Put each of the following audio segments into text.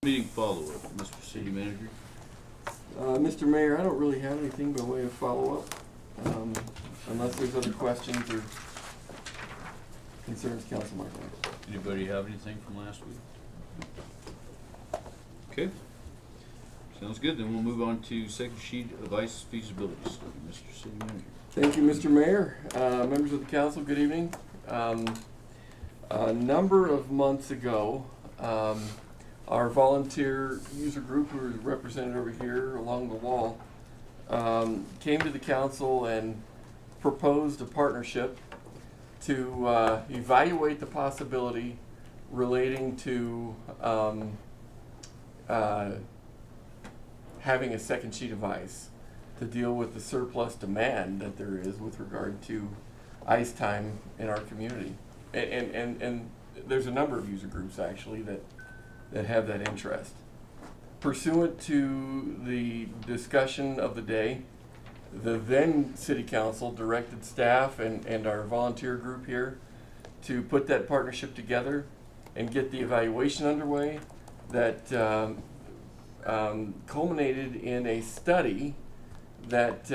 Meeting follow-up, Mr. City Manager. Mr. Mayor, I don't really have anything by way of follow-up, unless there's other questions or concerns council might have. Anybody have anything from last week? Okay. Sounds good. Then we'll move on to second sheet of ICE feasibility study, Mr. City Manager. Thank you, Mr. Mayor. Members of the council, good evening. A number of months ago, our volunteer user group, who is represented over here along the wall, came to the council and proposed a partnership to evaluate the possibility relating to having a second sheet of ice to deal with the surplus demand that there is with regard to ice time in our community. And there's a number of user groups actually that have that interest. Pursuant to the discussion of the day, the then city council directed staff and our volunteer group here to put that partnership together and get the evaluation underway that culminated in a study that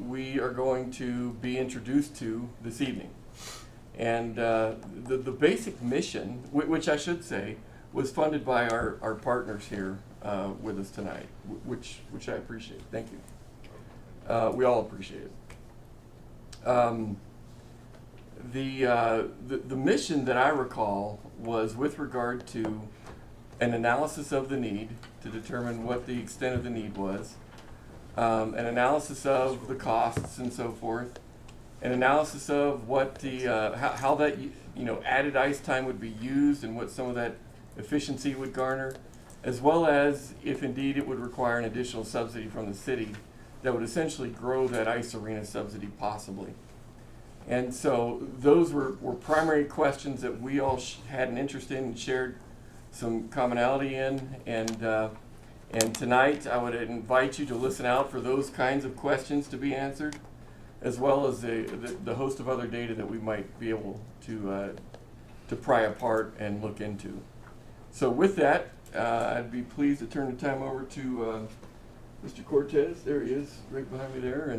we are going to be introduced to this evening. And the basic mission, which I should say, was funded by our partners here with us tonight, which I appreciate. Thank you. We all appreciate it. The mission that I recall was with regard to an analysis of the need to determine what the extent of the need was, an analysis of the costs and so forth, an analysis of what the how that added ice time would be used and what some of that efficiency would garner, as well as if indeed it would require an additional subsidy from the city that would essentially grow that ice arena subsidy possibly. And so those were primary questions that we all had an interest in and shared some commonality in. And tonight I would invite you to listen out for those kinds of questions to be answered, as well as the host of other data that we might be able to pry apart and look into. So with that, I'd be pleased to turn the time over to Mr. Cortez. There he is, right behind me there,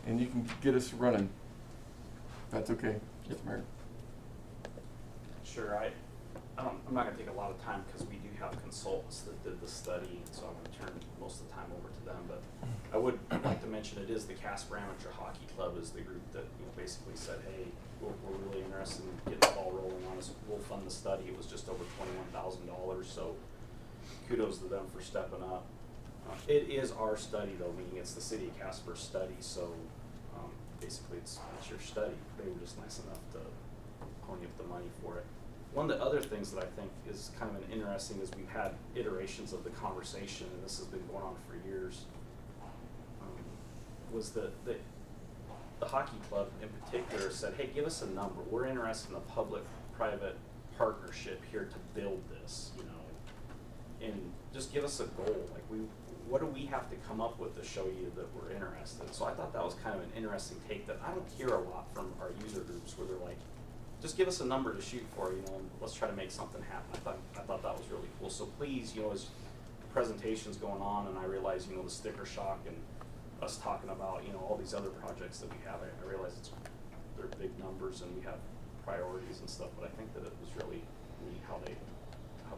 and you can get us running. If that's okay, Mr. Mayor. Sure. I'm not going to take a lot of time because we do have consultants that did the study, so I'm going to turn most of the time over to them. But I would like to mention it is the Casper Amateur Hockey Club is the group that basically said, hey, we're really interested in getting the ball rolling on us. We'll fund the study. It was just over $21,000, so kudos to them for stepping up. It is our study, though, meaning it's the City of Casper study, so basically it's your study. They were just nice enough to pony up the money for it. One of the other things that I think is kind of interesting is we've had iterations of the conversation, and this has been going on for years, was that the hockey club in particular said, hey, give us a number. We're interested in a public-private partnership here to build this, and just give us a goal. Like, what do we have to come up with to show you that we're interested? So I thought that was kind of an interesting take that I don't hear a lot from our user groups, where they're like, just give us a number to shoot for, and let's try to make something happen. I thought that was really cool. So please, as the presentation's going on, and I realize, the sticker shock and us talking about, all these other projects that we have, I realize they're big numbers and we have priorities and stuff, but I think that it was really neat how they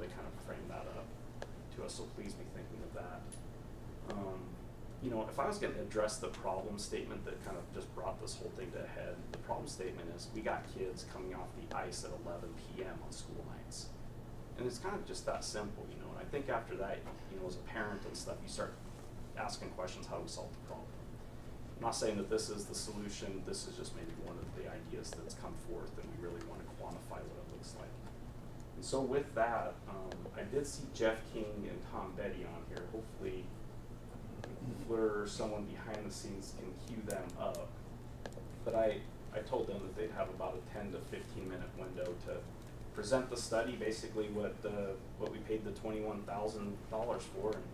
kind of framed that up to us. So please be thinking of that. If I was going to address the problem statement that kind of just brought this whole thing to a head, the problem statement is we got kids coming off the ice at 11 p.m. on school nights. And it's kind of just that simple, and I think after that, as a parent and stuff, you start asking questions, how do we solve the problem? I'm not saying that this is the solution, this is just maybe one of the ideas that's come forth, and we really want to quantify what it looks like. And so with that, I did see Jeff King and Tom Betty on here. Hopefully Fleur or someone behind the scenes can cue them up. But I told them that they'd have about a 10 to 15 minute window to present the study, basically what we paid the $21,000 for, and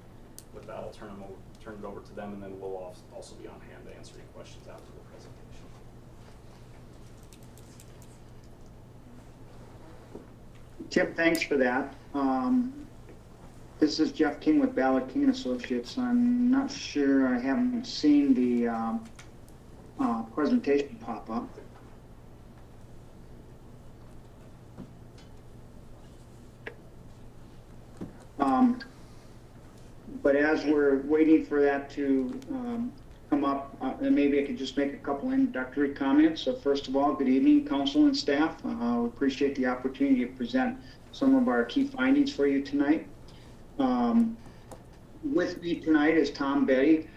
with that I'll turn it over to them, and then we'll also be on hand to answer any questions after the presentation. Tim, thanks for that. This is Jeff King with Ballard King and Associates. I'm not sure, I haven't seen the presentation pop up. But as we're waiting for that to come up, and maybe I could just make a couple introductory comments. So first of all, good evening, council and staff. We appreciate the opportunity to present some of our key findings for you tonight. With me tonight is Tom Betty.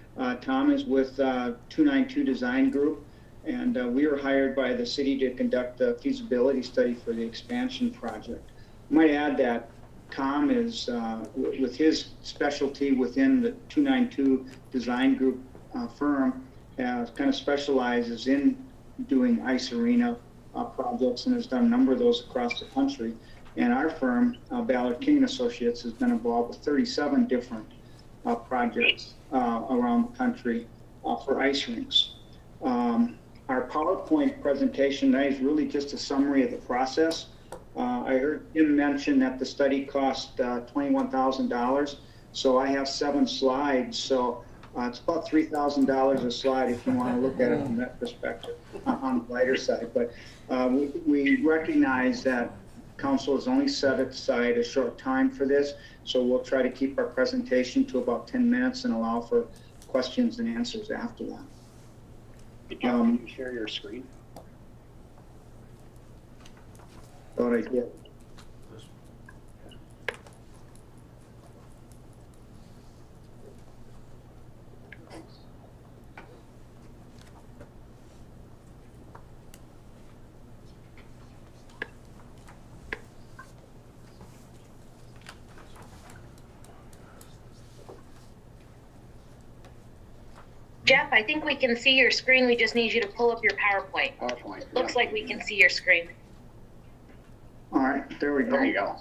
Tom is with 292 Design Group, and we were hired by the city to conduct a feasibility study for the expansion project. I might add that Tom is, with his specialty within the 292 Design Group firm, kind of specializes in doing ice arena projects and has done a number of those across the country. And our firm, Ballard King and Associates, has been involved with 37 different projects around the country for ice rinks. Our PowerPoint presentation tonight is really just a summary of the process. I heard Jim mention that the study cost $21,000, so I have 7 slides. So it's about $3,000 a slide if you want to look at it from that perspective on the lighter side. But we recognize that council has only set aside a short time for this, so we'll try to keep our presentation to about 10 minutes and allow for questions and answers after that. Can you share your screen? Thought I did. Jeff, I think we can see your screen. We just need you to pull up your PowerPoint. PowerPoint. Looks like we can see your screen. All right, there we go. There you go.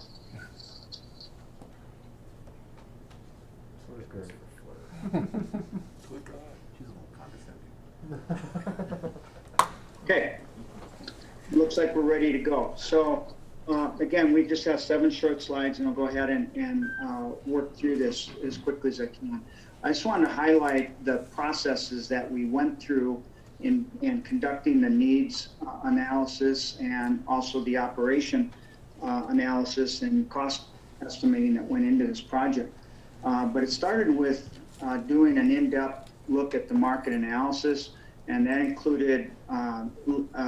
Okay, looks like we're ready to go. So again, we just have 7 short slides, and I'll go ahead and work through this as quickly as I can. I just want to highlight the processes that we went through in conducting the needs analysis and also the operation analysis and cost estimating that went into this project. But it started with doing an in-depth look at the market analysis, and that included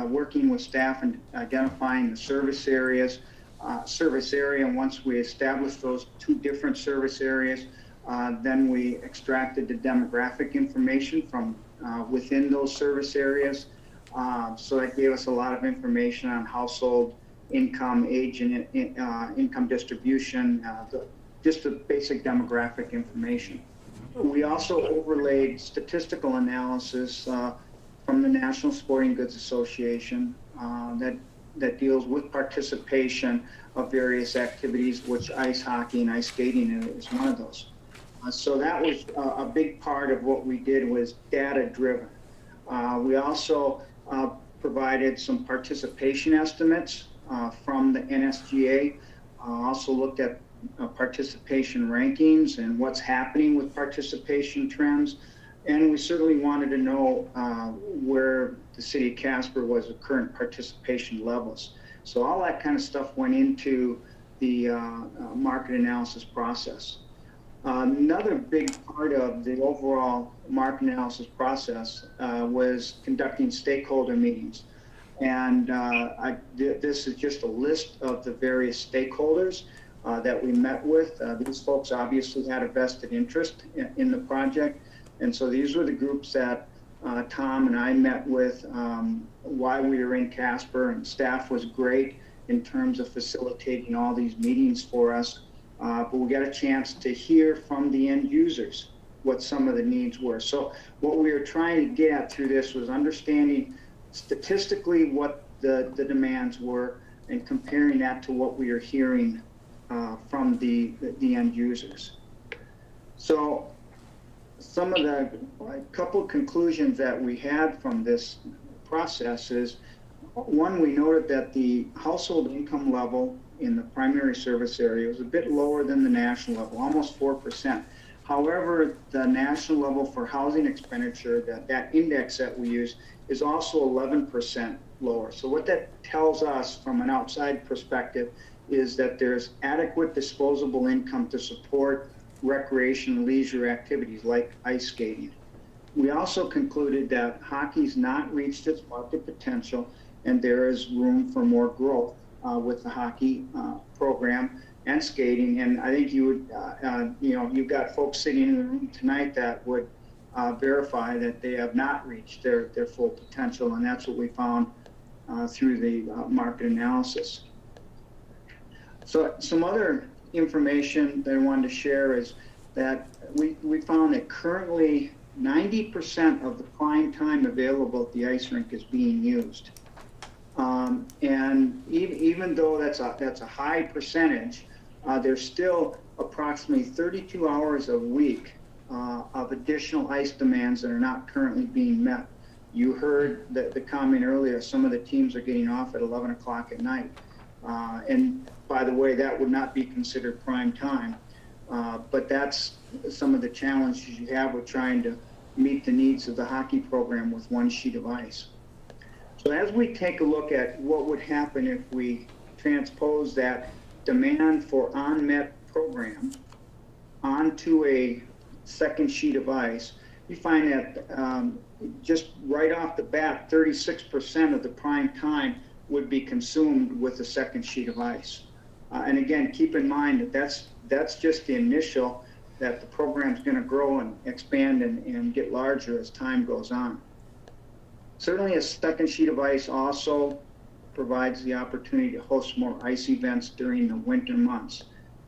working with staff and identifying the service areas. And once we established those 2 different service areas, then we extracted the demographic information from within those service areas. So that gave us a lot of information on household income, age, and income distribution, just the basic demographic information. We also overlaid statistical analysis from the National Sporting Goods Association that deals with participation of various activities, which ice hockey and ice skating is one of those. So that was a big part of what we did, was data driven. We also provided some participation estimates from the NSGA, also looked at participation rankings and what's happening with participation trends. And we certainly wanted to know where the city of Casper was at current participation levels. So all that kind of stuff went into the market analysis process. Another big part of the overall market analysis process was conducting stakeholder meetings. And this is just a list of the various stakeholders that we met with. These folks obviously had a vested interest in the project. And so these were the groups that Tom and I met with while we were in Casper, and staff was great in terms of facilitating all these meetings for us. But we got a chance to hear from the end users what some of the needs were. So what we were trying to get at through this was understanding statistically what the demands were and comparing that to what we are hearing from the end users. So some of the couple conclusions that we had from this process is, one, we noted that the household income level in the primary service area was a bit lower than the national level, almost 4%. However, the national level for housing expenditure, that index that we use, is also 11% lower. So what that tells us from an outside perspective is that there's adequate disposable income to support recreation and leisure activities like ice skating. We also concluded that hockey's not reached its market potential and there is room for more growth with the hockey program and skating. And I think you would, you've got folks sitting in the room tonight that would verify that they have not reached their full potential, and that's what we found through the market analysis. So some other information that I wanted to share is that we found that currently 90% of the prime time available at the ice rink is being used. And even though that's a high percentage, there's still approximately 32 hours a week of additional ice demands that are not currently being met. You heard the comment earlier, some of the teams are getting off at 11 o'clock at night. And by the way, that would not be considered prime time. But that's some of the challenges you have with trying to meet the needs of the hockey program with one sheet of ice. So as we take a look at what would happen if we transpose that demand for unmet program onto a second sheet of ice, you find that just right off the bat, 36% of the prime time would be consumed with the second sheet of ice. And again, keep in mind that that's just the initial, that the program's going to grow and expand and get larger as time goes on. Certainly a second sheet of ice also provides the opportunity to host more ice events during the winter months.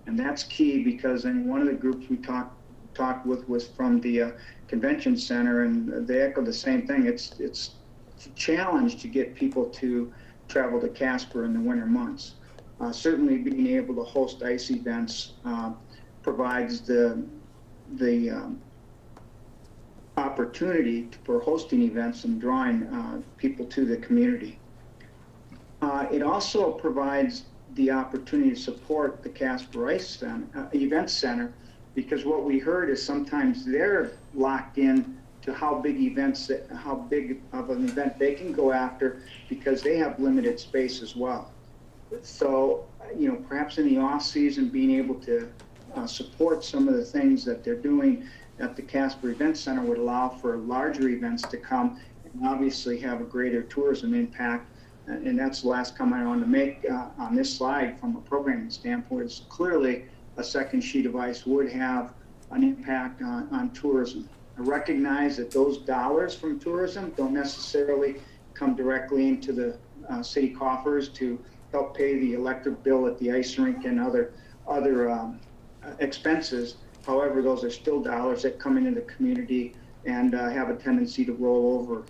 And that's key because one of the groups we talked with was from the convention center, and they echoed the same thing. It's a challenge to get people to travel to Casper in the winter months. Certainly being able to host ice events provides the opportunity for hosting events and drawing people to the community. It also provides the opportunity to support the Casper Ice Event Center, because what we heard is sometimes they're locked in to how big of an event they can go after because they have limited space as well. So, perhaps in the off season, being able to support some of the things that they're doing at the Casper Event Center would allow for larger events to come and obviously have a greater tourism impact. And that's the last comment I want to make on this slide from a programming standpoint. Is clearly a second sheet of ice would have an impact on tourism. I recognize that those dollars from tourism don't necessarily come directly into the city coffers to help pay the electric bill at the ice rink and other expenses. However, those are still dollars that come into the community and have a tendency to roll over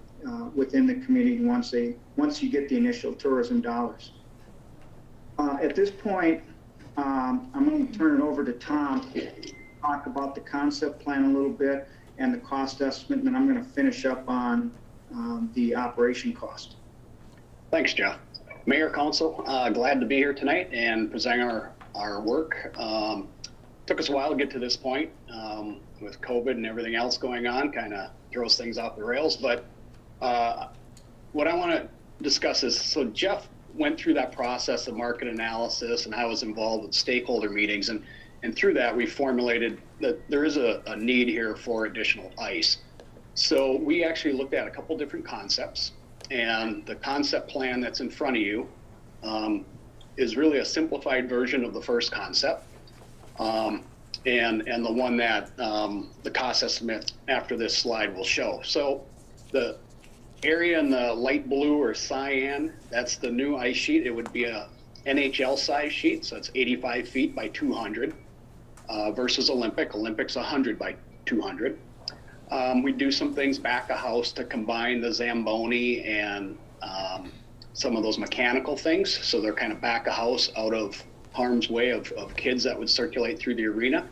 within the community once you get the initial tourism dollars. At this point, I'm going to turn it over to Tom to talk about the concept plan a little bit and the cost estimate, and then I'm going to finish up on the operation cost. Thanks, Jeff. Mayor, Council, glad to be here tonight and present our work. Took us a while to get to this point with COVID and everything else going on, kind of throws things off the rails. But what I want to discuss is, so Jeff went through that process of market analysis, and I was involved with stakeholder meetings, and through that we formulated that there is a need here for additional ice. So we actually looked at a couple different concepts, and the concept plan that's in front of you is really a simplified version of the first concept, and the one that the cost estimate after this slide will show. So the area in the light blue or cyan, that's the new ice sheet. It would be a NHL size sheet, so it's 85 feet by 200 versus Olympic. Olympic's 100 by 200. We do some things back of house to combine the Zamboni and some of those mechanical things, so they're kind of back of house, out of harm's way of kids that would circulate through the arena.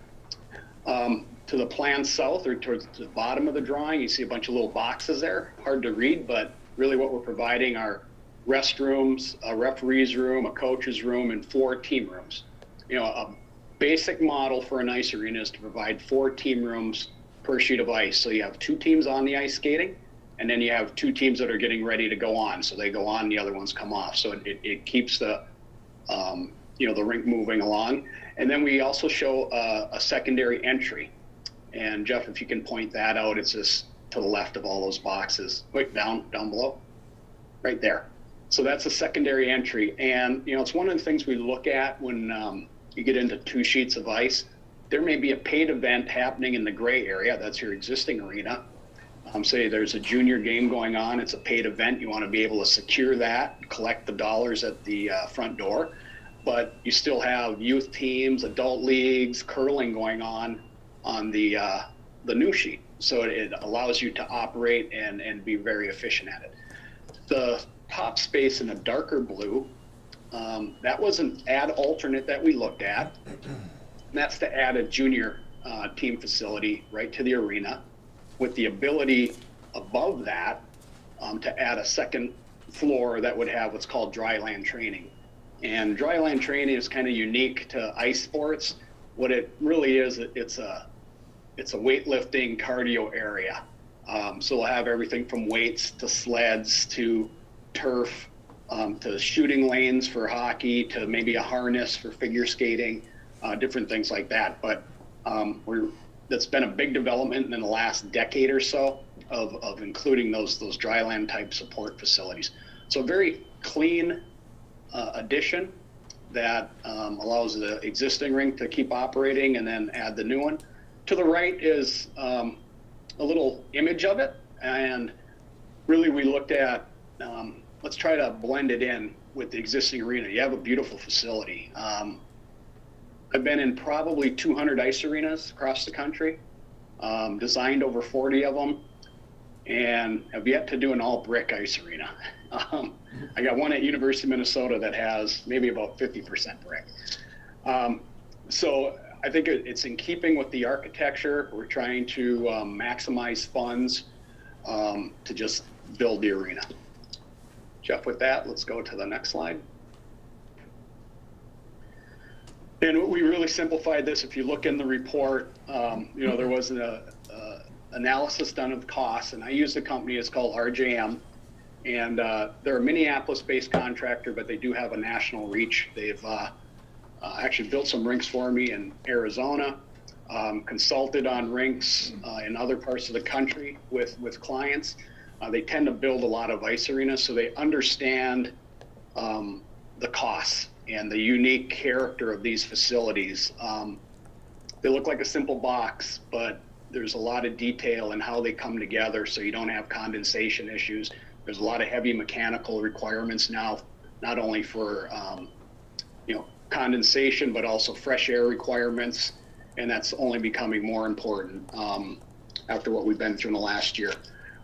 To the plan south, or towards the bottom of the drawing, you see a bunch of little boxes there. Hard to read, but really what we're providing are restrooms, a referee's room, a coach's room, and 4 team rooms. You know, a basic model for an ice arena is to provide 4 team rooms per sheet of ice. So you have 2 teams on the ice skating, and then you have 2 teams that are getting ready to go on. So they go on, the other ones come off. So it keeps the, you know, the rink moving along. And then we also show a secondary entry. And Jeff, if you can point that out, it's just to the left of all those boxes. Wait, down below, right there. So that's a secondary entry. And, you know, it's one of the things we look at when you get into 2 sheets of ice. There may be a paid event happening in the gray area. That's your existing arena. Say there's a junior game going on. It's a paid event. You want to be able to secure that, collect the dollars at the front door. But you still have youth teams, adult leagues, curling going on the new sheet. So it allows you to operate and be very efficient at it. The top space in a darker blue, that was an add alternate that we looked at. And that's to add a junior team facility right to the arena, with the ability above that to add a second floor that would have what's called dry land training. And dry land training is kind of unique to ice sports. What it really is, it's a weightlifting cardio area. So we'll have everything from weights to sleds to turf to shooting lanes for hockey to maybe a harness for figure skating, different things like that. But that's been a big development in the last decade or so of including those dryland type support facilities. So a very clean addition that allows the existing rink to keep operating and then add the new one. To the right is a little image of it, and really we looked at, let's try to blend it in with the existing arena. You have a beautiful facility. I've been in probably 200 ice arenas across the country, designed over 40 of them, and have yet to do an all brick ice arena. I got one at University of Minnesota that has maybe about 50% brick. So I think it's in keeping with the architecture. We're trying to maximize funds to just build the arena. Jeff, with that, let's go to the next slide. And we really simplified this. If you look in the report, you know, there was an analysis done of the costs, and I use the company, it's called RJM. And they're a Minneapolis-based contractor, but they do have a national reach. They've actually built some rinks for me in Arizona, consulted on rinks in other parts of the country with clients. They tend to build a lot of ice arenas, so they understand the costs and the unique character of these facilities. They look like a simple box, but there's a lot of detail in how they come together so you don't have condensation issues. There's a lot of heavy mechanical requirements now, not only for you know, condensation, but also fresh air requirements, and that's only becoming more important after what we've been through in the last year.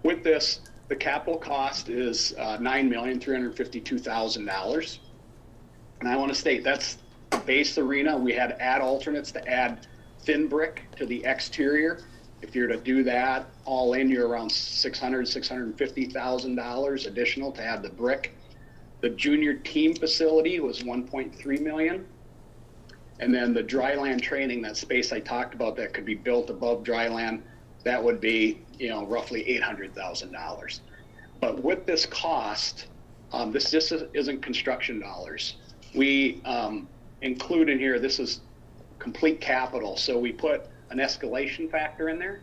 With this, the capital cost is $9,352,000. And I want to state that's base arena. We had add alternates to add thin brick to the exterior. If you're to do that all in, you're around $650,000 additional to add the brick. The junior team facility was $1.3 million. And then the dryland training, that space I talked about that could be built above dryland, that would be, you know, roughly $800,000. But with this cost, this just isn't construction dollars. We include in here, this is complete capital. So we put an escalation factor in there,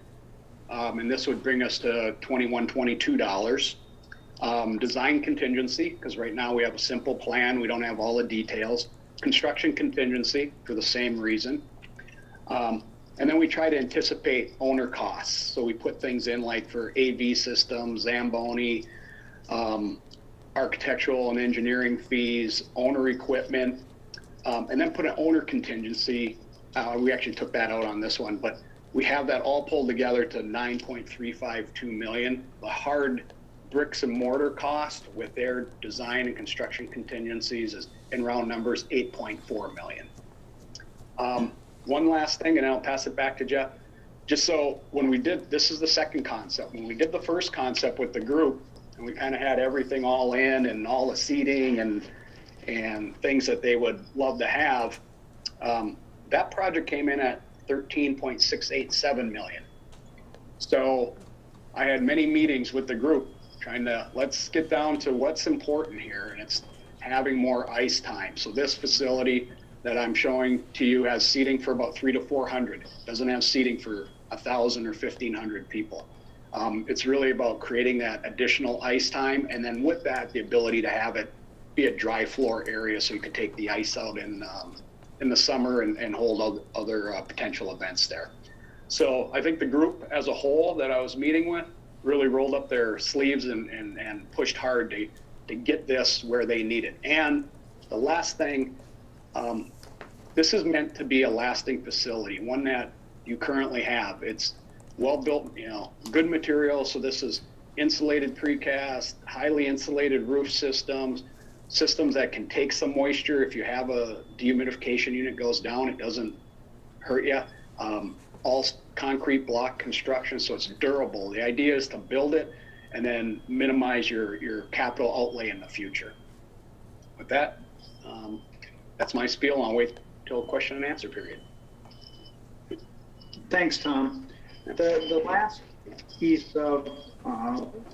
and this would bring us to $21, $22. Design contingency, because right now we have a simple plan, we don't have all the details. Construction contingency for the same reason. And then we try to anticipate owner costs. So we put things in like for AV systems, Zamboni, architectural and engineering fees, owner equipment, and then put an owner contingency. We actually took that out on this one, but we have that all pulled together to $9.352 million. The hard bricks and mortar cost with their design and construction contingencies is, in round numbers, $8.4 million. One last thing, and I'll pass it back to Jeff. Just so when we did, this is the second concept. When we did the first concept with the group, and we kind of had everything all in and all the seating and things that they would love to have. That project came in at 13.687 million. So I had many meetings with the group trying to, let's get down to what's important here, and it's having more ice time. So this facility that I'm showing to you has seating for about 300 to 400. It doesn't have seating for 1,000 or 1,500 people. It's really about creating that additional ice time, and then with that, the ability to have it be a dry floor area so you could take the ice out in the summer and hold other potential events there. So I think the group as a whole that I was meeting with really rolled up their sleeves and pushed hard to get this where they need it. And the last thing, this is meant to be a lasting facility, one that you currently have. It's well built, you know, good material. So this is insulated precast, highly insulated roof systems that can take some moisture. If you have a dehumidification unit goes down, it doesn't hurt you. All concrete block construction, so it's durable. The idea is to build it and then minimize your capital outlay in the future. With that, that's my spiel. I'll wait till question and answer period. Thanks, Tom. The last piece of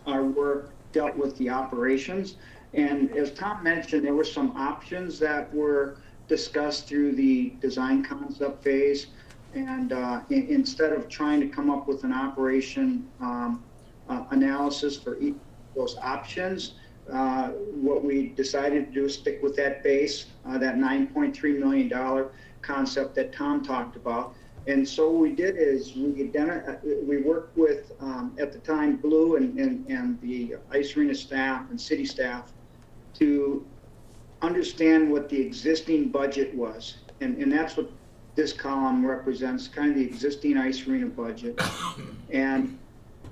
our work dealt with the operations. And as Tom mentioned, there were some options that were discussed through the design concept phase. And instead of trying to come up with an operation analysis for each of those options, what we decided to do is stick with that base, that $9.3 million concept that Tom talked about. And so what we did is we worked with, at the time, Blue and the ice arena staff and city staff to understand what the existing budget was. And that's what this column represents, kind of the existing ice arena budget. And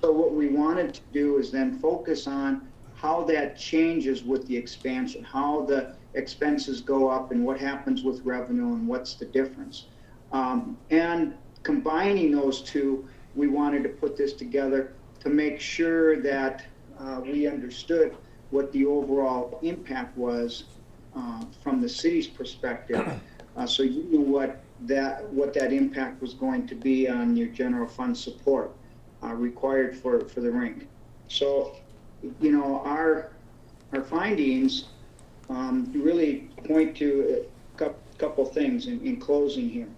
so what we wanted to do is then focus on how that changes with the expansion, how the expenses go up and what happens with revenue and what's the difference. And combining those two, we wanted to put this together to make sure that we understood what the overall impact was from the city's perspective. So you knew what that impact was going to be on your general fund support required for the rink. So, you know, our findings really point to a couple things in closing here.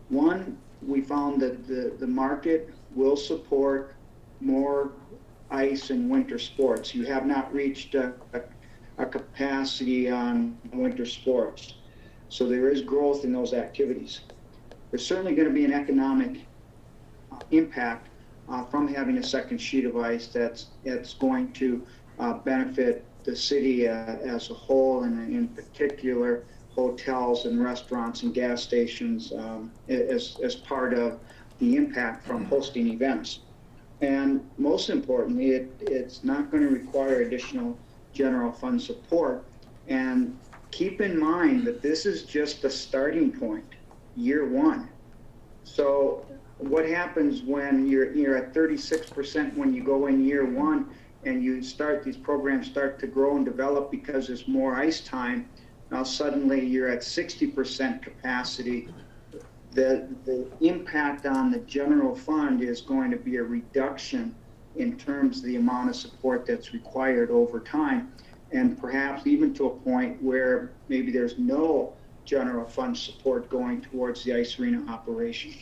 One, we found that the market will support more ice and winter sports. You have not reached a capacity on winter sports. So there is growth in those activities. There's certainly going to be an economic impact from having a second sheet of ice that's going to benefit the city as a whole, and in particular hotels and restaurants and gas stations as part of the impact from hosting events. And most importantly, it's not going to require additional general fund support. And keep in mind that this is just the starting point, year one. So what happens when you're at 36% when you go in year one and these programs start to grow and develop because there's more ice time? Now suddenly you're at 60% capacity. The impact on the general fund is going to be a reduction in terms of the amount of support that's required over time, and perhaps even to a point where maybe there's no general fund support going towards the ice arena operation.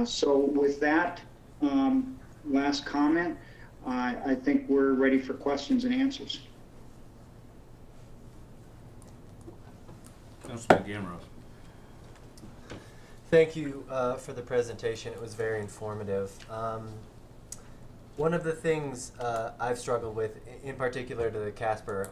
So with that last comment, I think we're ready for questions and answers. Councilman Gamros. Thank you for the presentation. It was very informative. One of the things I've struggled with, in particular to the Casper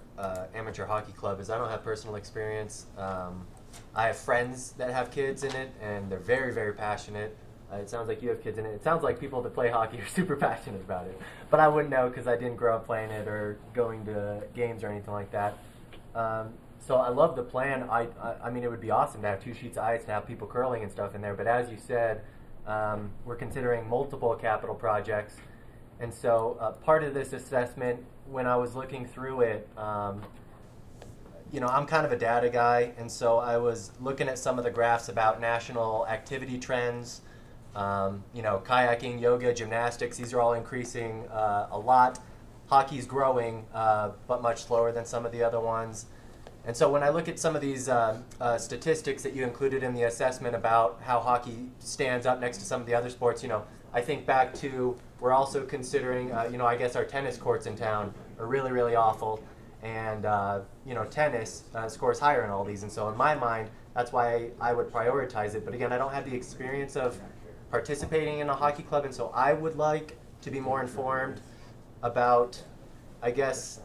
Amateur Hockey Club, is I don't have personal experience. I have friends that have kids in it, and they're very, very passionate. It sounds like you have kids in it. It sounds like people that play hockey are super passionate about it. But I wouldn't know because I didn't grow up playing it or going to games or anything like that. So I love the plan. I mean, it would be awesome to have 2 sheets of ice and have people curling and stuff in there. But as you said, we're considering multiple capital projects. And so part of this assessment when I was looking through it, you know, I'm kind of a data guy, and so I was looking at some of the graphs about national activity trends. You know, kayaking, yoga, gymnastics, these are all increasing a lot. Hockey's growing, but much slower than some of the other ones. And so when I look at some of these statistics that you included in the assessment about how hockey stands up next to some of the other sports, you know, I think back to, we're also considering, you know, I guess our tennis courts in town are really, really awful. And, you know, tennis scores higher in all these. And so in my mind, that's why I would prioritize it. But again, I don't have the experience of participating in a hockey club. And so I would like to be more informed about, I guess,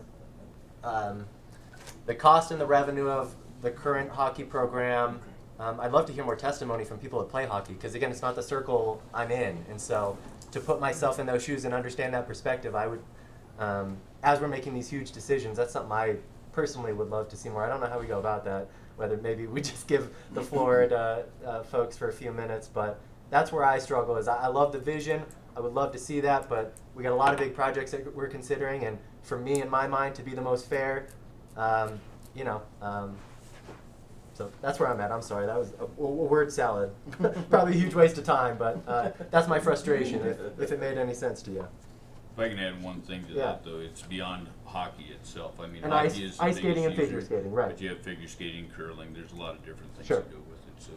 the cost and the revenue of the current hockey program. I'd love to hear more testimony from people that play hockey, because again, it's not the circle I'm in. And so to put myself in those shoes and understand that perspective, I would, as we're making these huge decisions, that's something I personally would love to see more. I don't know how we go about that, whether maybe we just give the floor to folks for a few minutes, but that's where I struggle. Is I love the vision, I would love to see that, but we got a lot of big projects that we're considering, and for me, in my mind, to be the most fair, you know, so that's where I'm at. I'm sorry, that was a word salad. Probably a huge waste of time, but that's my frustration, if it made any sense to you. If I can add one thing to Yeah. that, though, it's beyond hockey itself. I mean, And hockey is the ice biggest skating and figure user, skating, right. But you have figure skating, curling. There's a lot of different things Sure. that go with it. So,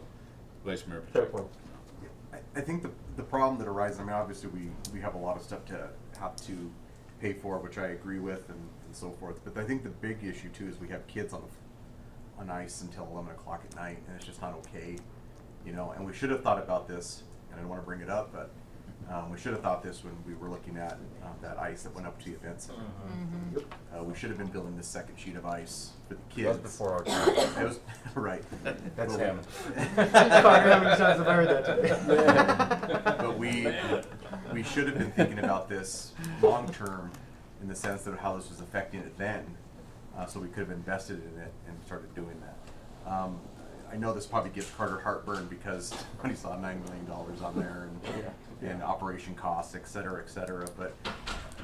Vice Mayor Fair Pacheco. point. I think the problem that arises, I mean, obviously we have a lot of stuff to have to pay for, which I agree with and so forth. But I think the big issue too is we have kids on ice until 11 o'clock at night, and it's just not okay, you know. And we should have thought about this, and I don't want to bring it up, but we should have thought this when we were looking at that ice that went up to the event center. We should have been building the second sheet of ice for the kids. That was before our time. It was right. That's But him. Sorry, how many times I've heard that today. But we should have been thinking about this long term, in the sense of how this was affecting it then, so we could have invested in it and started doing that. I know this probably gives Carter heartburn, because when he saw $9 million on there and operation costs, et cetera, but I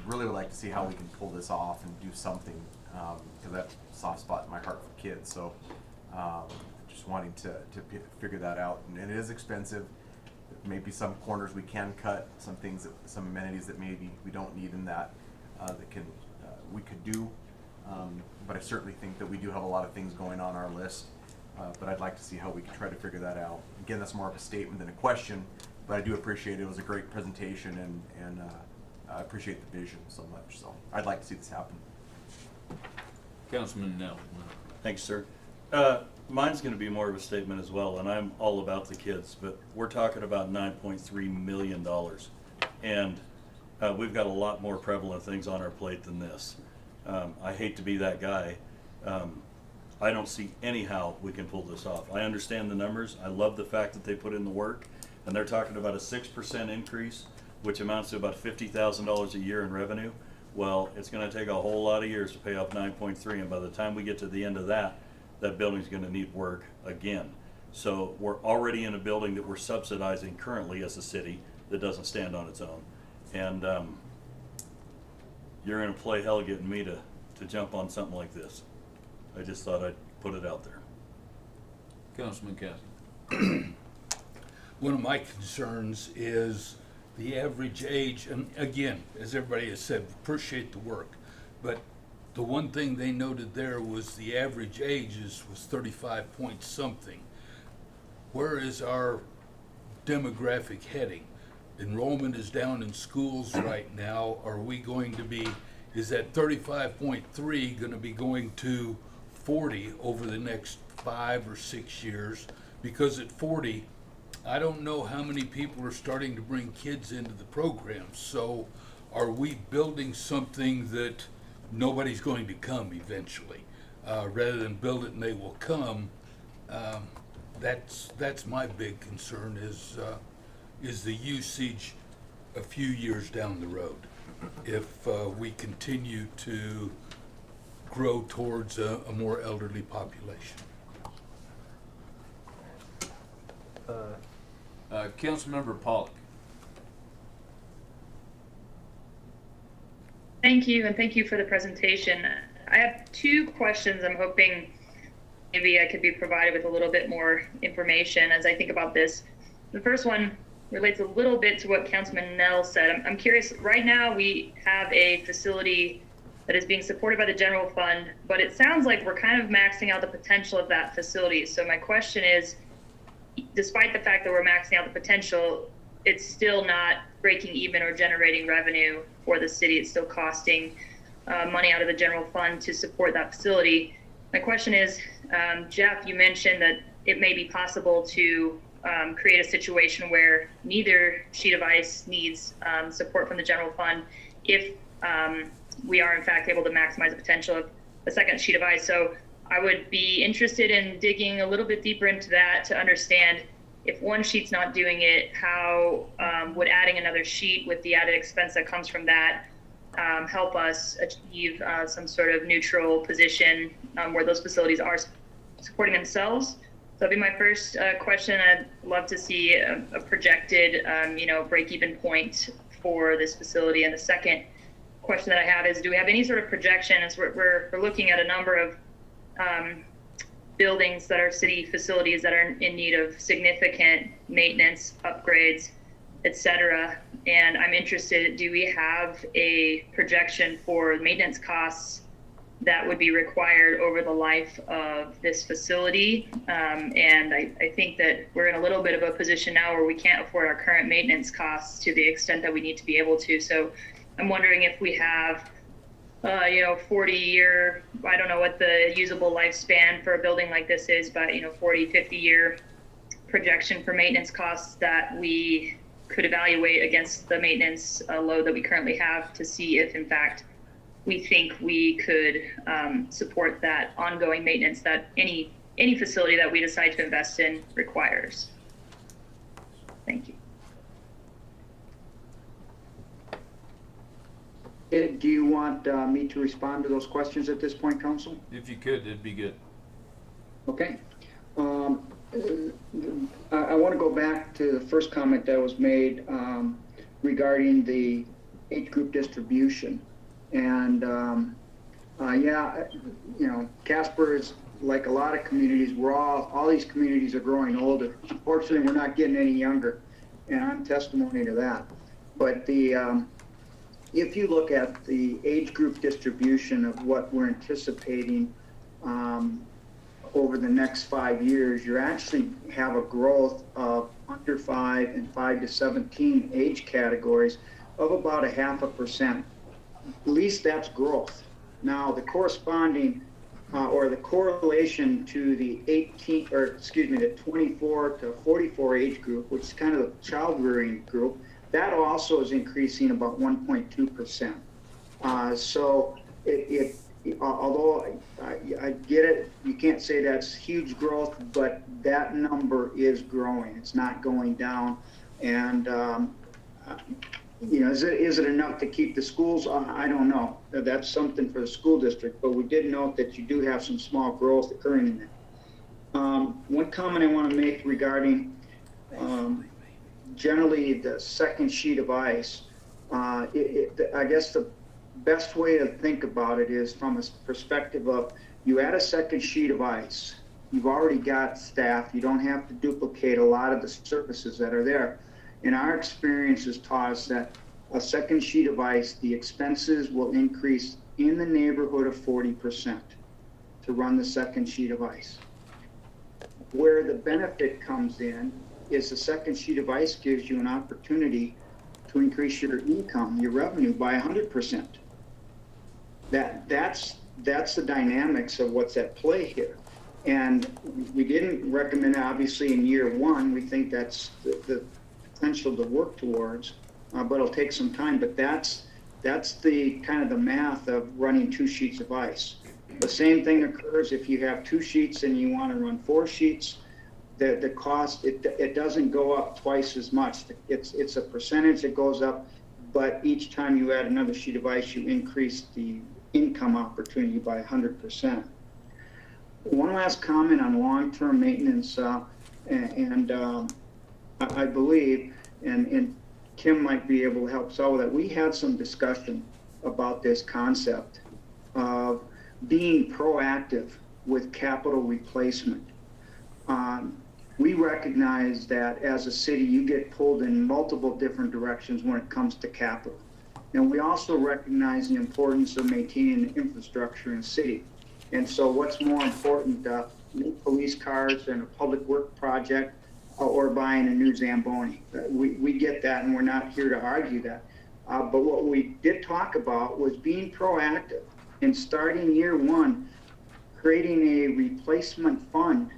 really would like to see how we can pull this off and do something, because that's a soft spot in my heart for kids. So just wanting to figure that out, and it is expensive. Maybe some corners we can cut, some things, some amenities that maybe we don't need in that we could do. But I certainly think that we do have a lot of things going on our list. But I'd like to see how we can try to figure that out. Again, that's more of a statement than a question, but I do appreciate it. It was a great presentation, and I appreciate the vision so much. So I'd like to see this happen. Councilman Nell. Thanks, sir. Mine's going to be more of a statement as well, and I'm all about the kids, but we're talking about $9.3 million. And we've got a lot more prevalent things on our plate than this. I hate to be that guy. I don't see anyhow we can pull this off. I understand the numbers. I love the fact that they put in the work, and they're talking about a 6% increase, which amounts to about $50,000 a year in revenue. Well, it's going to take a whole lot of years to pay off 9.3, and by the time we get to the end of that, that building's going to need work again. So we're already in a building that we're subsidizing currently as a city that doesn't stand on its own. And you're going to play hell getting me to jump on something like this. I just thought I'd put it out there. Councilman Cassidy. One of my concerns is the average age, and again, as everybody has said, appreciate the work, but the one thing they noted there was the average age was 35 point something. Where is our demographic heading? Enrollment is down in schools right now. Are we going to be, is that 35.3 going to be going to 40 over the next 5 or 6 years? Because at 40, I don't know how many people are starting to bring kids into the program. So are we building something that nobody's going to come eventually? Rather than build it and they will come, that's my big concern, is the usage a few years down the road. If we continue to grow towards a more elderly population. Councilmember Pollock. Thank you, and thank you for the presentation. I have two questions. I'm hoping maybe I could be provided with a little bit more information as I think about this. The first one relates a little bit to what Councilman Nell said. I'm curious, right now we have a facility that is being supported by the general fund, but it sounds like we're kind of maxing out the potential of that facility. So my question is, despite the fact that we're maxing out the potential, it's still not breaking even or generating revenue for the city. It's still costing money out of the general fund to support that facility. My question is, Jeff, you mentioned that it may be possible to create a situation where neither sheet of ice needs support from the general fund if we are in fact able to maximize the potential of a second sheet of ice. So I would be interested in digging a little bit deeper into that to understand if one sheet's not doing it, how would adding another sheet with the added expense that comes from that help us achieve some sort of neutral position where those facilities are supporting themselves? So that'd be my first question. I'd love to see a projected, break-even point for this facility. And the second question that I have is, do we have any sort of projection as we're looking at a number of buildings that are city facilities that are in need of significant maintenance, upgrades, et cetera. And I'm interested, do we have a projection for maintenance costs that would be required over the life of this facility? And I think that we're in a little bit of a position now where we can't afford our current maintenance costs to the extent that we need to be able to. So I'm wondering if we have 40-year, I don't know what the usable lifespan for a building like this is, but 40, 50-year projection for maintenance costs that we could evaluate against the maintenance load that we currently have to see if in fact we think we could support that ongoing maintenance that any facility that we decide to invest in requires. Thank you. Ed, do you want me to respond to those questions at this point, Council? If you could, it'd be good. Okay. I want to go back to the first comment that was made regarding the age group distribution. And Casper is like a lot of communities. All these communities are growing older. Unfortunately, we're not getting any younger, and I'm testimony to that. But if you look at the age group distribution of what we're anticipating over the next 5 years, you actually have a growth of under 5 and 5 to 17 age categories of about 0.5%. At least that's growth. Now the corresponding or the correlation to the 24 to 44 age group, which is kind of the child rearing group, that also is increasing about 1.2%. So although I get it, you can't say that's huge growth, but that number is growing. It's not going down. And is it enough to keep the schools? I don't know. That's something for the school district, but we did note that you do have some small growth occurring in there. One comment I want to make regarding generally the second sheet of ice, I guess the best way to think about it is from a perspective of you add a second sheet of ice, you've already got staff, you don't have to duplicate a lot of the services that are there. And our experience has taught us that a second sheet of ice, the expenses will increase in the neighborhood of 40% to run the second sheet of ice. Where the benefit comes in is the second sheet of ice gives you an opportunity to increase your income, your revenue by 100%. That's the dynamics of what's at play here. And we didn't recommend, obviously, in year one. We think that's the potential to work towards, but it'll take some time. But that's the kind of the math of running 2 sheets of ice. The same thing occurs if you have 2 sheets and you want to run 4 sheets. The cost, it doesn't go up twice as much. It's a percentage that goes up, but each time you add another sheet of ice, you increase the income opportunity by 100%. One last comment on long-term maintenance, I believe, and Kim might be able to help solve that. We had some discussion about this concept of being proactive with capital replacement. We recognize that as a city, you get pulled in multiple different directions when it comes to capital. And we also recognize the importance of maintaining the infrastructure in the city. And so what's more important, new police cars and a public work project or buying a new Zamboni? We get that, and we're not here to argue that. But what we did talk about was being proactive and starting year one, creating a replacement fund,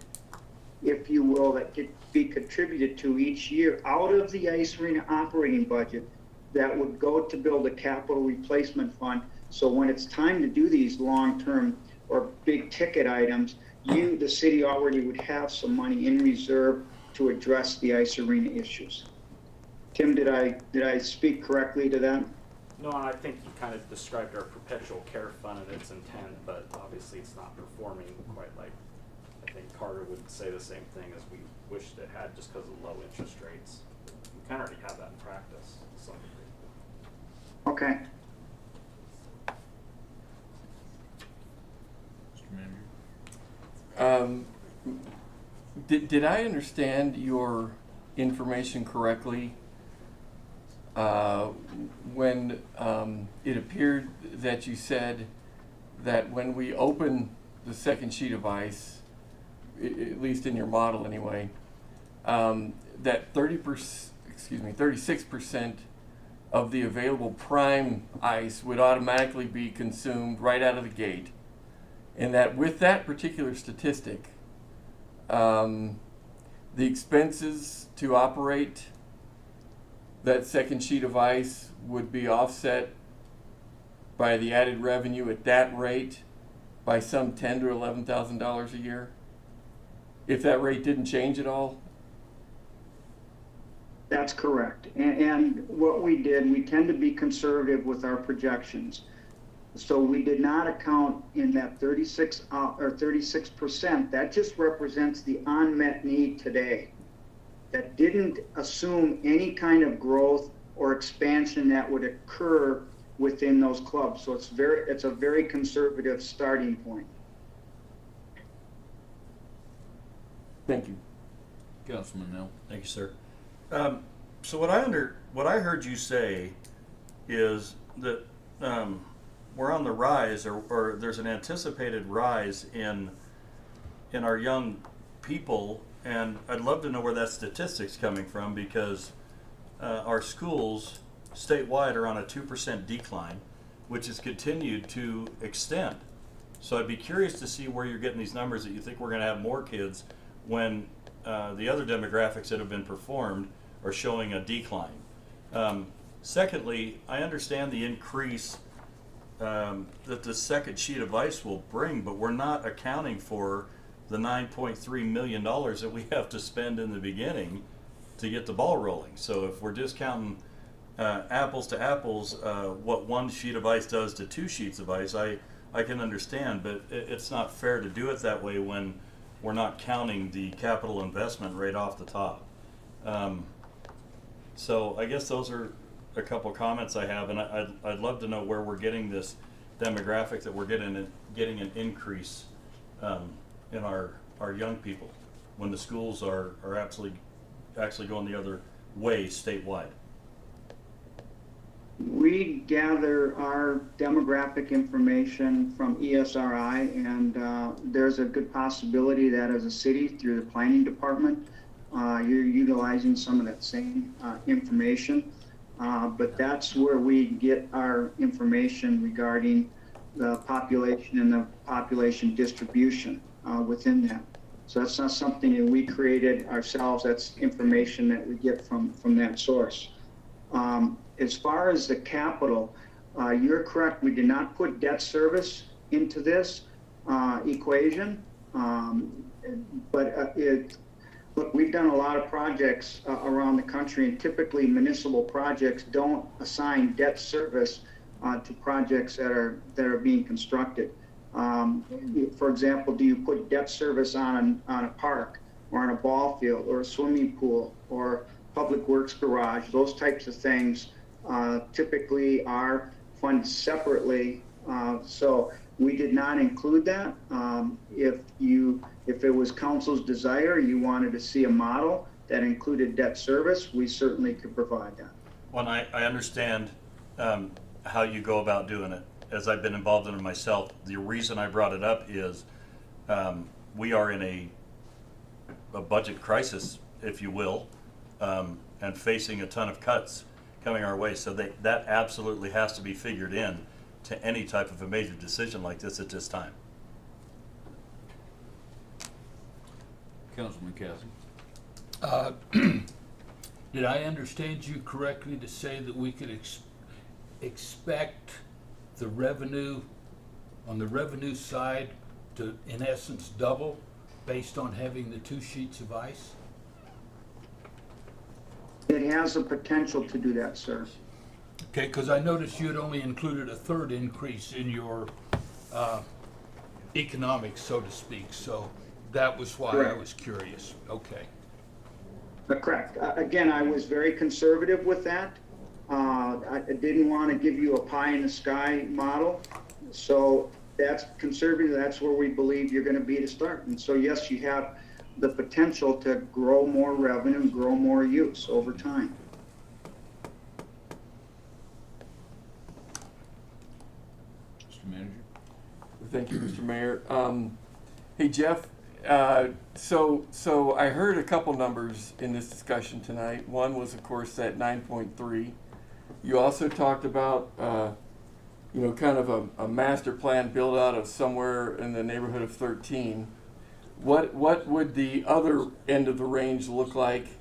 if you will, that could be contributed to each year out of the ice arena operating budget that would go to build a capital replacement fund. So when it's time to do these long-term or big ticket items, you, the city, already would have some money in reserve to address the ice arena issues. Tim, did I speak correctly to that? No, and I think you kind of described our perpetual care fund and its intent, but obviously it's not performing quite like, I think Carter would say the same thing as we wished it had, just because of low interest rates. We kind of already have that in practice to some degree. Okay. Mr. Manager? Did I understand your information correctly when it appeared that you said that when we open the second sheet of ice, at least in your model anyway, that 36% of the available prime ice would automatically be consumed right out of the gate, and that with that particular statistic, the expenses to operate that second sheet of ice would be offset by the added revenue at that rate by some $10,000 to $11,000 a year, if that rate didn't change at all? That's correct. And what we did, we tend to be conservative with our projections. So we did not account in that 36%. That just represents the unmet need today. That didn't assume any kind of growth or expansion that would occur within those clubs. So it's a very conservative starting point. Thank you. Councilman Nell. Thank you, sir. So what I heard you say is that we're on the rise, or there's an anticipated rise in our young people, and I'd love to know where that statistic's coming from, because our schools statewide are on a 2% decline, which has continued to extend. So I'd be curious to see where you're getting these numbers that you think we're going to have more kids when the other demographics that have been performed are showing a decline. Secondly, I understand the increase that the second sheet of ice will bring, but we're not accounting for the $9.3 million that we have to spend in the beginning to get the ball rolling. So if we're just counting apples to apples, what one sheet of ice does to two sheets of ice, I can understand, but it's not fair to do it that way when we're not counting the capital investment right off the top. So I guess those are a couple comments I have, and I'd love to know where we're getting this demographic that we're getting an increase in our young people when the schools are actually going the other way statewide. We gather our demographic information from ESRI, and there's a good possibility that as a city, through the planning department, you're utilizing some of that same information. But that's where we get our information regarding the population and the population distribution within that. So that's not something that we created ourselves. That's information that we get from that source. As far as the capital, you're correct. We did not put debt service into this equation. Look, we've done a lot of projects around the country, and typically municipal projects don't assign debt service to projects that are being constructed. For example, do you put debt service on a park or on a ball field or a swimming pool or public works garage? Those types of things typically are fund separately. So we did not include that. If it was council's desire, you wanted to see a model that included debt service, we certainly could provide that. Well, I understand how you go about doing it. As I've been involved in it myself, the reason I brought it up is we are in a budget crisis, if you will, and facing a ton of cuts coming our way. So that absolutely has to be figured in to any type of a major decision like this at this time. Councilman Cassidy. Did I understand you correctly to say that we could expect the revenue, on the revenue side, to in essence double based on having the 2 sheets of ice? It has the potential to do that, sir. Okay, because I noticed you had only included a 1/3 increase in your economics, so to speak, so that was why Correct. I was curious. Okay. Correct. Again, I was very conservative with that. I didn't want to give you a pie in the sky model. So that's conservative. That's where we believe you're going to be to start. And so, yes, you have the potential to grow more revenue, grow more use over time. Mr. Manager. Thank you, Mr. Mayor. Hey, Jeff, so I heard a couple numbers in this discussion tonight. One was, of course, that 9.3. You also talked about, kind of a master plan build out of somewhere in the neighborhood of 13. What would the other end of the range look like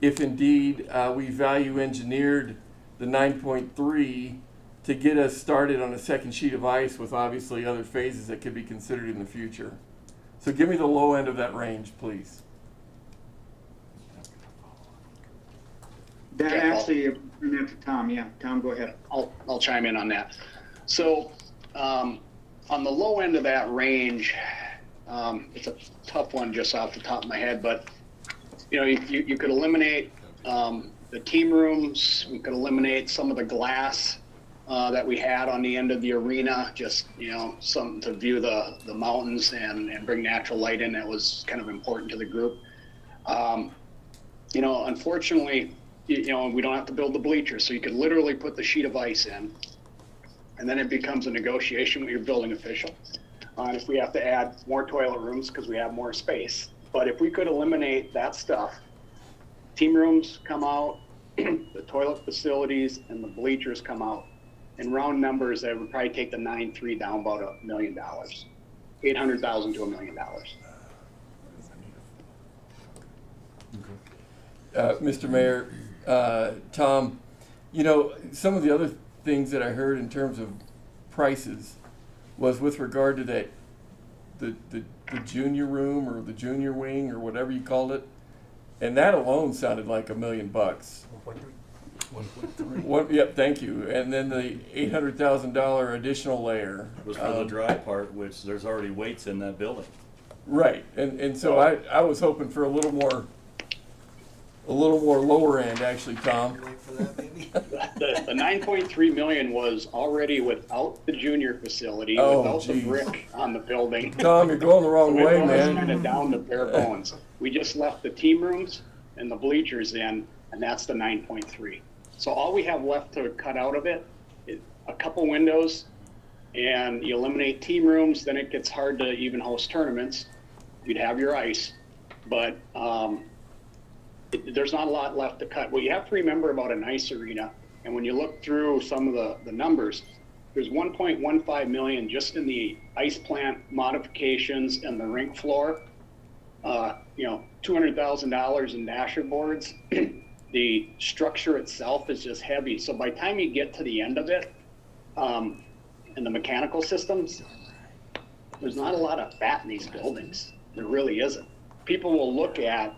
if indeed we value engineered the 9.3 to get us started on a second sheet of ice with obviously other phases that could be considered in the future? So give me the low end of that range, please. That Yeah, actually, that's Tom. Yeah, Tom, go ahead. I'll chime in on that. So on the low end of that range, it's a tough one just off the top of my head, but you could eliminate the team rooms. We could eliminate some of the glass that we had on the end of the arena, just something to view the mountains and bring natural light in. That was kind of important to the group. Unfortunately, we don't have to build the bleachers, so you could literally put the sheet of ice in, and then it becomes a negotiation with your building official on if we have to add more toilet rooms because we have more space. But if we could eliminate that stuff, team rooms come out, the toilet facilities and the bleachers come out. In round numbers, that would probably take the 9.3 down about $1 million, $800,000 to $1 million. Mr. Mayor, Tom, some of the other things that I heard in terms of prices was with regard to that the junior room or the junior wing or whatever you called it, and that alone sounded like $1 million. 1.3. Yep, thank you. And then the $800,000 additional layer Was for the dry part, which there's already weights in that building. Right, and so I was hoping for a little more lower end, actually, Tom. The 9.3 million was already without the junior facility, without the brick on the building. Tom, you're going the wrong way, man. Kind of down to bare bones. We just left the team rooms and the bleachers in, and that's the 9.3. So all we have left to cut out of it is a couple windows, and you eliminate team rooms, then it gets hard to even host tournaments. You'd have your ice, but there's not a lot left to cut. What you have to remember about an ice arena, and when you look through some of the numbers, there's 1.15 million just in the ice plant modifications and the rink floor. $200,000 in dasher boards. The structure itself is just heavy. So by the time you get to the end of it, and the mechanical systems, there's not a lot of fat in these buildings. There really isn't. People will look at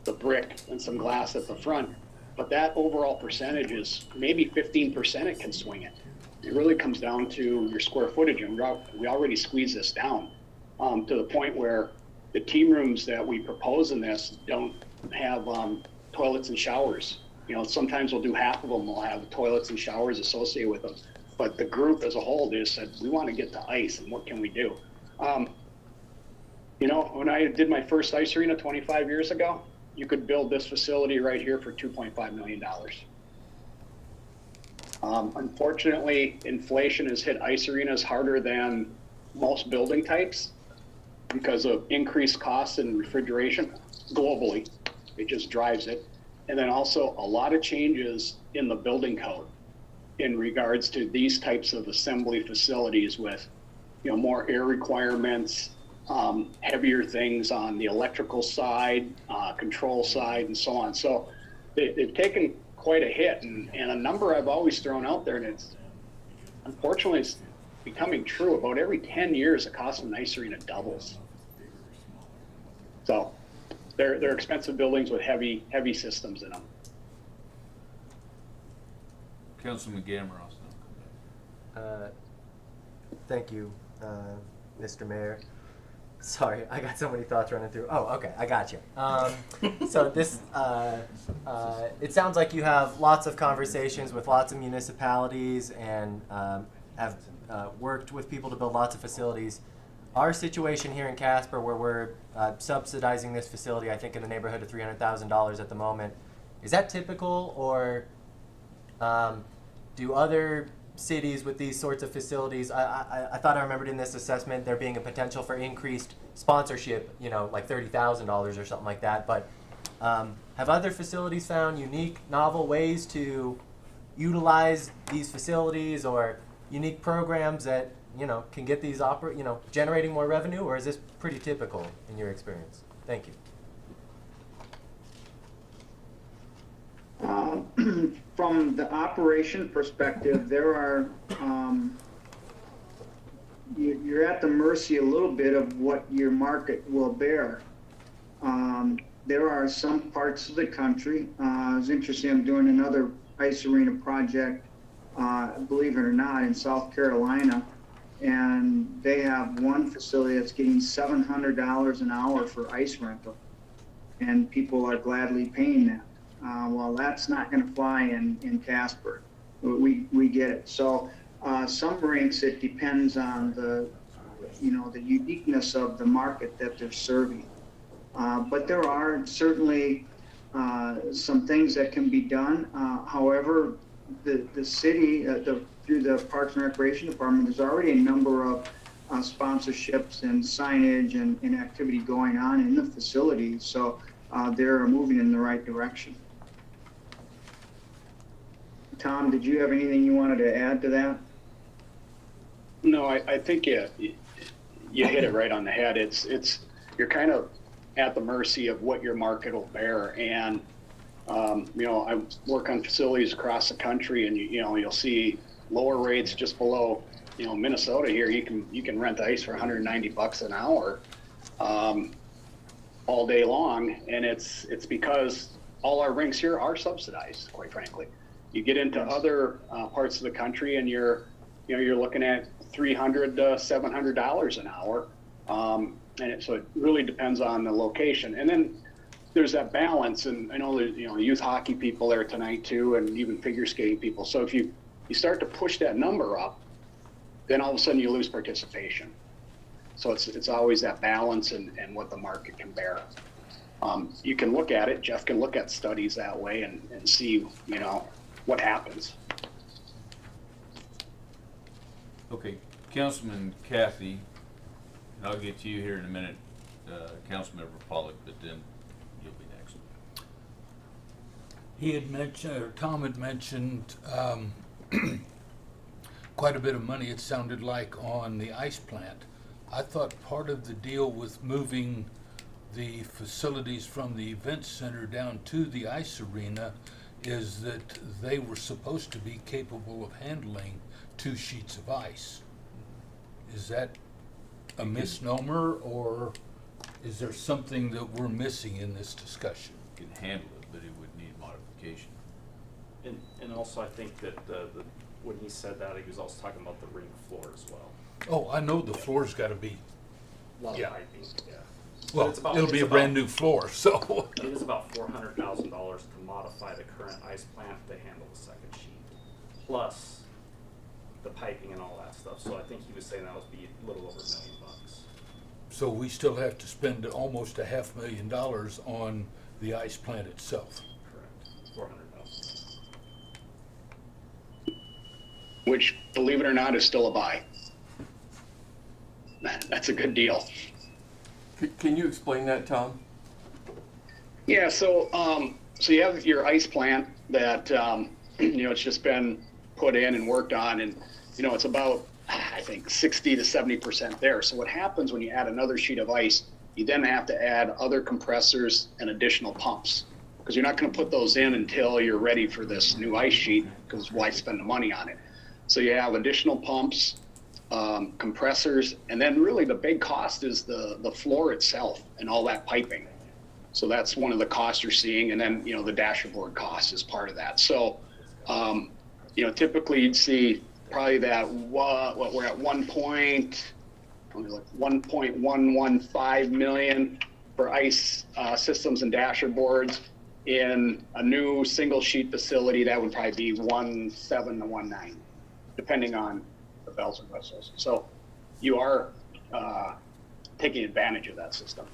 the brick and some glass at the front, but that overall percentage is maybe 15% it can swing it. It really comes down to your square footage, and we already squeezed this down to the point where the team rooms that we propose in this don't have toilets and showers, sometimes we'll do half of them, we'll have toilets and showers associated with them. But the group as a whole, they just said, we want to get to ice, and what can we do? When I did my first ice arena 25 years ago, you could build this facility right here for $2.5 million. Unfortunately, inflation has hit ice arenas harder than most building types because of increased costs in refrigeration globally. It just drives it. And then also a lot of changes in the building code in regards to these types of assembly facilities with, more air requirements, heavier things on the electrical side, control side, and so on. So they've taken quite a hit, and a number I've always thrown out there, and it's unfortunately it's becoming true. About every 10 years, the cost of an ice arena doubles. So they're expensive buildings with heavy systems in them. Councilman Gamros. Thank you, Mr. Mayor. Sorry, I got so many thoughts running through. Oh, okay, I got you. So this, it sounds like you have lots of conversations with lots of municipalities and have worked with people to build lots of facilities. Our situation here in Casper, where we're subsidizing this facility, I think in the neighborhood of $300,000 at the moment, is that typical, or do other cities with these sorts of facilities, I thought I remembered in this assessment there being a potential for increased sponsorship, like $30,000 or something like that, but have other facilities found unique, novel ways to utilize these facilities or unique programs that, can get these generating more revenue, or is this pretty typical in your experience? Thank you. From the operation perspective, there are, you're at the mercy a little bit of what your market will bear. There are some parts of the country, I was interested in doing another ice arena project, believe it or not, in South Carolina, and they have one facility that's getting $700 an hour for ice rental, and people are gladly paying that. Well, that's not going to fly in Casper. We get it. So some rinks, it depends on the uniqueness of the market that they're serving. But there are certainly some things that can be done. However, the city, through the Parks and Recreation Department, there's already a number of sponsorships and signage and activity going on in the facility. So they're moving in the right direction. Tom, did you have anything you wanted to add to that? No, I think you hit it right on the head. You're kind of at the mercy of what your market will bear. And I work on facilities across the country, and you'll see lower rates just below Minnesota here. You can rent ice for $190 an hour all day long, and it's because all our rinks here are subsidized, quite frankly. You get into other parts of the country, and you're looking at $300 to $700 an hour, and so it really depends on the location. And then there's that balance, and I know there's youth hockey people there tonight too, and even figure skating people. So if you start to push that number up, then all of a sudden you lose participation. So it's always that balance and what the market can bear. You can look at it. Jeff can look at studies that way and see what happens. Okay, Councilman Kathy, and I'll get to you here in a minute, Councilmember Pollock, but then you'll be next. He had mentioned, or Tom had mentioned, quite a bit of money, it sounded like, on the ice plant. I thought part of the deal with moving the facilities from the event center down to the ice arena is that they were supposed to be capable of handling 2 sheets of ice. Is that a misnomer, or is there something that we're missing in this discussion? You can handle it, but it would need modification. And also I think that when he said that, he was also talking about the ring floor as well. Oh, I know the floor's got to be. Yeah. I think, yeah. Well, it's about- it'll be it's a brand about- new floor, so. It is about $400,000 to modify the current ice plant to handle the second sheet, plus the piping and all that stuff. So I think he was saying that would be a little over $1 million. So we still have to spend almost $500,000 on the ice plant itself. Correct. 400,000. Which, believe it or not, is still a buy. That's a good deal. Can you explain that, Tom? Yeah, so so you have your ice plant that it's just been put in and worked on, and it's about, I think, 60 to 70% there. So what happens when you add another sheet of ice, you then have to add other compressors and additional pumps, because you're not going to put those in until you're ready for this new ice sheet, because why spend the money on it? So you have additional pumps, compressors, and then really the big cost is the floor itself and all that piping. So that's one of the costs you're seeing, and then the dashboard cost is part of that. So typically you'd see probably that what we're at 1.115 million for ice systems and dashboards. In a new single sheet facility, that would probably be 1.7 to 1.9, depending on the bells and whistles. So you are taking advantage of that system.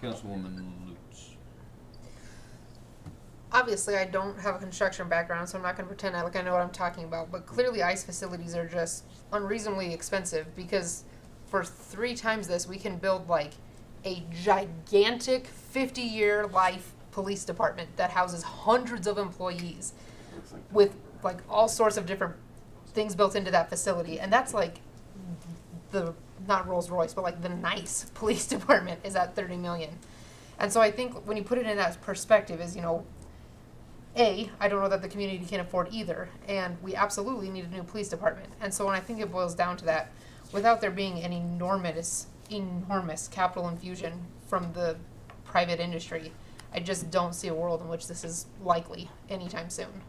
Councilwoman Lutz. Obviously, I don't have a construction background, so I'm not going to pretend I know what I'm talking about. But clearly, ice facilities are just unreasonably expensive, because for 3 times this, we can build like a gigantic 50-year life police department that houses hundreds of employees with like all sorts of different things built into that facility. And that's like the, not Rolls Royce, but like the nice police department is at $30 million. And so I think when you put it in that perspective is, I don't know that the community can afford either, and we absolutely need a new police department. And so when I think it boils down to that, without there being an enormous capital infusion from the private industry, I just don't see a world in which this is likely anytime soon.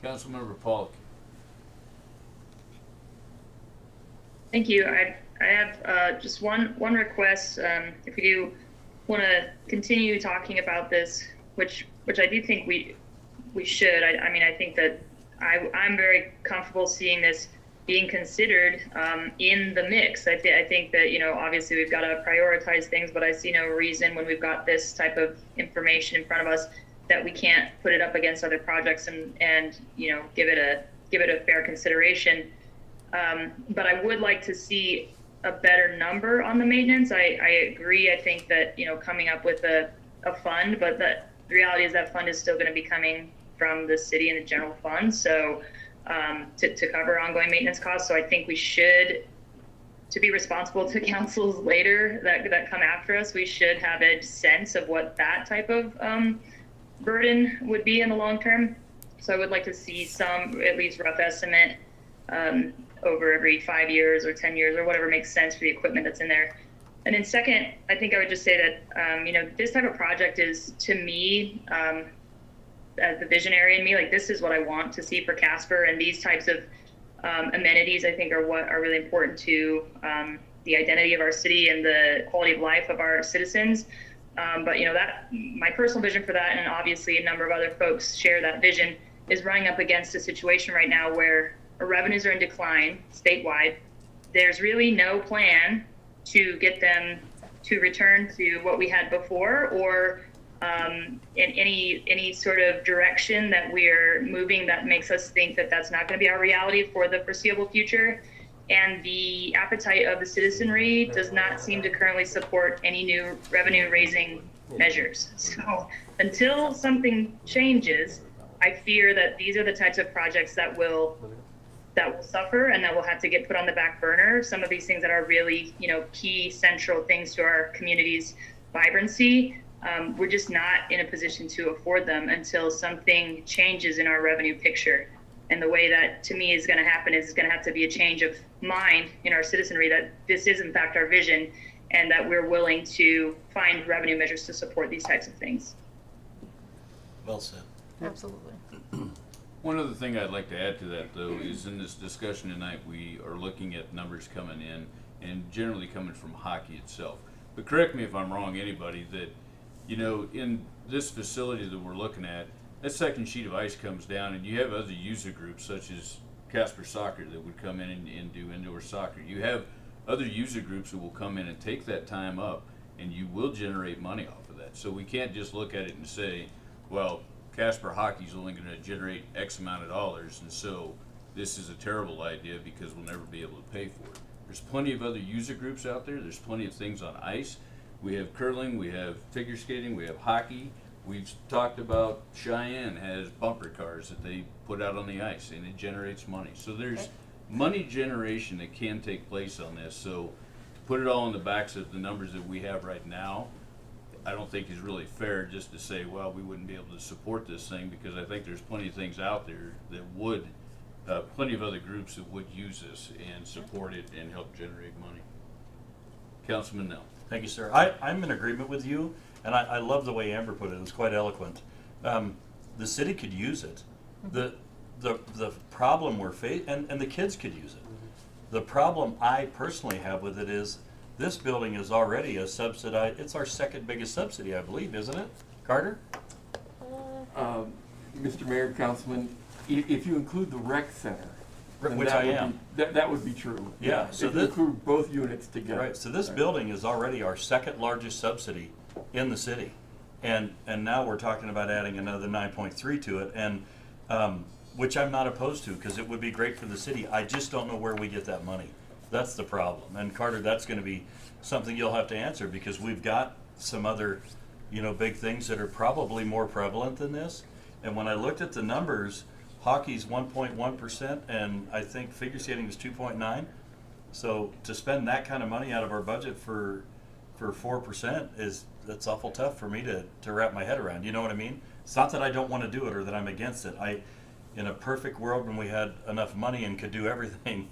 Councilmember Pollock. Thank you. I have just one request. If we do want to continue talking about this, which I do think we should. I think that I'm very comfortable seeing this being considered in the mix. I think that obviously we've got to prioritize things, but I see no reason when we've got this type of information in front of us that we can't put it up against other projects and give it a fair consideration. But I would like to see a better number on the maintenance. I agree. I think that coming up with a fund, but the reality is that fund is still going to be coming from the city and the general fund, so to cover ongoing maintenance costs. So I think we should, to be responsible to councils later that come after us, we should have a sense of what that type of burden would be in the long term. So I would like to see some at least rough estimate over every 5 years or 10 years or whatever makes sense for the equipment that's in there. And then second, I think I would just say that this type of project is, to me, as the visionary in me, like this is what I want to see for Casper, and these types of amenities I think are what are really important to the identity of our city and the quality of life of our citizens. But that my personal vision for that, and obviously a number of other folks share that vision, is running up against a situation right now where our revenues are in decline statewide. There's really no plan to get them to return to what we had before, or in any sort of direction that we're moving that makes us think that that's not going to be our reality for the foreseeable future. And the appetite of the citizenry does not seem to currently support any new revenue raising measures. So until something changes, I fear that these are the types of projects that will suffer and that will have to get put on the back burner. Some of these things that are really, key central things to our community's vibrancy, we're just not in a position to afford them until something changes in our revenue picture. And the way that, to me, is going to happen is going to have to be a change of mind in our citizenry that this is, in fact, our vision, and that we're willing to find revenue measures to support these types of things. Well said. Absolutely. One other thing I'd like to add to that, though, is in this discussion tonight, we are looking at numbers coming in and generally coming from hockey itself. But correct me if I'm wrong, anybody, that, you know, in this facility that we're looking at, that second sheet of ice comes down and you have other user groups such as Casper Soccer that would come in and do indoor soccer. You have other user groups that will come in and take that time up, and you will generate money off of that. So we can't just look at it and say, well, Casper Hockey's only going to generate X amount of dollars, and so this is a terrible idea because we'll never be able to pay for it. There's plenty of other user groups out there. There's plenty of things on ice. We have curling, we have figure skating, we have hockey. We've talked about Cheyenne has bumper cars that they put out on the ice, and it generates money. So there's money generation that can take place on this. So to put it all on the backs of the numbers that we have right now, I don't think is really fair just to say, well, we wouldn't be able to support this thing, because I think there's plenty of things out there that would, plenty of other groups that would use this and support it and help generate money. Councilman Nell. Thank you, sir. I'm in agreement with you, and I love the way Amber put it. It was quite eloquent. The city could use it. The problem we're facing, and the kids could use it. The problem I personally have with it is this building is already a subsidized, it's our second biggest subsidy, I believe, isn't it? Carter? Mr. Mayor, Councilman, if you include the rec center, then Which I am. That would be true. Yeah, so if you include both units together. Right, so this building is already our second largest subsidy in the city. And now we're talking about adding another 9.3 to it, and which I'm not opposed to, because it would be great for the city. I just don't know where we get that money. That's the problem. And Carter, that's going to be something you'll have to answer, because we've got some other, big things that are probably more prevalent than this. And when I looked at the numbers, hockey's 1.1%, and I think figure skating is 2.9. So to spend that kind of money out of our budget for 4% that's awful tough for me to wrap my head around. You know what I mean? It's not that I don't want to do it or that I'm against it. In a perfect world, when we had enough money and could do everything,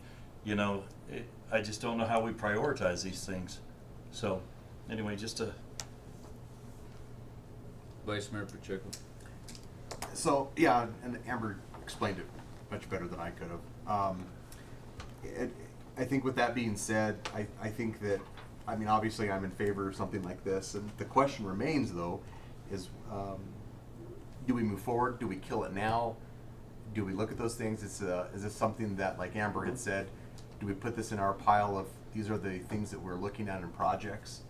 I just don't know how we prioritize these things. So anyway, just to. Vice Mayor Pacheco. So, yeah, and Amber explained it much better than I could have. I think with that being said, I think that, obviously I'm in favor of something like this. And the question remains, though, is do we move forward? Do we kill it now? Do we look at those things? Is this something that, like Amber had said, do we put this in our pile of these are the things that we're looking at in projects?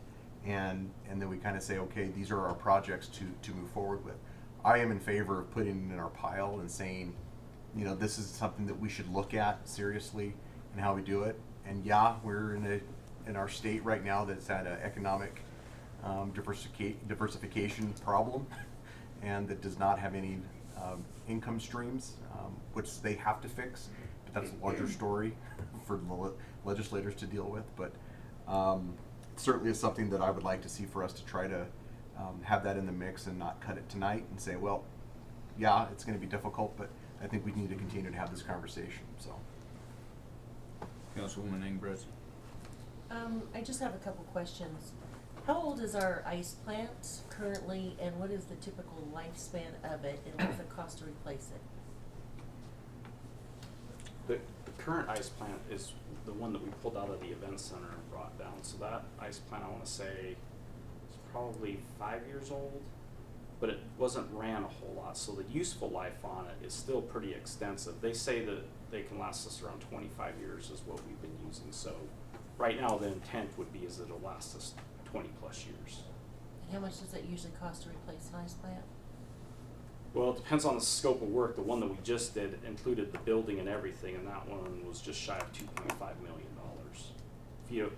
And then we kind of say, okay, these are our projects to move forward with. I am in favor of putting it in our pile and saying, this is something that we should look at seriously and how we do it. And yeah, we're in our state right now that's had an economic diversification problem, and that does not have any income streams, which they have to fix. But that's a larger story for the legislators to deal with. But certainly is something that I would like to see for us to try to have that in the mix and not cut it tonight and say, well, yeah, it's going to be difficult, but I think we need to continue to have this conversation. So, Councilwoman Ingress. I just have a couple questions. How old is our ice plant currently, and what is the typical lifespan of it, and what's the cost to replace it? The current ice plant is the one that we pulled out of the event center and brought down. So that ice plant, I want to say, is probably 5 years old, but it wasn't ran a whole lot. So the useful life on it is still pretty extensive. They say that they can last us around 25 years is what we've been using. So right now the intent would be is that it'll last us 20 plus years. And how much does it usually cost to replace an ice plant? Well, it depends on the scope of work. The one that we just did included the building and everything, and that one was just shy of $2.5 million. If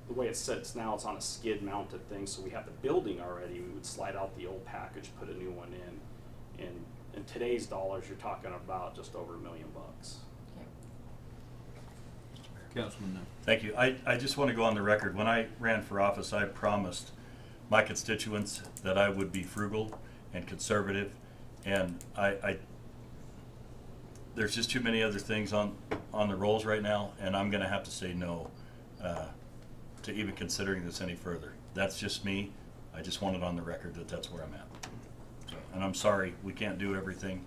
the way it sits now, it's on a skid mounted thing, so we have the building already. We would slide out the old package, put a new one in. And in today's dollars, you're talking about just over $1 million. Okay. Councilman. Thank you. I just want to go on the record. When I ran for office, I promised my constituents that I would be frugal and conservative, and there's just too many other things on the rolls right now, and I'm going to have to say no to even considering this any further. That's just me. I just want it on the record that that's where I'm at. So, and I'm sorry we can't do everything.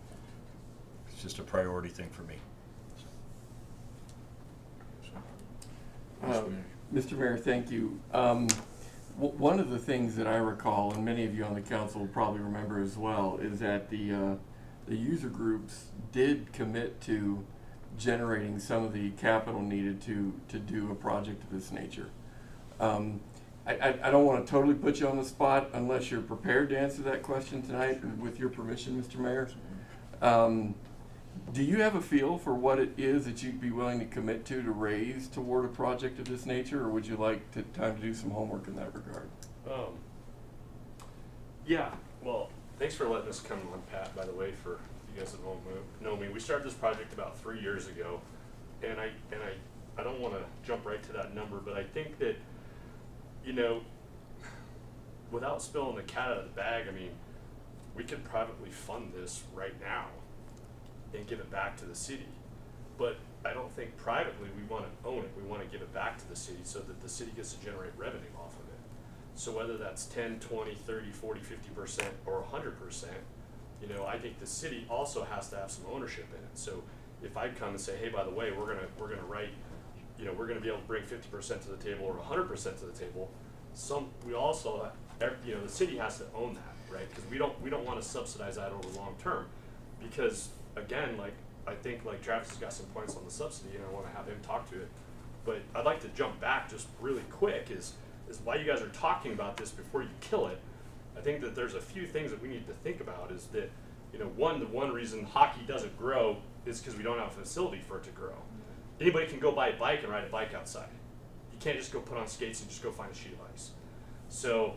It's just a priority thing for me. Mr. Mayor, thank you. One of the things that I recall, and many of you on the council will probably remember as well, is that the user groups did commit to generating some of the capital needed to do a project of this nature. I don't want to totally put you on the spot unless you're prepared to answer that question tonight, with your permission, Mr. Mayor. Do you have a feel for what it is that you'd be willing to commit to raise toward a project of this nature, or would you like time to do some homework in that regard? Yeah, well, thanks for letting us come on, Pat, by the way, for you guys that don't know me. We started this project about 3 years ago, and I don't want to jump right to that number, but I think that, you know, without spilling the cat out of the bag, I mean, we could privately fund this right now and give it back to the city. But I don't think privately we want to own it. We want to give it back to the city so that the city gets to generate revenue off of it. So whether that's 10, 20, 30, 40, 50% or 100%, you know, I think the city also has to have some ownership in it. So if I come and say, hey, by the way, we're gonna write, you know, we're gonna be able to bring 50% to the table or 100% to the table, we also, you know, the city has to own that, right? Because we don't want to subsidize that over long term, because again, like, I think like Travis has got some points on the subsidy, and I want to have him talk to it. But I'd like to jump back just really quick is why you guys are talking about this before you kill it. I think that there's a few things that we need to think about. Is that, you know, the one reason hockey doesn't grow is because we don't have a facility for it to grow. Anybody can go buy a bike and ride a bike outside. You can't just go put on skates and just go find a sheet of ice. So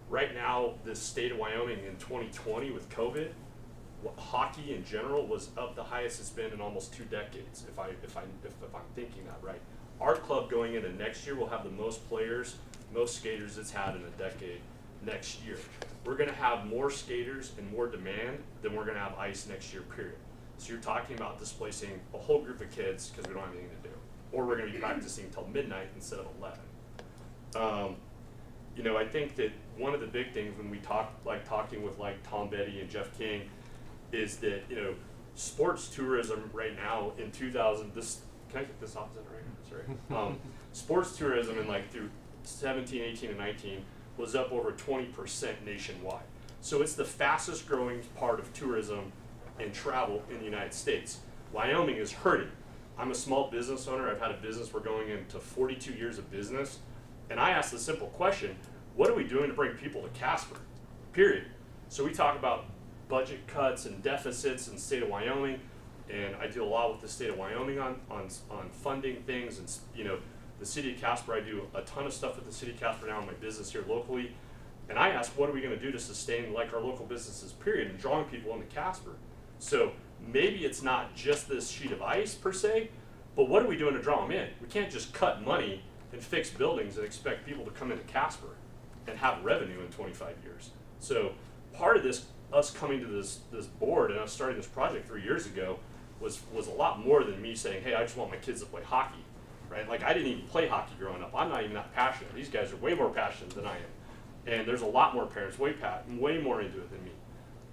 right now, the state of Wyoming in 2020 with COVID, hockey in general was up the highest it's been in almost 2 decades, if I'm thinking that right. Our club going into next year will have the most players, most skaters it's had in a decade next year. We're gonna have more skaters and more demand than we're gonna have ice next year, period. So you're talking about displacing a whole group of kids because we don't have anything to do. Or we're gonna be practicing till midnight instead of 11. You know, I think that one of the big things when we talking with like Tom Betty and Jeff King, is that, you know, sports tourism right now in 2000, can I get this off? Is that right? Sorry. Sports tourism in like through 17, 18, and 19 was up over 20% nationwide. So it's the fastest growing part of tourism and travel in the United States. Wyoming is hurting. I'm a small business owner. I've had a business. We're going into 42 years of business. And I asked the simple question, what are we doing to bring people to Casper? Period. So we talk about budget cuts and deficits in the state of Wyoming, and I deal a lot with the state of Wyoming on funding things, and you know, the city of Casper, I do a ton of stuff with the city of Casper now in my business here locally, and I ask, what are we going to do to sustain like our local businesses, period, and drawing people into Casper? So maybe it's not just this sheet of ice per se, but what are we doing to draw them in? We can't just cut money and fix buildings and expect people to come into Casper and have revenue in 25 years. So part of this, us coming to this board and us starting this project 3 years ago was a lot more than me saying, hey, I just want my kids to play hockey, right? Like, I didn't even play hockey growing up. I'm not even that passionate. These guys are way more passionate than I am. And there's a lot more parents way more into it than me.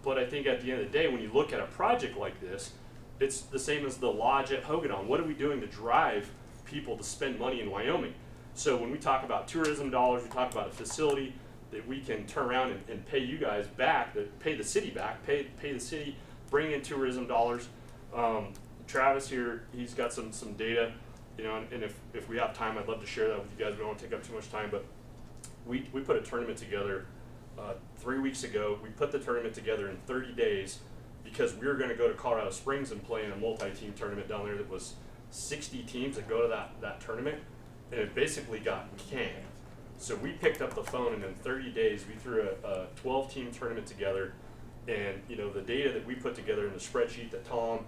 But I think at the end of the day, when you look at a project like this, it's the same as the lodge at Hogadon. What are we doing to drive people to spend money in Wyoming? So when we talk about tourism dollars, we talk about a facility that we can turn around and pay you guys back, pay the city back, pay the city, bring in tourism dollars. Travis here, he's got some data, you know, and if we have time, I'd love to share that with you guys. We don't want to take up too much time, but we put a tournament together 3 weeks ago. We put the tournament together in 30 days because we were going to go to Colorado Springs and play in a multi-team tournament down there that was 60 teams that go to that tournament, and it basically got canned. So we picked up the phone, and in 30 days, we threw a 12-team tournament together. And you know, the data that we put together in the spreadsheet that Tom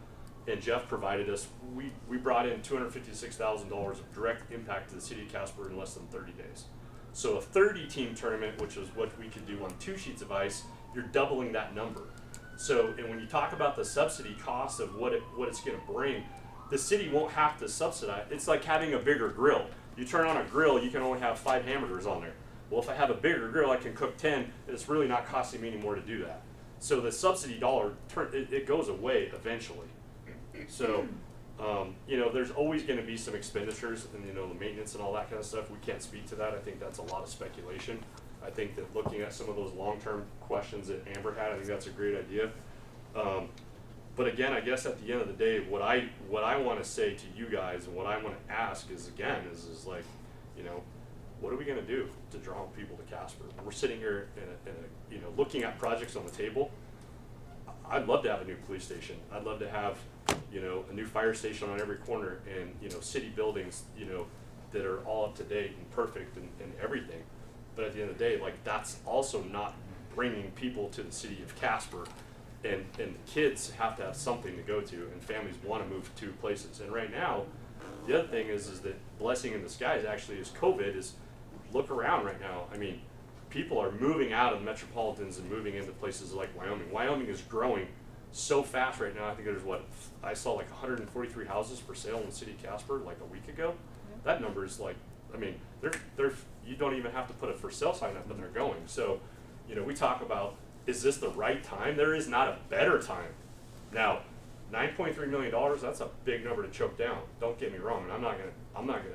and Jeff provided us, we brought in $256,000 of direct impact to the city of Casper in less than 30 days. So a 30-team tournament, which is what we could do on 2 sheets of ice, you're doubling that number. So, and when you talk about the subsidy cost of what it's going to bring, the city won't have to subsidize. It's like having a bigger grill. You turn on a grill, you can only have 5 hamburgers on there. Well, if I have a bigger grill, I can cook 10, and it's really not costing me any more to do that. So the subsidy dollar, it goes away eventually. So, you know, there's always going to be some expenditures and, you know, the maintenance and all that kind of stuff. We can't speak to that. I think that's a lot of speculation. I think that looking at some of those long-term questions that Amber had, I think that's a great idea. But again, I guess at the end of the day, what I want to say to you guys and what I want to ask is, again, is like, you know, what are we going to do to draw people to Casper? We're sitting here you know, looking at projects on the table. I'd love to have a new police station. I'd love to have, you know, a new fire station on every corner, and, you know, city buildings, you know, that are all up to date and perfect and everything. But at the end of the day, like, that's also not bringing people to the city of Casper, and kids have to have something to go to, and families want to move to places. And right now, the other thing is that blessing in disguise actually is COVID. Is look around right now. I mean, people are moving out of the metropolitans and moving into places like Wyoming. Wyoming is growing so fast right now. I think there's I saw like 143 houses for sale in the city of Casper like a week ago. That number is like, I mean, you don't even have to put a for sale sign up and they're going. So, you know, we talk about, is this the right time? There is not a better time. Now, $9.3 million, that's a big number to choke down. Don't get me wrong. And I'm not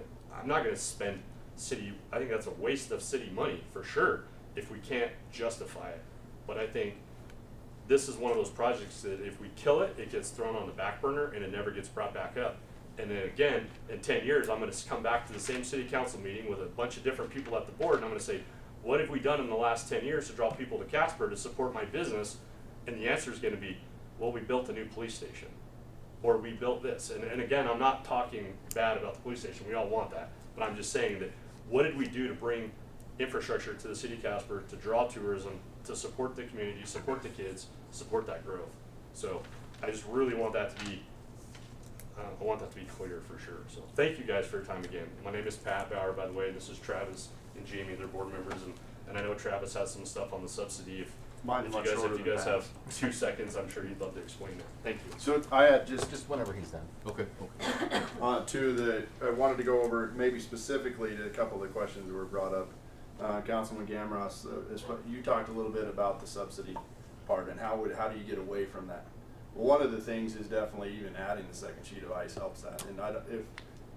gonna spend city, I think that's a waste of city money for sure if we can't justify it. But I think this is one of those projects that if we kill it, it gets thrown on the back burner and it never gets brought back up. And then again, in 10 years, I'm gonna come back to the same city council meeting with a bunch of different people at the board, and I'm gonna say, what have we done in the last 10 years to draw people to Casper to support my business? And the answer is gonna be, well, we built a new police station, or we built this. And again, I'm not talking bad about the police station, we all want that. But I'm just saying that, what did we do to bring infrastructure to the city of Casper, to draw tourism, to support the community, support the kids, support that growth? So I just really want that to be, I want that to be clear for sure. So thank you guys for your time again. My name is Pat Bauer, by the way. This is Travis and Jamie, their board members, and I know Travis has some stuff on the subsidy. If you guys have 2 seconds, I'm sure he'd love to explain it. Thank you. So I had just whenever he's done. Okay. I wanted to go over maybe specifically to a couple of the questions that were brought up. Councilman Gamros, you talked a little bit about the subsidy part and how do you get away from that? Well, one of the things is definitely even adding the second sheet of ice helps that.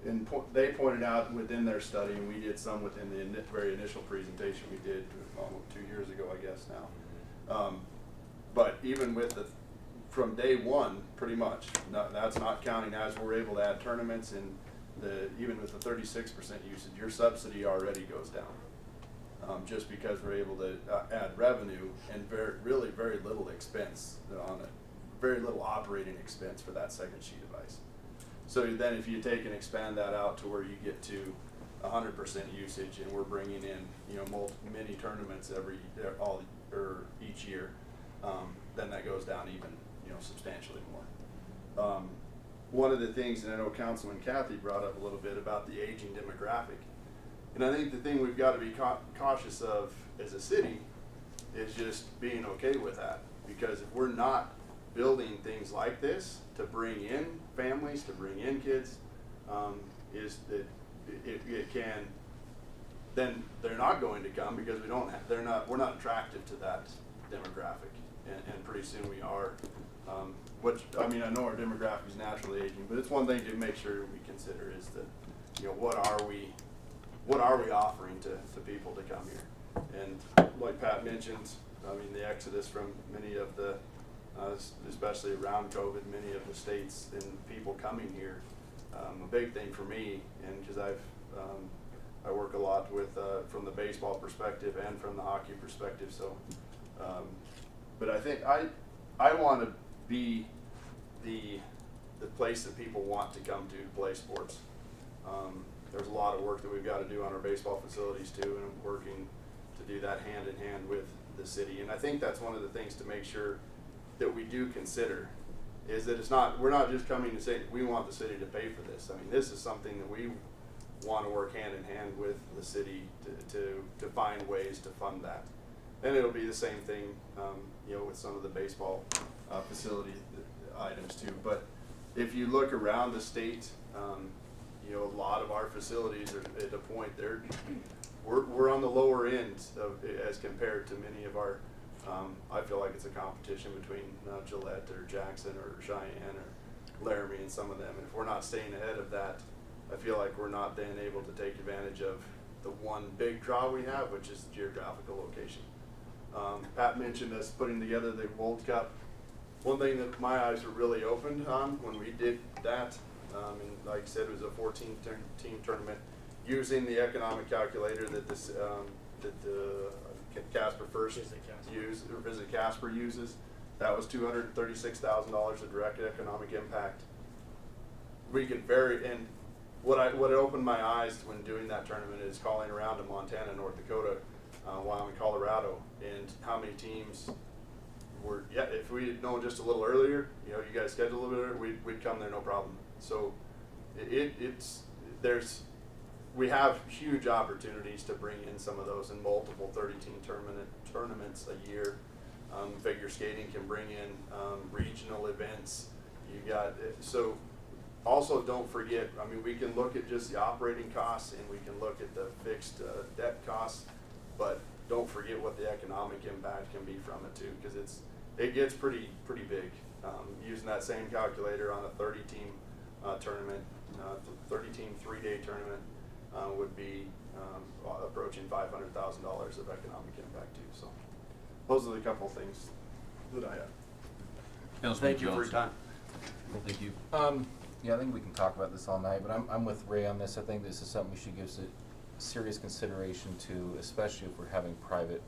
And they pointed out within their study, and we did some within the very initial presentation we did almost 2 years ago, I guess now. But even with from day one, pretty much, that's not counting as we're able to add tournaments, and even with the 36% usage, your subsidy already goes down. Just because we're able to add revenue and really very little expense on it, very little operating expense for that second sheet of ice. So then if you take and expand that out to where you get to 100% usage, and we're bringing in, you know, many tournaments each year, then that goes down even, you know, substantially more. One of the things, and I know Councilman Kathy brought up a little bit about the aging demographic, and I think the thing we've got to be cautious of as a city is just being okay with that, because if we're not building things like this to bring in families, to bring in kids, is that it can, then they're not going to come because we're not attractive to that demographic, and pretty soon we are. Which, I mean, I know our demographic is naturally aging, but it's one thing to make sure we consider is that, you know, what are we offering to people to come here? And like Pat mentioned, I mean, the exodus from many of the especially around COVID, many of the states and people coming here. A big thing for me, and because I work a lot with from the baseball perspective and from the hockey perspective. So, but I think I want to be the place that people want to come to play sports. There's a lot of work that we've got to do on our baseball facilities too, and I'm working to do that hand in hand with the city. And I think that's one of the things to make sure that we do consider is that we're not just coming to say we want the city to pay for this. I mean, this is something that we want to work hand in hand with the city to find ways to fund that. And it'll be the same thing, you know, with some of the baseball facility items too. But if you look around the state, you know, a lot of our facilities are at a point we're on the lower end as compared to many of our. I feel like it's a competition between Gillette or Jackson or Cheyenne Laramie and some of them. And if we're not staying ahead of that, I feel like we're not then able to take advantage of the one big draw we have, which is the geographical location. Pat mentioned us putting together the World Cup. One thing that my eyes were really opened on when we did that, and like I said, it was a 14-team tournament using the economic calculator that this that the Casper first use, or Visit Casper uses. That was $236,000 of direct economic impact. We could and what opened my eyes when doing that tournament is calling around to Montana, North Dakota, Wyoming, Colorado, and how many teams were. Yeah, if we had known just a little earlier, you know, you guys scheduled a little bit earlier, we'd come there no problem. So we have huge opportunities to bring in some of those in multiple 30-team tournaments a year. Figure skating can bring in regional events. You got so. Also, don't forget, I mean, we can look at just the operating costs and we can look at the fixed debt costs, but don't forget what the economic impact can be from it too, because it gets pretty big. Using that same calculator on a 30-team tournament, 30-team 3-day tournament would be approaching $500,000 of economic impact too. So those are the couple of things that I have. Thank you for your time. Thank you. Yeah, I think we can talk about this all night, but I'm with Ray on this. I think this is something we should give serious consideration to, especially if we're having private,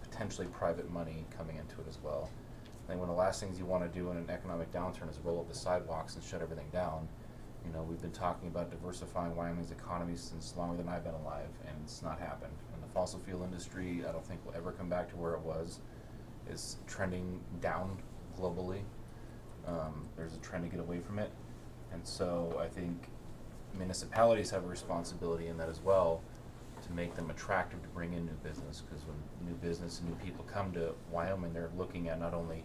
potentially private money coming into it as well. I think one of the last things you want to do in an economic downturn is roll up the sidewalks and shut everything down. You know, we've been talking about diversifying Wyoming's economy since longer than I've been alive, and it's not happened. And the fossil fuel industry, I don't think will ever come back to where it was. It's trending down globally. There's a trend to get away from it, and so I think municipalities have a responsibility in that as well, to make them attractive to bring in new business, because when new business and new people come to Wyoming, they're looking at not only,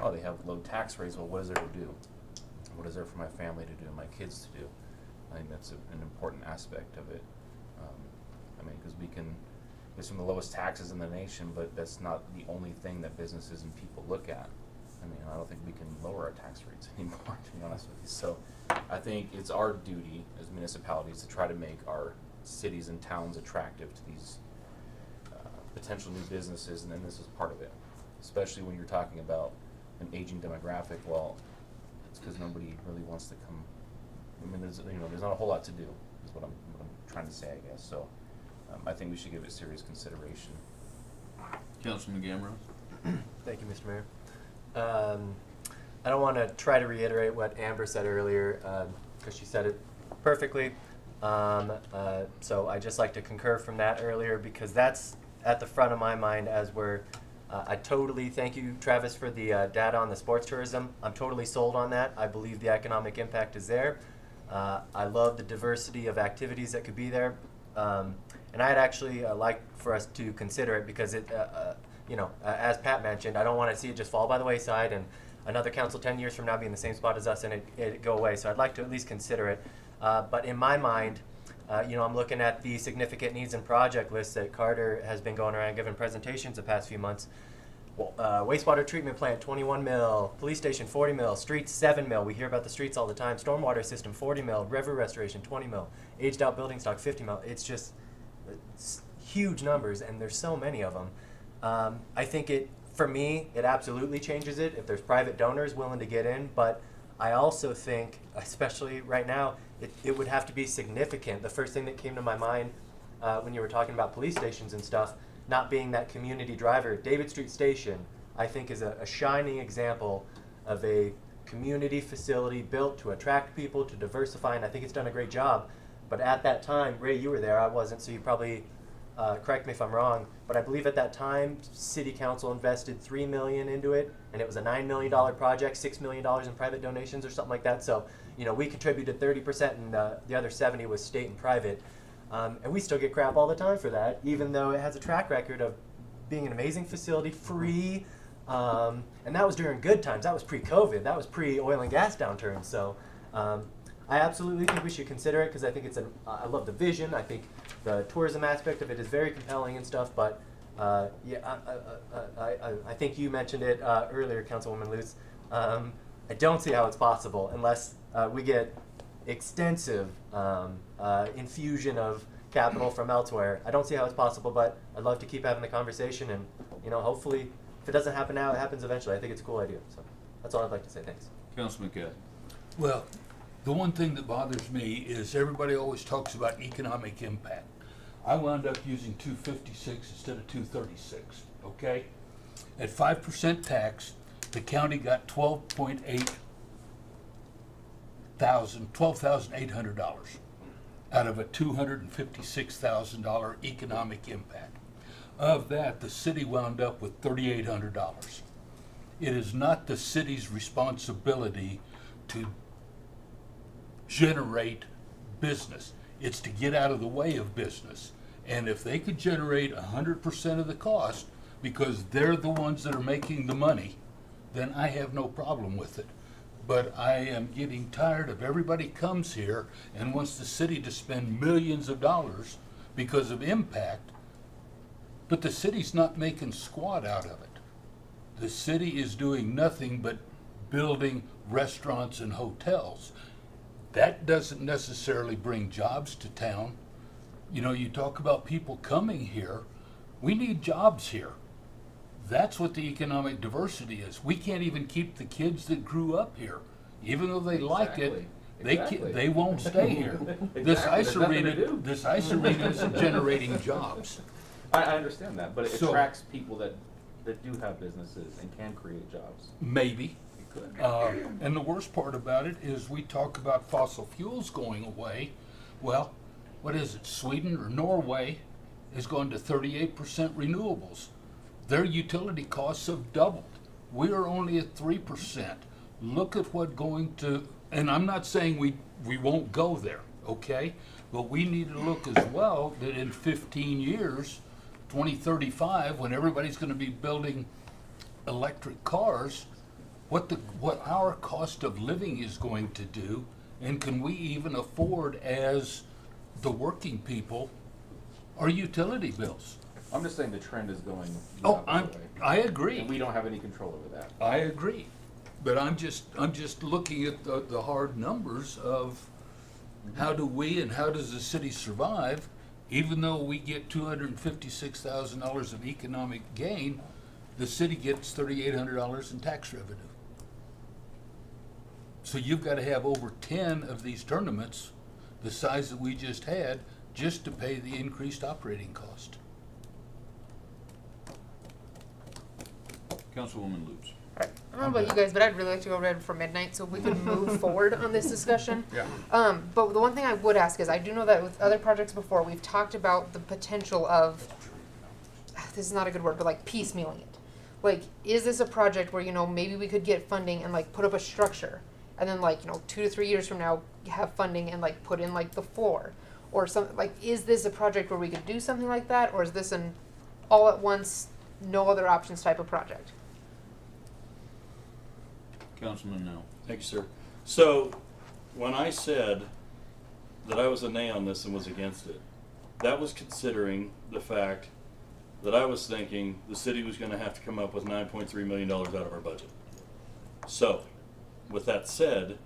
oh, they have low tax rates, well, what is there to do? What is there for my family to do, my kids to do? I think that's an important aspect of it. I mean, because we can, it's some of the lowest taxes in the nation, but that's not the only thing that businesses and people look at. I mean, I don't think we can lower our tax rates anymore, to be honest with you. So I think it's our duty as municipalities to try to make our cities and towns attractive to these potential new businesses, and then this is part of it. Especially when you're talking about an aging demographic, well, it's because nobody really wants to come. I mean, there's not a whole lot to do, is what I'm trying to say, I guess. So I think we should give it serious consideration. Councilman Gamros. Thank you, Mr. Mayor. I don't want to try to reiterate what Amber said earlier, because she said it perfectly. So I just like to concur from that earlier, because that's at the front of my mind as we're, I totally thank you, Travis, for the data on the sports tourism. I'm totally sold on that. I believe the economic impact is there. I love the diversity of activities that could be there. And I'd actually like for us to consider it, because it, you know, as Pat mentioned, I don't want to see it just fall by the wayside and another council 10 years from now be in the same spot as us and it go away. So I'd like to at least consider it. But in my mind, you know, I'm looking at the significant needs and project list that Carter has been going around giving presentations the past few months. Wastewater treatment plant, 21 mil, police station, 40 mil, streets, 7 mil. We hear about the streets all the time. Stormwater system, 40 mil, river restoration, 20 mil, aged out building stock, 50 mil. It's huge numbers, and there's so many of them. I think for me, it absolutely changes it if there's private donors willing to get in, but I also think, especially right now, it would have to be significant. The first thing that came to my mind when you were talking about police stations and stuff, not being that community driver, David Street Station, I think is a shining example of a community facility built to attract people, to diversify, and I think it's done a great job. But at that time, Ray, you were there, I wasn't, so you probably correct me if I'm wrong, but I believe at that time, City Council invested $3 million into it, and it was a $9 million project, $6 million in private donations or something like that. So, you know, we contributed 30%, and the other 70% was state and private. And we still get crap all the time for that, even though it has a track record of being an amazing facility, free, and that was during good times. That was pre-COVID. That was pre-oil and gas downturn. So I absolutely think we should consider it, because I think I love the vision. I think the tourism aspect of it is very compelling and stuff, but yeah, I think you mentioned it earlier, Councilwoman Lutz. I don't see how it's possible unless we get extensive infusion of capital from elsewhere. I don't see how it's possible, but I'd love to keep having the conversation, and hopefully, if it doesn't happen now, it happens eventually. I think it's a cool idea. So that's all I'd like to say. Thanks. Councilman Catt. Well, the one thing that bothers me is everybody always talks about economic impact. I wound up using 256 instead of 236, okay? At 5% tax, the county got $12,800 out of a $256,000 economic impact. Of that, the city wound up with $3,800. It is not the city's responsibility to generate business. It's to get out of the way of business. And if they could generate 100% of the cost because they're the ones that are making the money, then I have no problem with it. But I am getting tired of everybody comes here and wants the city to spend millions of dollars because of impact, but the city's not making squat out of it. The city is doing nothing but building restaurants and hotels. That doesn't necessarily bring jobs to town. You talk about people coming here. We need jobs here. That's what the economic diversity is. We can't even keep the kids that grew up here. Even though they like it, they won't stay here. This ice arena isn't generating jobs. I understand that, but it attracts people that do have businesses and can create jobs. Maybe. And the worst part about it is we talk about fossil fuels going away. Well, what is it? Sweden or Norway is going to 38% renewables. Their utility costs have doubled. We are only at 3%. Look at what going to, and I'm not saying we won't go there, okay? But we need to look as well that in 15 years, 2035, when everybody's going to be building electric cars, what our cost of living is going to do, and can we even afford as the working people our utility bills? I'm just saying the trend is going the Oh, opposite way. I agree. And we don't have any control over that. I agree, but I'm just looking at the hard numbers of how do we and how does the city survive, even though we get $256,000 of economic gain, the city gets $3,800 in tax revenue. So you've got to have over 10 of these tournaments, the size that we just had, just to pay the increased operating cost. Councilwoman Lutz. I don't know about you guys, but I'd really like to go red for midnight so we can move forward on this discussion. Yeah. But the one thing I would ask is, I do know that with other projects before, we've talked about the potential of, this is not a good word, but like piecemealing it. Like, is this a project where, maybe we could get funding and like put up a structure, and then 2 to 3 years from now have funding and like put in like the floor, or something? Like, is this a project where we could do something like that, or is this an all at once, no other options type of project? Councilman Nell. Thank you, sir. So, when I said that I was a nay on this and was against it, that was considering the fact that I was thinking the city was going to have to come up with $9.3 million out of our budget. So, with that said,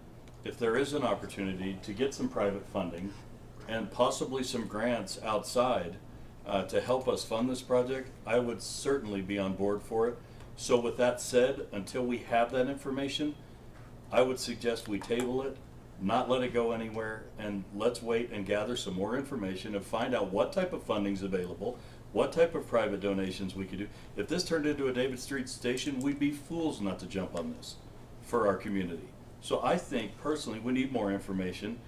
if there is an opportunity to get some private funding and possibly some grants outside to help us fund this project, I would certainly be on board for it. So with that said, until we have that information, I would suggest we table it, not let it go anywhere, and let's wait and gather some more information and find out what type of funding's available, what type of private donations we could do. If this turned into a David Street station, we'd be fools not to jump on this for our community. So I think personally we need more information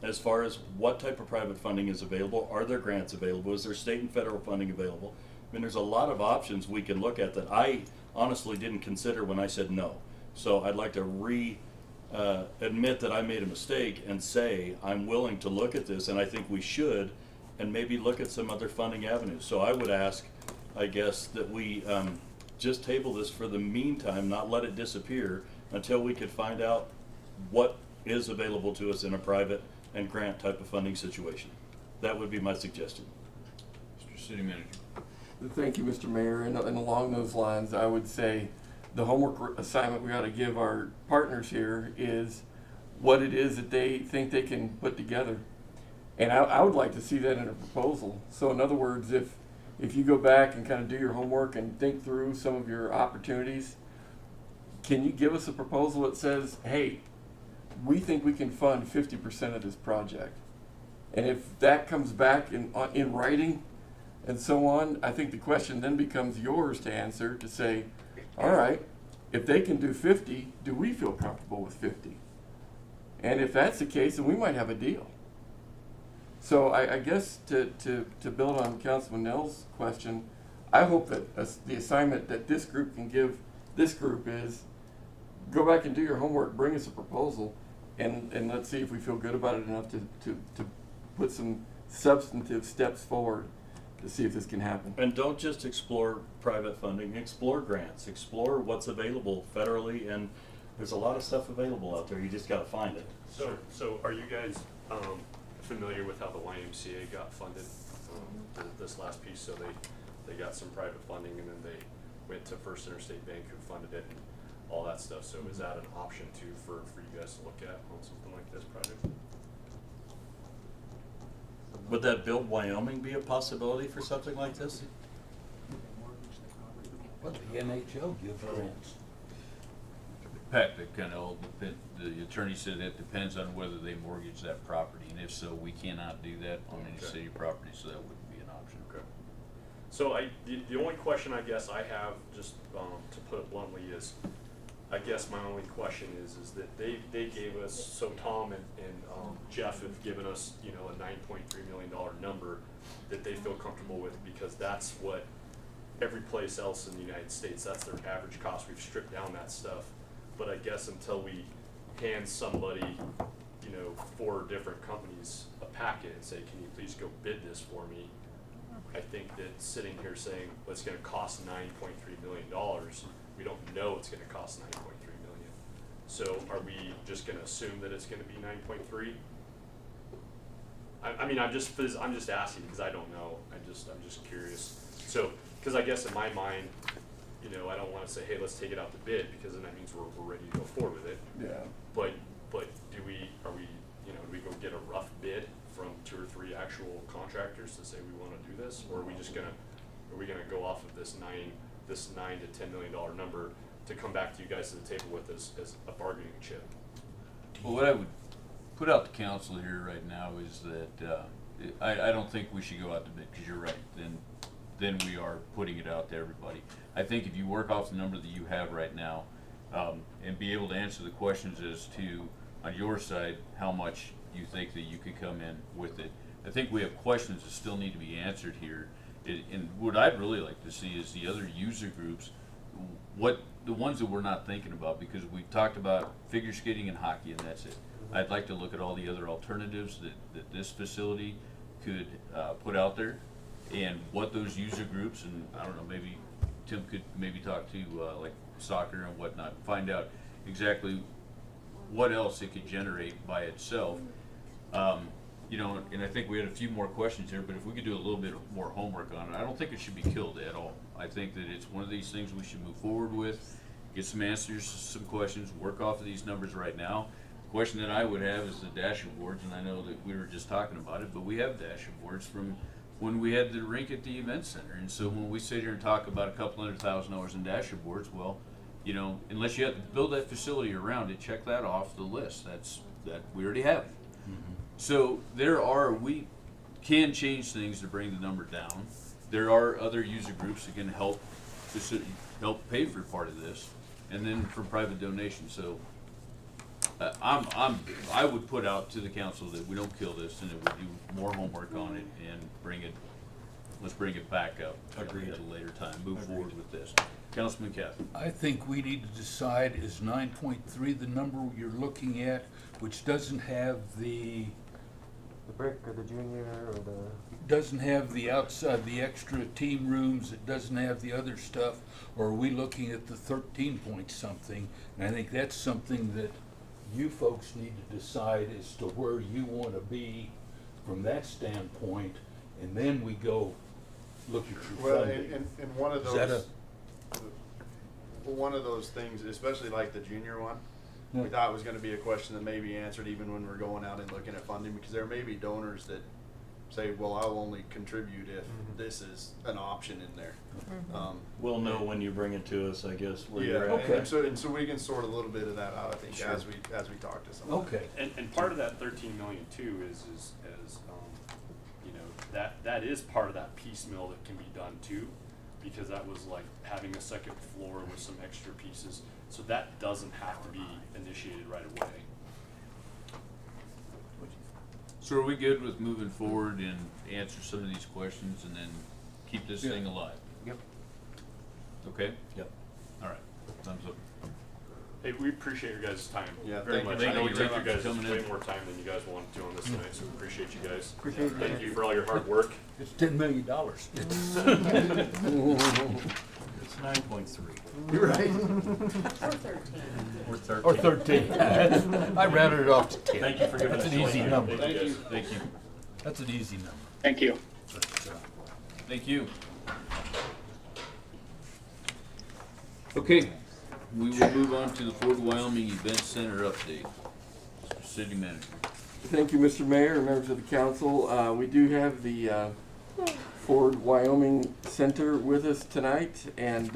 as far as what type of private funding is available. Are there grants available? Is there state and federal funding available? I mean, there's a lot of options we can look at that I honestly didn't consider when I said no. So I'd like to admit that I made a mistake and say I'm willing to look at this, and I think we should, and maybe look at some other funding avenues. So I would ask, I guess, that we just table this for the meantime, not let it disappear until we could find out what is available to us in a private and grant type of funding situation. That would be my suggestion. Mr. City Manager. Thank you, Mr. Mayor. And along those lines, I would say the homework assignment we ought to give our partners here is what it is that they think they can put together. And I would like to see that in a proposal. So in other words, if you go back and kind of do your homework and think through some of your opportunities, can you give us a proposal that says, hey, we think we can fund 50% of this project? And if that comes back in writing and so on, I think the question then becomes yours to answer, to say, all right, if they can do 50, do we feel comfortable with 50? And if that's the case, then we might have a deal. So I guess to build on Councilman Nell's question, I hope that the assignment that this group can give this group is go back and do your homework, bring us a proposal, and let's see if we feel good about it enough to put some substantive steps forward to see if this can happen. And don't just explore private funding, explore grants, explore what's available federally, and there's a lot of stuff available out there, you just gotta find it. So are you guys familiar with how the YMCA got funded this last piece? So they got some private funding, and then they went to First Interstate Bank, who funded it and all that stuff. So is that an option too for you guys to look at on something like this project? Would that Build Wyoming be a possibility for something like this? Well, the NHL gives grants. Pat, that kind of all depend, the attorney said it depends on whether they mortgage that property, and if so, we cannot do that on any city property, so that wouldn't be an option. Okay. So the only question I guess I have, just to put it bluntly, is I guess my only question is that they gave us, so Tom and Jeff have given us, you know, a $9.3 million number that they feel comfortable with, because that's what every place else in the United States, that's their average cost. We've stripped down that stuff. But I guess until we hand somebody, you know, 4 different companies a packet and say, can you please go bid this for me? I think that sitting here saying, well, it's going to cost $9.3 million, we don't know it's going to cost $9.3 million. So are we just going to assume that it's going to be 9.3? I mean, I'm just asking because I don't know. I'm just curious. So, because I guess in my mind, you know, I don't want to say, hey, let's take it out to bid, because then that means we're ready to go forward with it. Yeah. But do we go get a rough bid from 2 or 3 actual contractors to say we want to do this, or are we gonna go off of this $9 to $10 million number to come back to you guys to the table with as a bargaining chip? Well, what I would put out to council here right now is that I don't think we should go out to bid, because you're right. Then we are putting it out to everybody. I think if you work off the number that you have right now, and be able to answer the questions as to, on your side, how much you think that you could come in with it. I think we have questions that still need to be answered here. And what I'd really like to see is the other user groups, the ones that we're not thinking about, because we've talked about figure skating and hockey, and that's it. I'd like to look at all the other alternatives that this facility could put out there, and what those user groups, and I don't know, maybe Tim could maybe talk to like soccer and whatnot, find out exactly what else it could generate by itself. You know, and I think we had a few more questions here, but if we could do a little bit more homework on it, I don't think it should be killed at all. I think that it's one of these things we should move forward with, get some answers to some questions, work off of these numbers right now. The question that I would have is the dashboards, and I know that we were just talking about it, but we have dashboards from when we had the rink at the event center. And so when we sit here and talk about a couple $100,000 in dashboards, well, you know, unless you have to build that facility around it, check that off the list. That we already have. So we can change things to bring the number down. There are other user groups that can help pay for part of this, and then from private donations. So I would put out to the council that we don't kill this, and that we do more homework on it and let's bring it back up at a later time. Move forward with this. Councilman Cathy. I think we need to decide, is 9.3 the number you're looking at, which doesn't have the brick or the junior or the... doesn't have the outside, the extra team rooms, it doesn't have the other stuff, or are we looking at the 13 point something? And I think that's something that you folks need to decide as to where you want to be from that standpoint, and then we go look at your funding. And one of those, one of those things, especially like the junior one, we thought was gonna be a question that may be answered even when we're going out and looking at funding, because there may be donors that say, well, I'll only contribute if this is an option in there. We'll know when you bring it to us, I guess, where Yeah, you're at. and so we can sort a little bit of that out, I think, Sure. as we talk to someone. Okay. And part of that 13 million too is you know, that is part of that piecemeal that can be done too, because that was like having a second floor with some extra pieces. So that doesn't have to be initiated right away. So are we good with moving forward and answer some of these questions and then keep this thing alive? Yep. Okay? Yep. All right. Thumbs up. Hey, we appreciate your guys' time Yeah, very thank much. you. I know we Thank you took you very guys much for coming way in. more time than you guys wanted to on this tonight, so we appreciate you guys. Appreciate it. Thank you for all your hard work. It's $10 million. It's 9.3. You're right. Or 13. Or 13. Or 13. I rounded it off to 10. Thank you for giving That's us an your easy time. number. Thank you. Thank you. That's an easy number. Thank you. But, Thank you. Okay, we will move on to the Ford Wyoming Event Center update. Mr. City Manager. Thank you, Mr. Mayor, and members of the council. We do have the Ford Wyoming Center with us tonight, and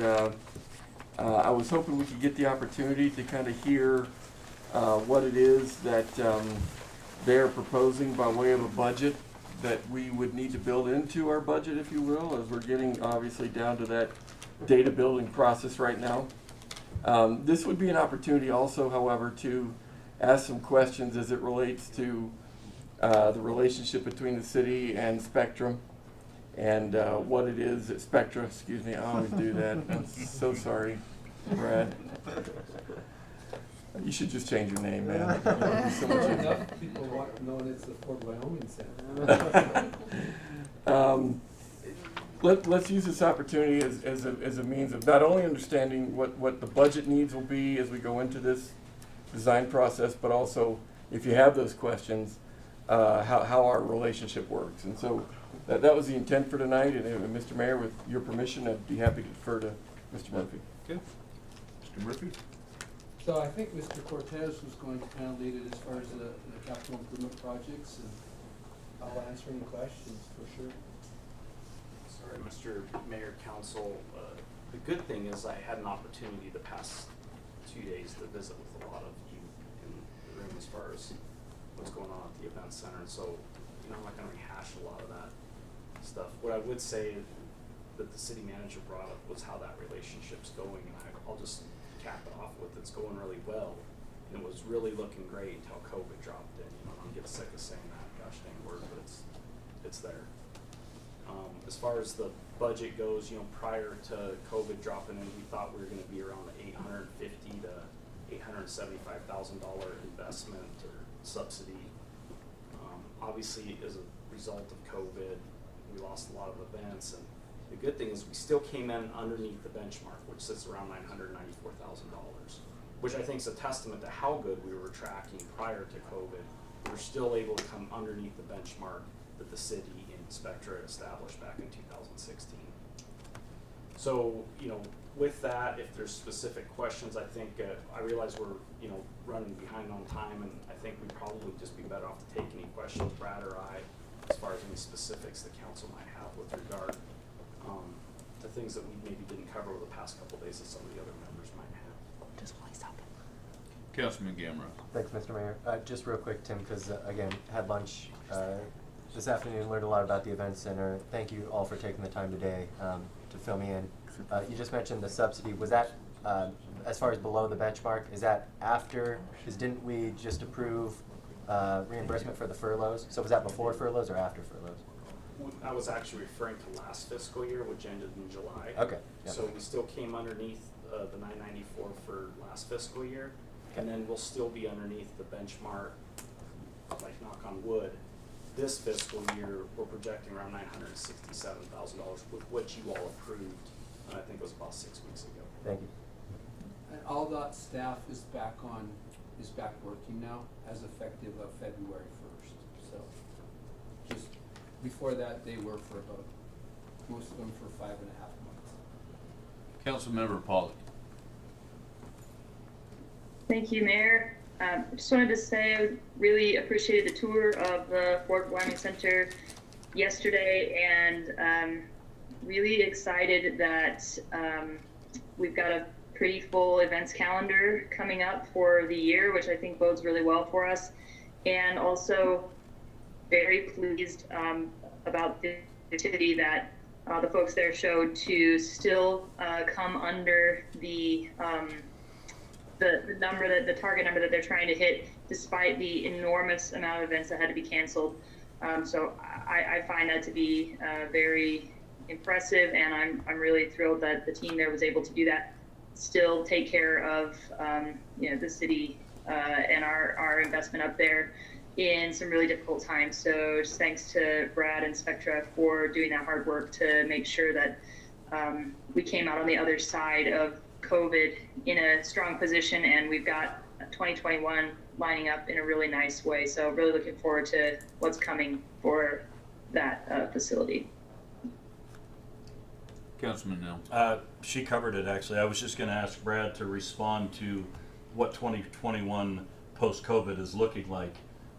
I was hoping we could get the opportunity to kind of hear what it is that they're proposing by way of a budget that we would need to build into our budget, if you will, as we're getting obviously down to that data building process right now. This would be an opportunity also, however, to ask some questions as it relates to the relationship between the city and Spectrum, and what it is that Spectra, excuse me, I always do that. I'm so sorry, Brad. You should just change your name, man. So much easier. Enough people know it's the Fort Wyoming Center. Let's use this opportunity as a means of not only understanding what the budget needs will be as we go into this design process, but also, if you have those questions, how our relationship works. And so that was the intent for tonight, and Mr. Mayor, with your permission, I'd be happy to defer to Mr. Murphy. Okay. Mr. Murphy? So I think Mr. Cortez was going to kind of lead it as far as the capital improvement projects, and I'll answer any questions for sure. Sorry, Mr. Mayor, Council. The good thing is I had an opportunity the past 2 days to visit with a lot of you in the room as far as what's going on at the event center. And so, you know, I'm not going to rehash a lot of that stuff. What I would say that the city manager brought up was how that relationship's going, and I'll just cap it off with it's going really well. And it was really looking great until COVID dropped in. You know, I get sick of saying that gosh dang word, but it's there. As far as the budget goes, you know, prior to COVID dropping in, we thought we were going to be around the $850,000 to $875,000 investment or subsidy. Obviously, as a result of COVID, we lost a lot of events, and the good thing is we still came in underneath the benchmark, which sits around $994,000, which I think is a testament to how good we were tracking prior to COVID. We were still able to come underneath the benchmark that the city and Spectra established back in 2016. So, you know, with that, if there's specific questions, I think I realize we're, you know, running behind on time, and I think we'd probably just be better off to take any questions, Brad or I, as far as any specifics the council might have with regard to things that we maybe didn't cover over the past couple of days that some of the other members might have. Just while he's talking. Councilman Gamera. Thanks, Mr. Mayor. Just real quick, Tim, because again, had lunch this afternoon, learned a lot about the event center. Thank you all for taking the time today to fill me in. You just mentioned the subsidy. Was that, as far as below the benchmark, is that after, because didn't we just approve reimbursement for the furloughs? So was that before furloughs or after furloughs? I was actually referring to last fiscal year, which ended in July. Okay. Yeah. So we still came underneath the 994 for last fiscal year, and then we'll still be underneath the benchmark, like knock on wood. This fiscal year, we're projecting around $967,000, with which you all approved, I think it was about 6 weeks ago. Thank you. And all that staff is back working now, as effective of February 1st. So, just before that, they were for most of them for 5.5 months. Councilmember Pollock. Thank you, Mayor. I just wanted to say I really appreciated the tour of the Fort Wyoming Center yesterday, and really excited that we've got a pretty full events calendar coming up for the year, which I think bodes really well for us. And also very pleased about the activity that the folks there showed to still come under the number, that the target number that they're trying to hit, despite the enormous amount of events that had to be canceled. So I find that to be very impressive, and I'm really thrilled that the team there was able to do that, still take care of the city and our investment up there in some really difficult times. So just thanks to Brad and Spectra for doing that hard work to make sure that we came out on the other side of COVID in a strong position, and we've got 2021 lining up in a really nice way. So really looking forward to what's coming for that facility. Councilman Nell. She covered it, actually. I was just going to ask Brad to respond to what 2021 post-COVID is looking like.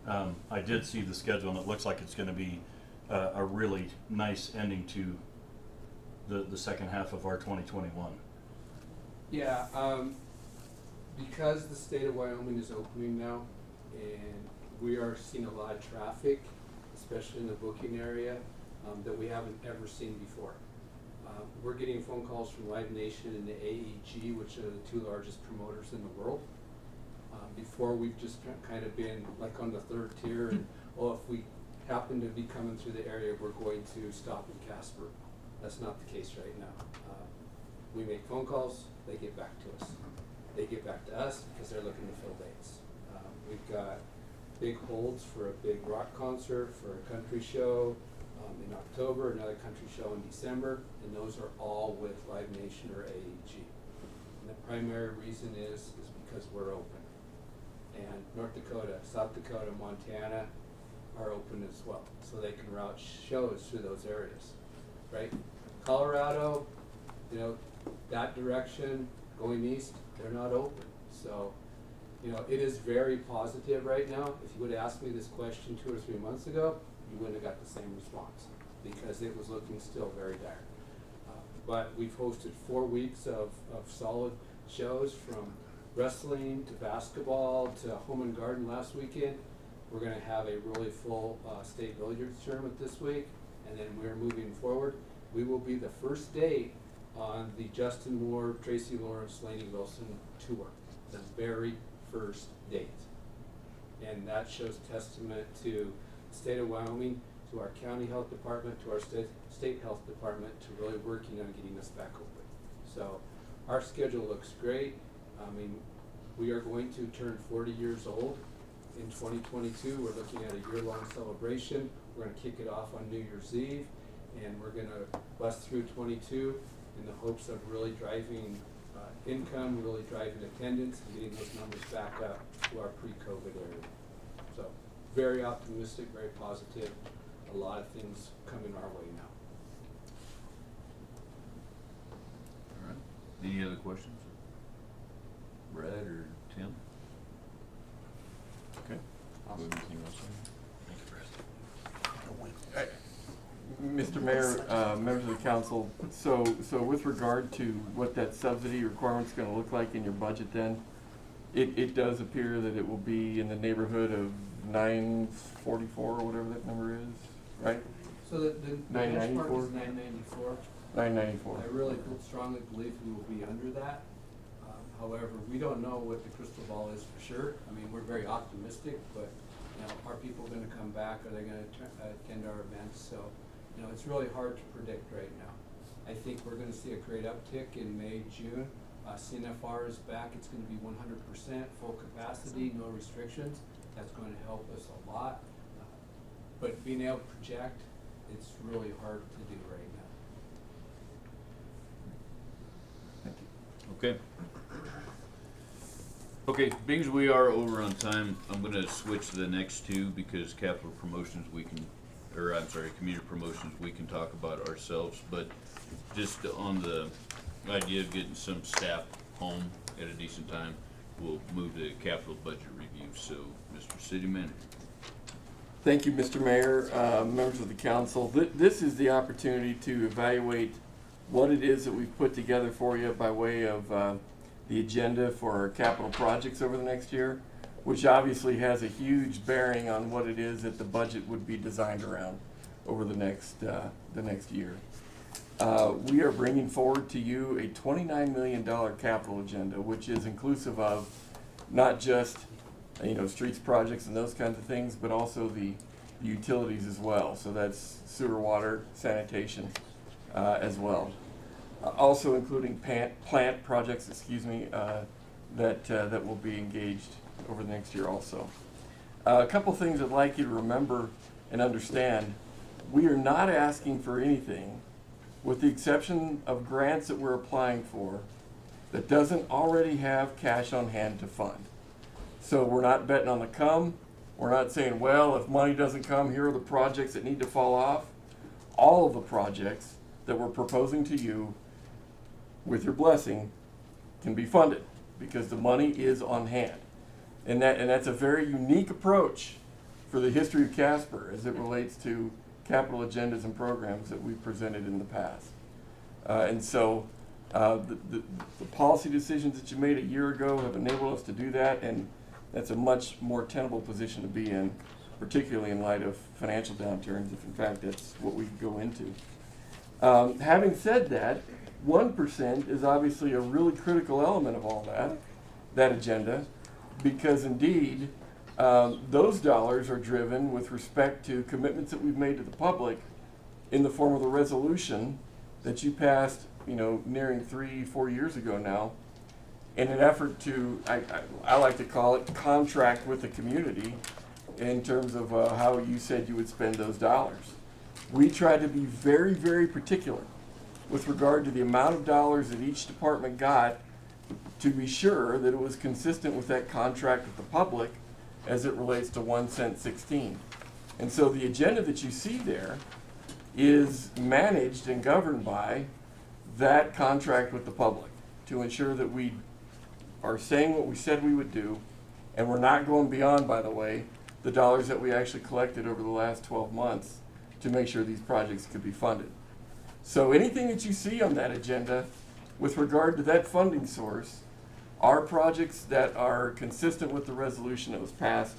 I did see the schedule, and it looks like it's going to be a really nice ending to the second half of our 2021. Yeah, because the state of Wyoming is opening now, and we are seeing a lot of traffic, especially in the booking area, that we haven't ever seen before. We're getting phone calls from Live Nation and the AEG, which are the two largest promoters in the world. Before, we've just kind of been like on the third tier, and well, if we happen to be coming through the area, we're going to stop in Casper. That's not the case right now. We make phone calls, they get back to us. They get back to us because they're looking to fill dates. We've got big holds for a big rock concert, for a country show in October, another country show in December, and those are all with Live Nation or AEG. And the primary reason is because we're open. And North Dakota, South Dakota, Montana are open as well, so they can route shows through those areas, right? Colorado, that direction going east, they're not open. So, it is very positive right now. If you would have asked me this question 2 or 3 months ago, you wouldn't have got the same response, because it was looking still very dire. But we've hosted 4 weeks of solid shows, from wrestling to basketball to home and garden last weekend. We're going to have a really full state billiards tournament this week, and then we're moving forward. We will be the first date on the Justin Moore, Tracy Lawrence, Lainey Wilson tour, the very first date. And that shows testament to the state of Wyoming, to our county health department, to our state health department, to really working on getting us back open. So our schedule looks great. I mean, we are going to turn 40 years old in 2022. We're looking at a year-long celebration. We're going to kick it off on New Year's Eve, and we're going to bust through 22 in the hopes of really driving income, really driving attendance, and getting those numbers back up to our pre-COVID area. So very optimistic, very positive. A lot of things coming our way now. All right. Any other questions? Brad or Tim? Okay. Anything else? Thank you, Mr. Mayor, members of the council, so with regard to what that subsidy requirement's gonna look like in your budget then, it does appear that it will be in the neighborhood of 944 or whatever that number is, right? So the benchmark is 994. 994. I really strongly believe we will be under that. However, we don't know what the crystal ball is for sure. I mean, we're very optimistic, but are people going to come back? Are they going to attend our events? So, it's really hard to predict right now. I think we're going to see a great uptick in May, June. CNFR is back. It's going to be 100% full capacity, no restrictions. That's going to help us a lot. But being able to project, it's really hard to do right now. Thank you. Okay. Okay, being as we are over on time, I'm going to switch to the next two, because capital promotions community promotions we can talk about ourselves, but just on the idea of getting some staff home at a decent time, we'll move to capital budget review. So, Mr. City Manager. Thank you, Mr. Mayor, members of the council. This is the opportunity to evaluate what it is that we've put together for you by way of the agenda for our capital projects over the next year, which obviously has a huge bearing on what it is that the budget would be designed around over the next year. We are bringing forward to you a $29 million capital agenda, which is inclusive of not just streets projects and those kinds of things, but also the utilities as well. So that's sewer, water, sanitation as well. Also including plant projects, that will be engaged over the next year also. A couple things I'd like you to remember and understand. We are not asking for anything, with the exception of grants that we're applying for, that doesn't already have cash on hand to fund. So we're not betting on the come. We're not saying, well, if money doesn't come, here are the projects that need to fall off. All of the projects that we're proposing to you, with your blessing, can be funded because the money is on hand. And that's a very unique approach for the history of Casper as it relates to capital agendas and programs that we've presented in the past. And so the policy decisions that you made a year ago have enabled us to do that, and that's a much more tenable position to be in, particularly in light of financial downturns, if in fact that's what we go into. Having said that, 1% is obviously a really critical element of all that agenda, because indeed those dollars are driven with respect to commitments that we've made to the public in the form of the resolution that you passed, nearing 3-4 years ago now, in an effort to, I like to call it, contract with the community in terms of how you said you would spend those dollars. We tried to be very, very particular with regard to the amount of dollars that each department got to be sure that it was consistent with that contract with the public as it relates to 1 cent 16. And so the agenda that you see there is managed and governed by that contract with the public to ensure that we are saying what we said we would do, and we're not going beyond, by the way, the dollars that we actually collected over the last 12 months to make sure these projects could be funded. So anything that you see on that agenda with regard to that funding source are projects that are consistent with the resolution that was passed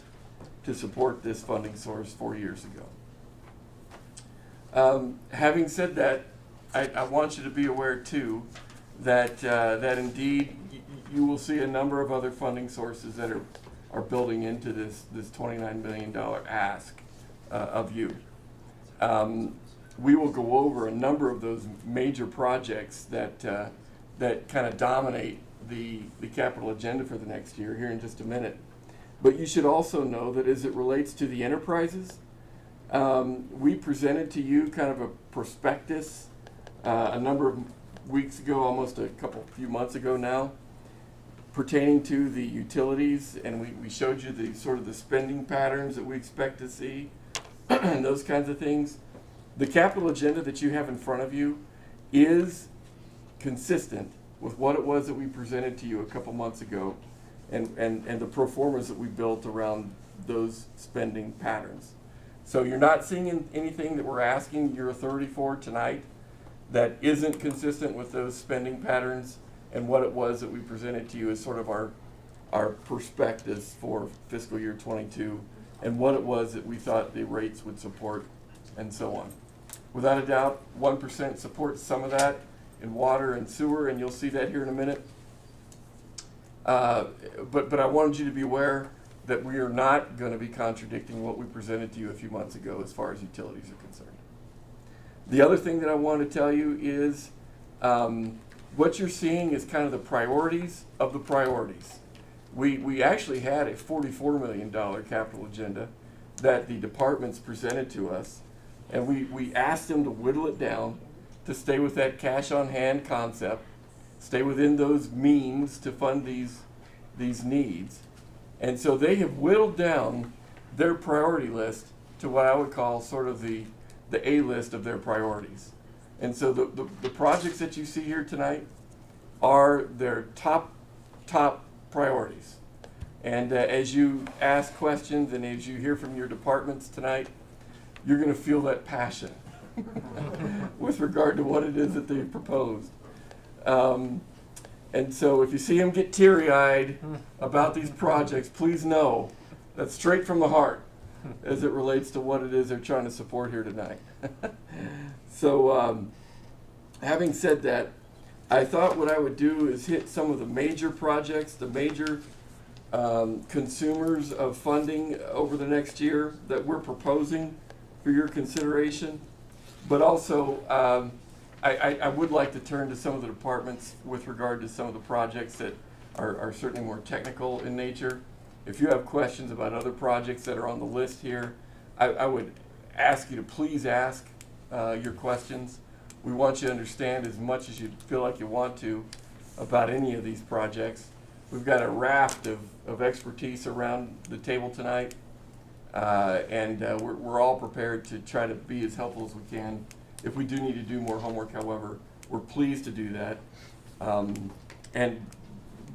to support this funding source 4 years ago. Having said that, I want you to be aware too that indeed you will see a number of other funding sources that are building into this $29 million ask of you. We will go over a number of those major projects that kind of dominate the capital agenda for the next year here in just a minute. But you should also know that as it relates to the enterprises, we presented to you kind of a prospectus a number of weeks ago, almost few months ago now, pertaining to the utilities, and we showed you the sort of the spending patterns that we expect to see and those kinds of things. The capital agenda that you have in front of you is consistent with what it was that we presented to you a couple months ago, and the pro formas that we built around those spending patterns. So you're not seeing anything that we're asking your authority for tonight that isn't consistent with those spending patterns and what it was that we presented to you as sort of our perspectives for fiscal year 22 and what it was that we thought the rates would support and so on. Without a doubt, 1% supports some of that in water and sewer, and you'll see that here in a minute. But I wanted you to be aware that we are not going to be contradicting what we presented to you a few months ago as far as utilities are concerned. The other thing that I want to tell you is what you're seeing is kind of the priorities of the priorities. We actually had a $44 million capital agenda that the departments presented to us, and we asked them to whittle it down to stay with that cash on hand concept, stay within those means to fund these needs. And so they have whittled down their priority list to what I would call sort of the A list of their priorities. And so the projects that you see here tonight are their top priorities. And as you ask questions and as you hear from your departments tonight, you're going to feel that passion with regard to what it is that they've proposed. And so if you see them get teary-eyed about these projects, please know that's straight from the heart as it relates to what it is they're trying to support here tonight. So having said that, I thought what I would do is hit some of the major projects, the major consumers of funding over the next year that we're proposing for your consideration. But also, I would like to turn to some of the departments with regard to some of the projects that are certainly more technical in nature. If you have questions about other projects that are on the list here, I would ask you to please ask your questions. We want you to understand as much as you feel like you want to about any of these projects. We've got a raft of expertise around the table tonight, and we're all prepared to try to be as helpful as we can. If we do need to do more homework, however, we're pleased to do that. And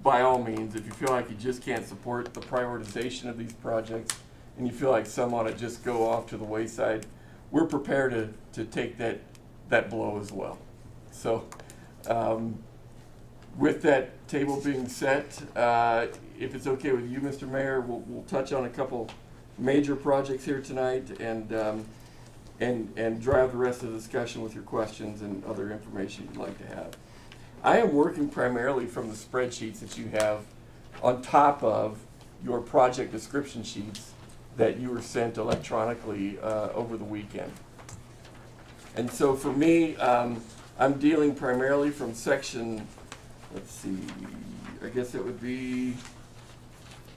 by all means, if you feel like you just can't support the prioritization of these projects and you feel like some ought to just go off to the wayside, we're prepared to take that blow as well. So with that table being set, if it's okay with you, Mr. Mayor, we'll touch on a couple major projects here tonight and drive the rest of the discussion with your questions and other information you'd like to have. I am working primarily from the spreadsheets that you have on top of your project description sheets that you were sent electronically over the weekend. And so for me, I'm dealing primarily from section, let's see, I guess it would be,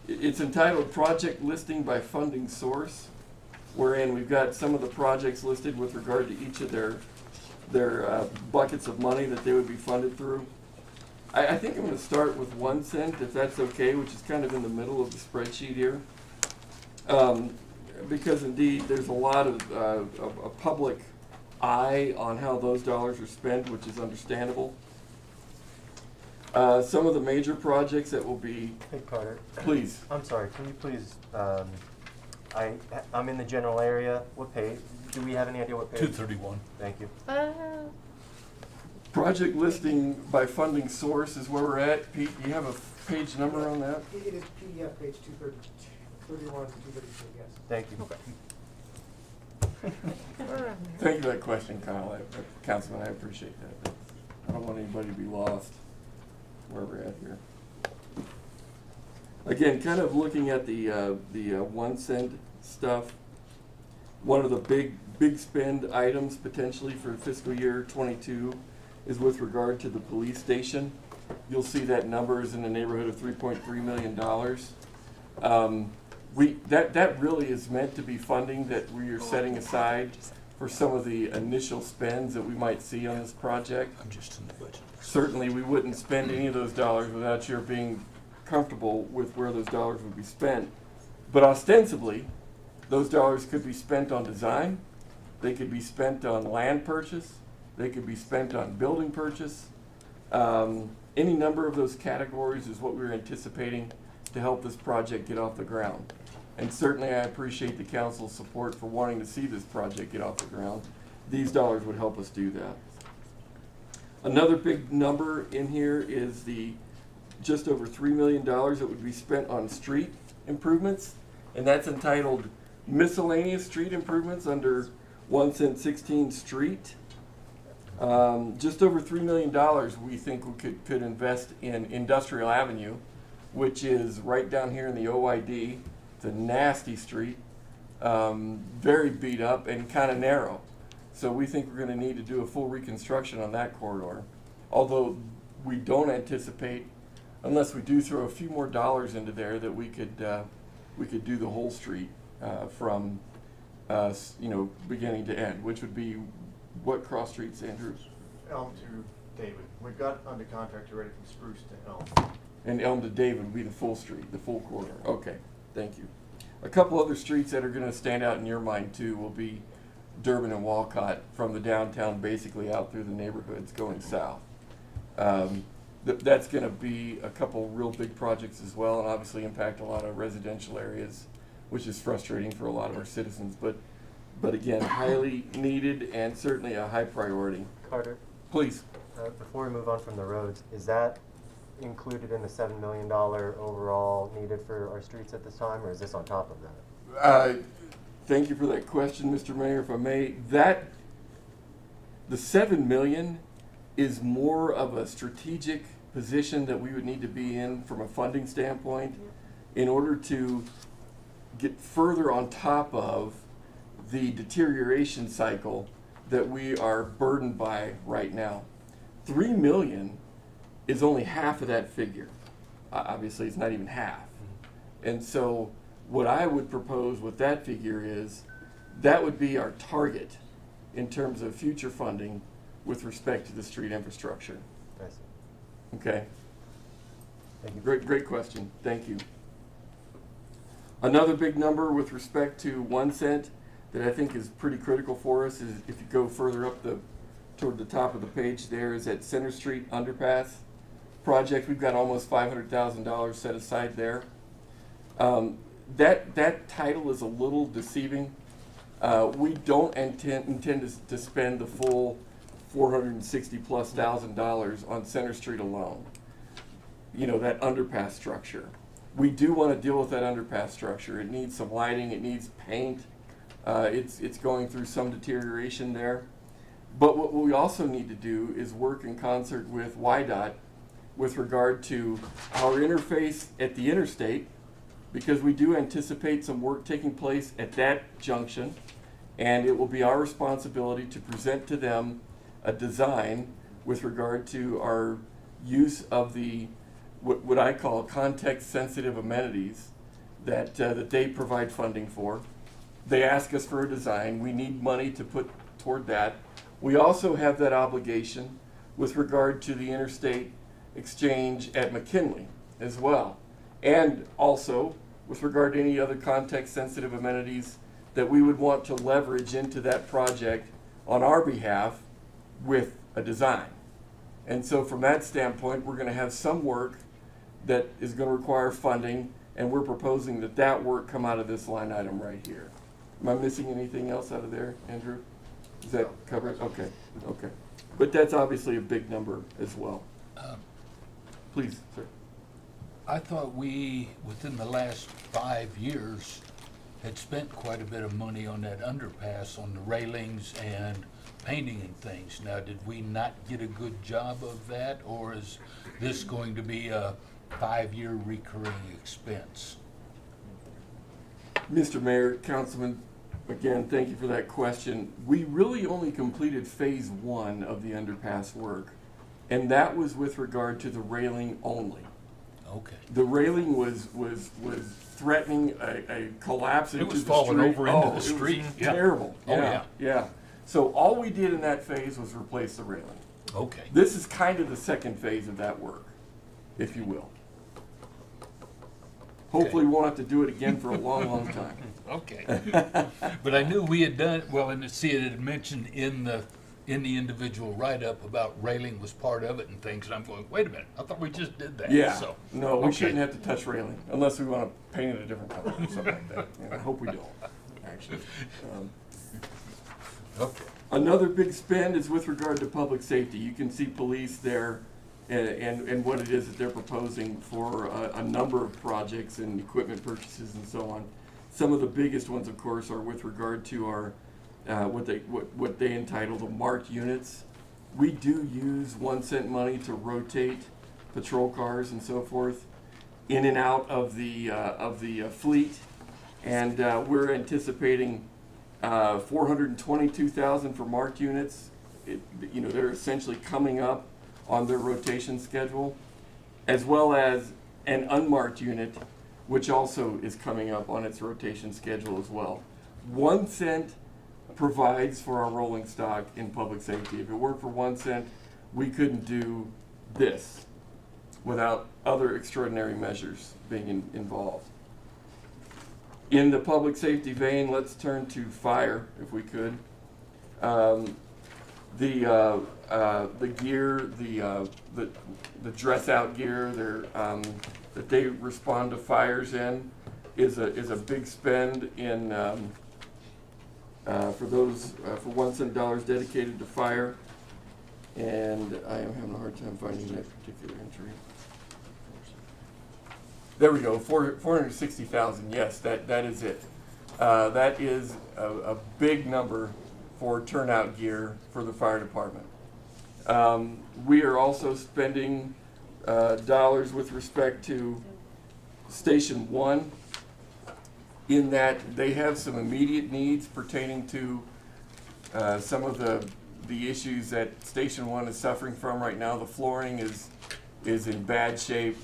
it's entitled Project Listing by Funding Source, wherein we've got some of the projects listed with regard to each of their buckets of money that they would be funded through. I think I'm going to start with 1 cent, if that's okay, which is kind of in the middle of the spreadsheet here. Because indeed, there's a lot of a public eye on how those dollars are spent, which is understandable. Some of the major projects that will be... Hey, Carter. Please. I'm sorry, can you please, I'm in the general area. What page? Do we have any idea what page? 231. Thank you. Project listing by funding source is where we're at. Pete, do you have a page number on that? It is PDF page 231 to 232, yes. Thank you. Thank you for that question, Kyle. Councilman, I appreciate that. I don't want anybody to be lost where we're at here. Again, kind of looking at the 1 cent stuff. One of the big spend items potentially for fiscal year 22 is with regard to the police station. You'll see that number is in the neighborhood of $3.3 million. That really is meant to be funding that we are setting aside for some of the initial spends that we might see on this project. I'm just in the budget. Certainly, we wouldn't spend any of those dollars without your being comfortable with where those dollars would be spent. But ostensibly, those dollars could be spent on design, they could be spent on land purchase, they could be spent on building purchase. Any number of those categories is what we're anticipating to help this project get off the ground. And certainly I appreciate the council's support for wanting to see this project get off the ground. These dollars would help us do that. Another big number in here is the just over $3 million that would be spent on street improvements, and that's entitled Miscellaneous Street Improvements under 1 cent 16 Street. Just over $3 million we think we could invest in Industrial Avenue, which is right down here in the OID. It's a nasty street, very beat up and kind of narrow. So we think we're going to need to do a full reconstruction on that corridor. Although we don't anticipate, unless we do throw a few more dollars into there, that we could do the whole street from beginning to end, which would be what cross streets, Andrew? Elm to David. We've got under contract already from Spruce to Elm. And Elm to David would be the full street, the full corridor. Okay, thank you. A couple other streets that are going to stand out in your mind too will be Durbin and Walcott, from the downtown basically out through the neighborhoods going south. that's going to be a couple real big projects as well, and obviously impact a lot of residential areas, which is frustrating for a lot of our citizens. But again, highly needed and certainly a high priority. Carter, Please. before we move on from the roads, is that included in the $7 million overall needed for our streets at this time, or is this on top of that? Thank you for that question, Mr. Mayor. If I may, the $7 million is more of a strategic position that we would need to be in from a funding standpoint in order to get further on top of the deterioration cycle that we are burdened by right now. $3 million is only half of that figure. Obviously, it's not even half. And so what I would propose with that figure is that would be our target in terms of future funding with respect to the street infrastructure. I see. Okay? Thank you. Great question. Thank you. Another big number with respect to 1 cent that I think is pretty critical for us is if you go further up toward the top of the page there is at Center Street Underpass project. We've got almost $500,000 set aside there. That title is a little deceiving. We don't intend to spend the full $460,000+ on Center Street alone. You know, that underpass structure. We do want to deal with that underpass structure. It needs some lighting, it needs paint. It's going through some deterioration there. But what we also need to do is work in concert with YDOT with regard to our interface at the interstate, because we do anticipate some work taking place at that junction, and it will be our responsibility to present to them a design with regard to our use of the what I call context-sensitive amenities that they provide funding for. They ask us for a design. We need money to put toward that. We also have that obligation with regard to the interstate exchange at McKinley as well, and also with regard to any other context-sensitive amenities that we would want to leverage into that project on our behalf with a design. And so from that standpoint, we're going to have some work that is going to require funding, and we're proposing that that work come out of this line item right here. Am I missing anything else out of there, Andrew? Is that covered? Okay, okay. But that's obviously a big number as well. Please, sir. I thought we, within the last 5 years, had spent quite a bit of money on that underpass, on the railings and painting and things. Now, did we not get a good job of that, or is this going to be a 5-year recurring expense? Mr. Mayor, Councilman, again, thank you for that question. We really only completed phase 1 of the underpass work, and that was with regard to the railing only. Okay. The railing was threatening a collapse into the street. It was falling over into the street. It was Yeah. terrible. Oh, yeah. Yeah. So all we did in that phase was replace the railing. Okay. This is kind of the second phase of that work, if you will. Hopefully we won't have to do it again for a long, long time. Okay. But I knew we had done, well, and see, it had mentioned in the individual write-up about railing was part of it and things, and I'm going, wait a minute, I thought we just did that. Yeah. So, No, we okay. shouldn't have to touch railing unless we want to paint it a different color or something like that. You know, I hope we don't, actually. Okay. Another big spend is with regard to public safety. You can see police there and what it is that they're proposing for a number of projects and equipment purchases and so on. Some of the biggest ones, of course, are with regard to our what they entitle the marked units. We do use 1 cent money to rotate patrol cars and so forth in and out of the fleet, and we're anticipating $422,000 for marked units. You know, they're essentially coming up on their rotation schedule, as well as an unmarked unit, which also is coming up on its rotation schedule as well. 1 cent provides for our rolling stock in public safety. If it weren't for 1 cent, we couldn't do this without other extraordinary measures being involved. In the public safety vein, let's turn to fire, if we could. the gear, the dress out gear that they respond to fires in is a big spend in for those for 1 cent dollars dedicated to fire. And I am having a hard time finding that particular entry. There we go, 460,000. Yes, that is it. That is a big number for turnout gear for the fire department. We are also spending dollars with respect to Station 1, in that they have some immediate needs pertaining to some of the issues that Station 1 is suffering from right now. The flooring is in bad shape.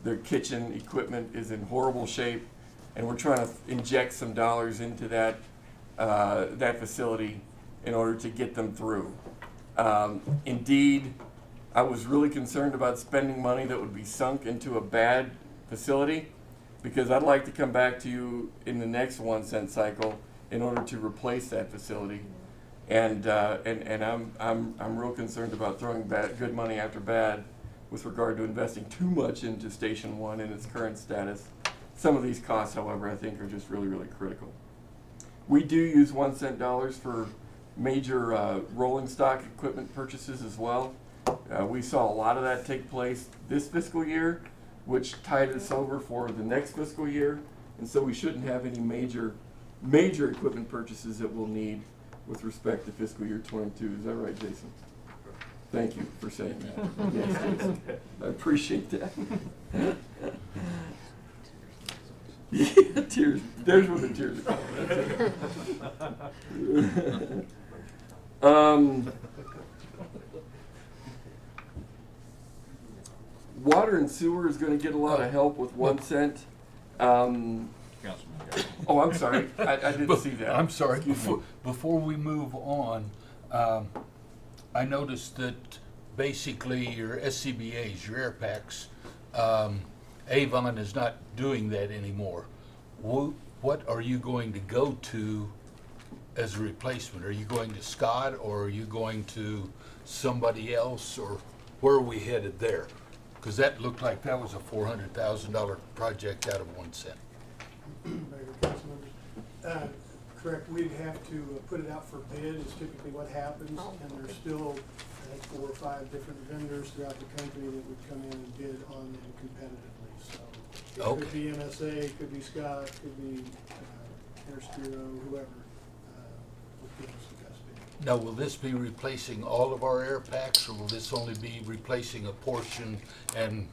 Their kitchen equipment is in horrible shape, and we're trying to inject some dollars into that facility in order to get them through. Indeed, I was really concerned about spending money that would be sunk into a bad facility, because I'd like to come back to you in the next 1 cent cycle in order to replace that facility. And I'm real concerned about throwing good money after bad with regard to investing too much into Station 1 in its current status. Some of these costs, however, I think are just really, really critical. We do use 1 cent dollars for major rolling stock equipment purchases as well. We saw a lot of that take place this fiscal year, which tied us over for the next fiscal year, and so we shouldn't have any major equipment purchases that we'll need with respect to fiscal year 22. Is that right, Jason? Thank you for saying that. Yes, Jason. I appreciate that. Yeah, tears. There's where the tears are coming. Water and sewer is going to get a lot of help with 1 cent. Oh, I'm sorry. I didn't see that. I'm sorry. Before we move on, I noticed that basically your SCBA's, your air packs, Avon is not doing that anymore. What are you going to go to as a replacement? Are you going to Scott, or are you going to somebody else, or where are we headed there? Because that looked like that was a $400,000 project out of 1 cent. Mayor, council members, correct, we'd have to put it out for bid is typically what happens, and there's still, I think, 4 or 5 different vendors throughout the country that would come in and bid on them competitively. So it could be MSA, it could be Scott, it could be Interspiro, whoever would give us the best bid. Now, will this be replacing all of our air packs, or will this only be replacing a portion? And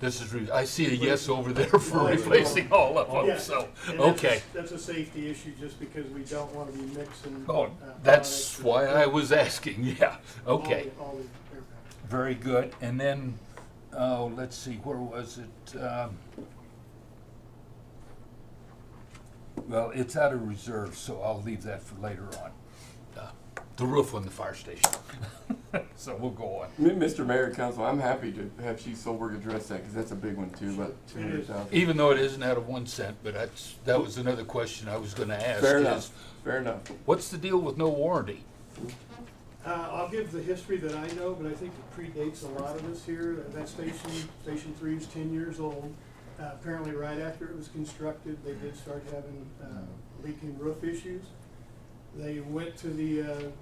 this is, I see a yes over there for replacing all of them, Yes, so, and okay. That's a safety issue, just because we don't want to be mixing. Oh, that's why I was asking, yeah, okay. All the air packs. Very good, and then, let's see, where was it? Well, it's out of reserve, so I'll leave that for later on. The roof on the fire station. So we'll go on. Mr. Mayor, Council, I'm happy to have Chief Solberg address that, because that's a big one too, about 200,000. Even though it isn't out of 1 cent, but that was another question I was gonna ask. Fair enough, fair enough. What's the deal with no warranty? I'll give the history that I know, but I think it predates a lot of us here. That Station 3 is 10 years old. Apparently right after it was constructed, they did start having leaking roof issues. They went to the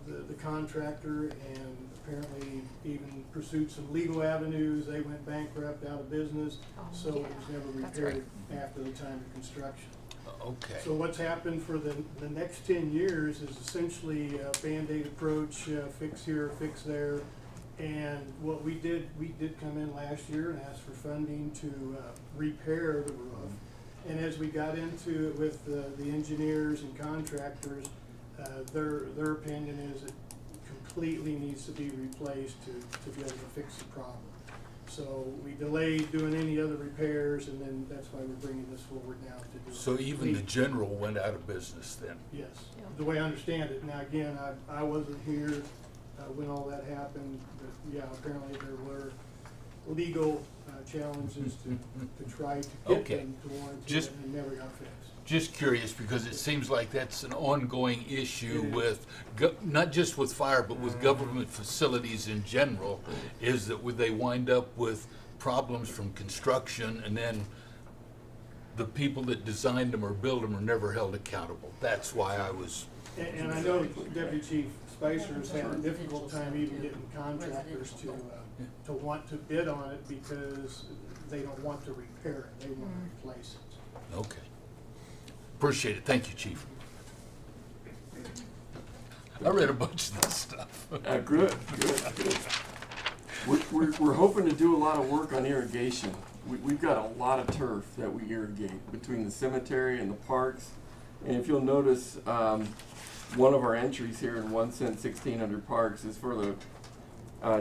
contractor and apparently even pursued some legal avenues. They went bankrupt, out of business, so it was never repaired after the time of construction. Okay. So what's happened for the next 10 years is essentially a Band-Aid approach, fix here, fix there. And what we did come in last year and ask for funding to repair the roof. And as we got into it with the engineers and contractors, their opinion is it completely needs to be replaced to be able to fix the problem. So we delayed doing any other repairs, and then that's why we're bringing this forward now to do. So even the general went out of business then? Yes, the way I understand it. Now again, I wasn't here when all that happened, but yeah, apparently there were legal challenges to try to get Okay. them to warranty Just- it, and never got fixed. Just curious, because it seems like that's an ongoing issue It is. with, not just with fire, but with government facilities in general, is that would they wind up with problems from construction, and then the people that designed them or built them are never held accountable. That's why I was. And I know Deputy Chief Spicer has had a difficult time even getting contractors to want to bid on it because they don't want to repair it, they want to replace it. Okay. Appreciate it. Thank you, Chief. I read a bunch of this stuff. Good. We're hoping to do a lot of work on irrigation. We've got a lot of turf that we irrigate between the cemetery and the parks. And if you'll notice, one of our entries here in 1 cent 1600 parks is for the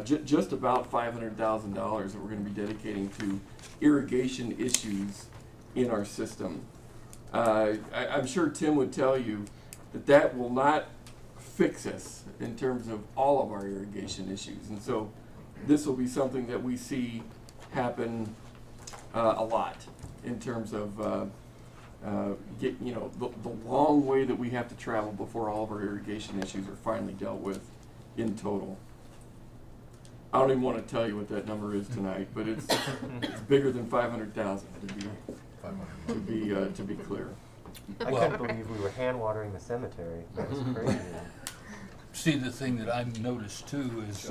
just about $500,000 that we're going to be dedicating to irrigation issues in our system. I'm sure Tim would tell you that will not fix us in terms of all of our irrigation issues. And so this will be something that we see happen a lot in terms of the long way that we have to travel before all of our irrigation issues are finally dealt with in total. I don't even want to tell you what that number is tonight, but it's bigger than 500,000 to be clear. I couldn't believe we were hand watering the cemetery. That was crazy. See, the thing that I noticed too is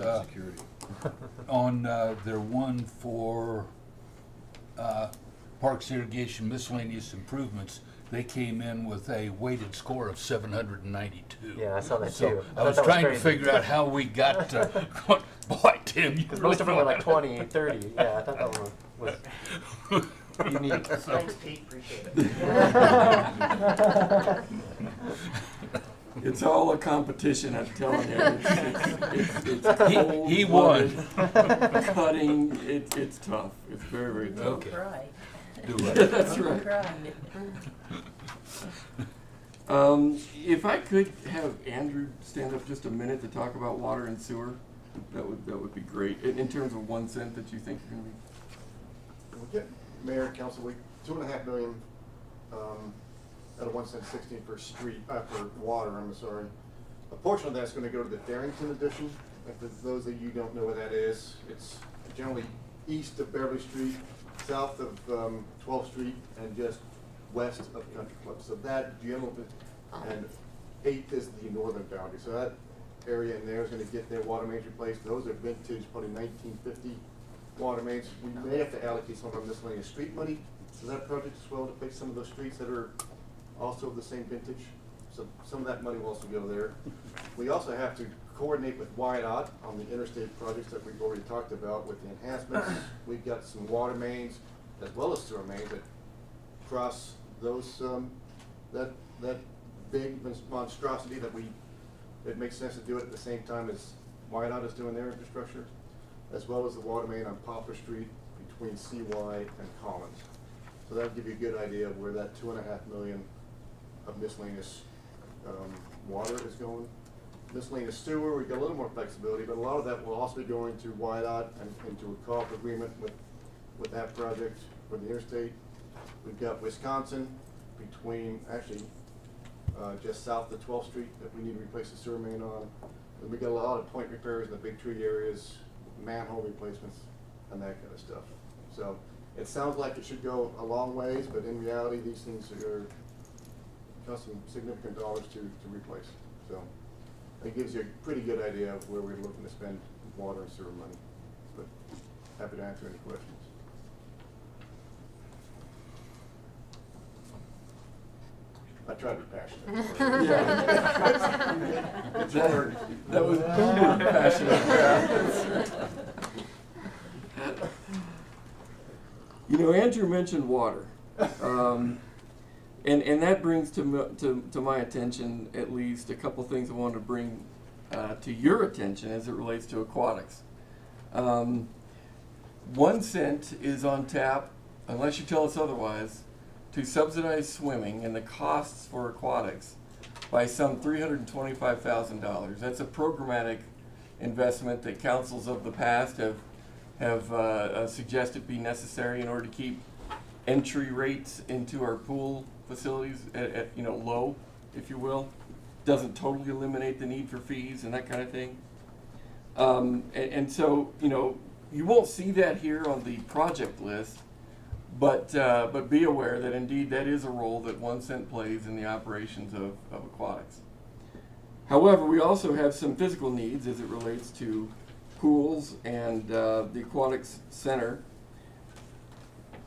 on their one for Parks Irrigation Miscellaneous Improvements, they came in with a weighted score of 792. Yeah, I saw that so too. I was trying to figure out how we got to, boy, Tim, you Because really most of them were like know. 20, 30. Yeah, I thought that one was unique. Thanks, Pete, appreciate it. It's all a competition, I'm telling you. It's He won. Cutting, it's tough. It's very, very tough. Okay. Cry. Do it. That's right. Cry. If I could have Andrew stand up just a minute to talk about water and sewer, that would be great. In terms of 1 cent that you think you're going to be. Okay, Mayor, Council, we $2.5 million at a 1 cent 16 per street for water. I'm sorry. A portion of that's going to go to the Darrington addition. And for those of you who don't know what that is, it's generally east of Beverly Street, south of 12th Street, and just west of Country Club. So that general, and 8th is the northern boundary. So that area in there is going to get their water mains replaced. Those are vintage, probably 1950 water mains. We may have to allocate some of our miscellaneous street money to that project as well to fix some of those streets that are also of the same vintage. So some of that money will also go there. We also have to coordinate with YDOT on the interstate projects that we've already talked about with the enhancements. We've got some water mains as well as sewer mains that cross those that big monstrosity that it makes sense to do it at the same time as YDOT is doing their infrastructure, as well as the water main on Poplar Street between CY and Collins. So that'll give you a good idea of where that $2.5 million of miscellaneous water is going. Miscellaneous sewer, we've got a little more flexibility, but a lot of that will also be going to YDOT and into a co-op agreement with that project for the interstate. We've got Wisconsin between, actually, just south of 12th Street that we need to replace the sewer main on. And we got a lot of point repairs in the big tree areas, manhole replacements, and that kind of stuff. So it sounds like it should go a long ways, but in reality, these things are costing significant dollars to replace. So it gives you a pretty good idea of where we're looking to spend water and sewer money. But happy to answer any questions. I try to be passionate. That was passionate. You know, Andrew mentioned water, and that brings to my attention at least a couple things I wanted to bring to your attention as it relates to aquatics. 1 cent is on tap, unless you tell us otherwise, to subsidize swimming and the costs for aquatics by some $325,000. That's a programmatic investment that councils of the past have have suggested be necessary in order to keep entry rates into our pool facilities at low, if you will. Doesn't totally eliminate the need for fees and that kind of thing. And so, you won't see that here on the project list, but be aware that indeed that is a role that 1 cent plays in the operations of aquatics. However, we also have some physical needs as it relates to pools and the aquatics center.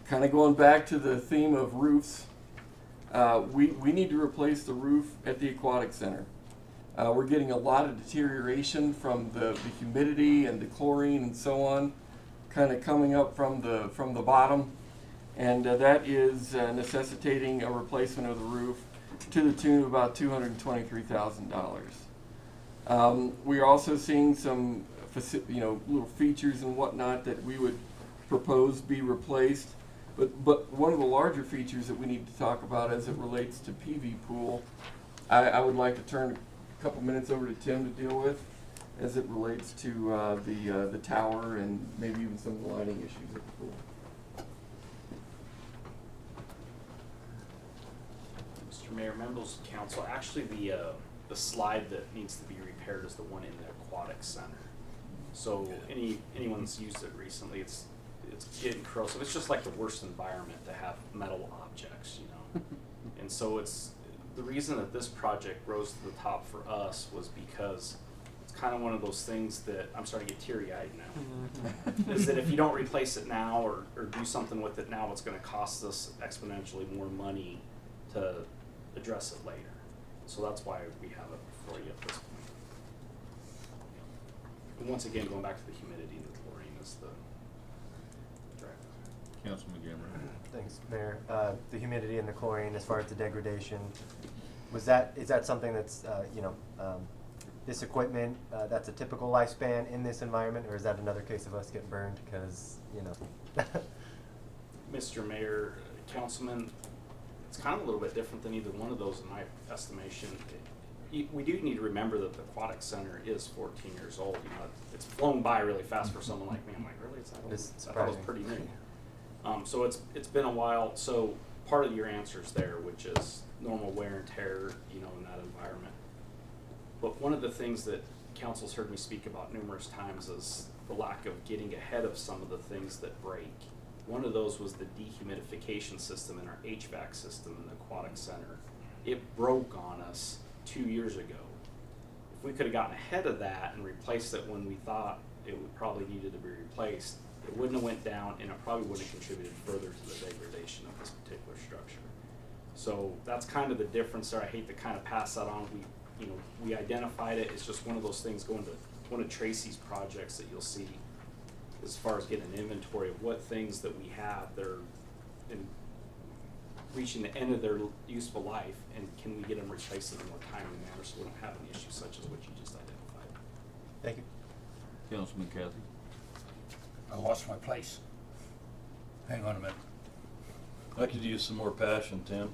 Kind of going back to the theme of roofs, we need to replace the roof at the aquatic center. We're getting a lot of deterioration from the humidity and the chlorine and so on, kind of coming up from the bottom, and that is necessitating a replacement of the roof to the tune of about $223,000. We are also seeing some little features and whatnot that we would propose be replaced. But one of the larger features that we need to talk about as it relates to PV pool, I would like to turn a couple minutes over to Tim to deal with as it relates to the tower and maybe even some of the lighting issues at the pool. Mr. Mayor, members of council, actually the slide that needs to be repaired is the one in the aquatic center. So anyone that's used it recently, it's getting corrosive. It's just like the worst environment to have metal objects, And so it's the reason that this project rose to the top for us was because it's kind of one of those things that I'm starting to get teary-eyed now. Is that if you don't replace it now or do something with it now, it's going to cost us exponentially more money to address it later. So that's why we have it before you at this point. And once again, going back to the humidity and the chlorine is the driver. Councilman Gamera. Thanks, Mayor. The humidity and the chlorine, as far as the degradation, is that something that's this equipment that's a typical lifespan in this environment, or is that another case of us getting burned because Mr. Mayor, Councilman, it's kind of a little bit different than either one of those in my estimation. We do need to remember that the aquatic center is 14 years old. It's flown by really fast for someone like me. I'm like, really? It's that old? I thought it was pretty new. So it's been a while. So part of your answer's there, which is normal wear and tear, in that environment. But one of the things that council's heard me speak about numerous times is the lack of getting ahead of some of the things that break. One of those was the dehumidification system in our HVAC system in the aquatic center. It broke on us 2 years ago. If we could have gotten ahead of that and replaced it when we thought it would probably needed to be replaced, it wouldn't have went down and it probably wouldn't have contributed further to the degradation of this particular structure. So that's kind of the difference there. I hate to kind of pass that on. We identified it. It's just one of those things going to one of Tracy's projects that you'll see as far as getting an inventory of what things that we have that are reaching the end of their useful life, and can we get them replaced in a more timely manner so we don't have any issues such as what you just identified. Thank you. Councilman Kathy. I lost my place. Hang on a minute. I could use some more passion, Tim.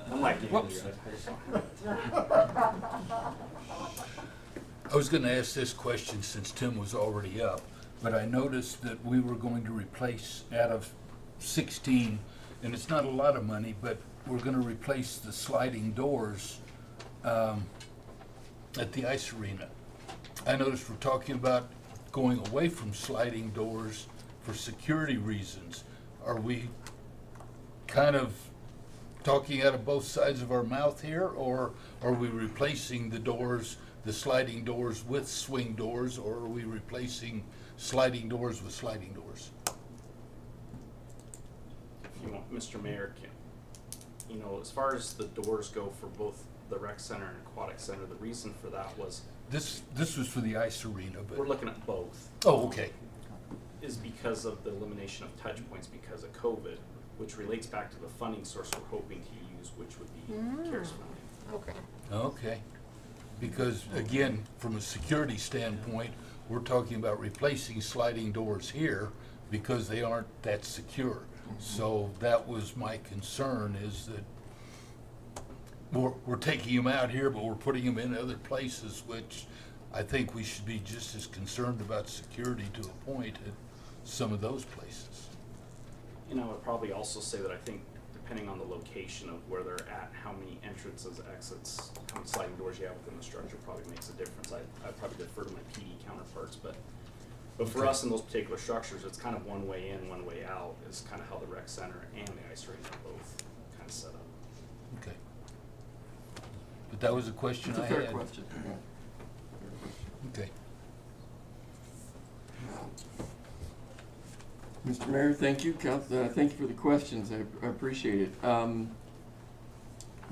I'm like Whoops. I was going to ask this question since Tim was already up, but I noticed that we were going to replace out of 16, and it's not a lot of money, but we're going to replace the sliding doors at the ice arena. I noticed we're talking about going away from sliding doors for security reasons. Are we kind of talking out of both sides of our mouth here, or are we replacing the doors, the sliding doors with swing doors, or are we replacing sliding doors with sliding doors? If you want, Mr. Mayor, as far as the doors go for both the rec center and aquatic center, the reason for that was This was for the ice arena, but we're looking at both. Oh, okay. Is because of the elimination of touch points because of COVID, which relates back to the funding source we're hoping to use, which would be CARES funding. Okay. Okay. Because again, from a security standpoint, we're talking about replacing sliding doors here because they aren't that secure. So that was my concern, is that we're taking them out here, but we're putting them in other places, which I think we should be just as concerned about security to a point at some of those places. You know, I'd probably also say that I think depending on the location of where they're at, how many entrances, exits, how many sliding doors you have within the structure probably makes a difference. I'd probably defer to my PD counterparts, but for us in those particular structures, it's kind of one way in, one way out is kind of how the rec center and the ice rink are both kind of set up. Okay. But that was a question It's a I fair had. question. Okay. Mr. Mayor, thank you. Thank you for the questions. I appreciate it.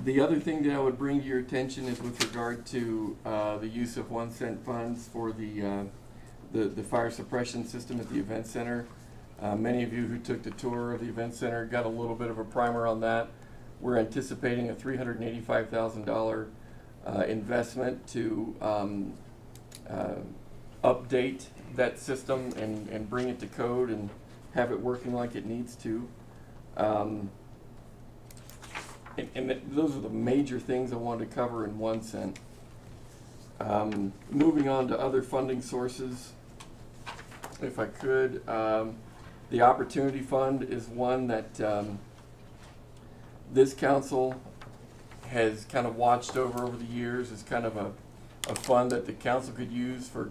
The other thing that I would bring to your attention is with regard to the use of 1 cent funds for the fire suppression system at the event center. Many of you who took the tour of the event center got a little bit of a primer on that. We're anticipating a $385,000 investment to update that system and bring it to code and have it working like it needs to. Those are the major things I wanted to cover in 1 cent. Moving on to other funding sources, if I could. The Opportunity Fund is one that this council has kind of watched over the years as kind of a fund that the council could use for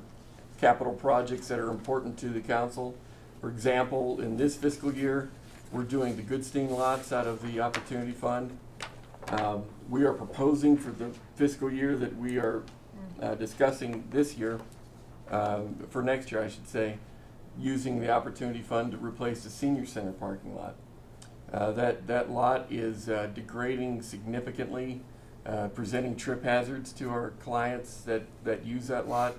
capital projects that are important to the council. For example, in this fiscal year, we're doing the Goodstein lots out of the Opportunity Fund. We are proposing for the fiscal year that we are discussing this year, for next year I should say, using the Opportunity Fund to replace the Senior Center parking lot. That lot is degrading significantly, presenting trip hazards to our clients that use that lot.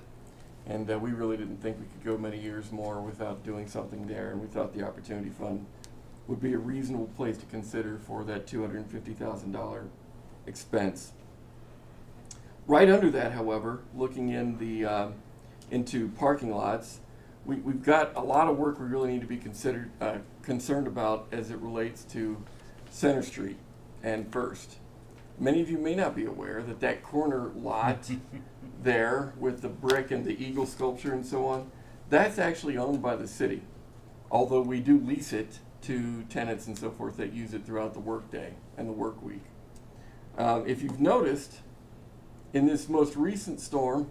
And we really didn't think we could go many years more without doing something there, and we thought the Opportunity Fund would be a reasonable place to consider for that $250,000 expense. Right under that, however, looking in the into parking lots, we've got a lot of work we really need to be concerned about as it relates to Center Street and First. Many of you may not be aware that that corner lot there with the brick and the eagle sculpture and so on, that's actually owned by the city, although we do lease it to tenants and so forth that use it throughout the workday and the work week. If you've noticed, in this most recent storm,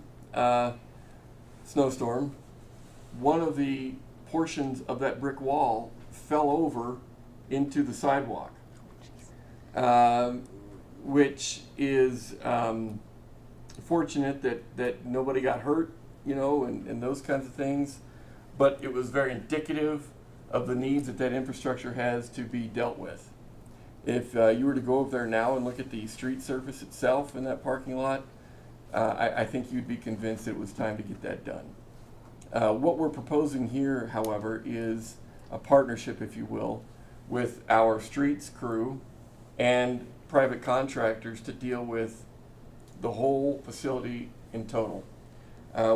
snowstorm, one of the portions of that brick wall fell over into the sidewalk, which is fortunate that nobody got hurt, you know, and those kinds of things, but it was very indicative of the needs that infrastructure has to be dealt with. If you were to go over there now and look at the street surface itself in that parking lot, I think you'd be convinced it was time to get that done. What we're proposing here, however, is a partnership, if you will, with our streets crew and private contractors to deal with the whole facility in total.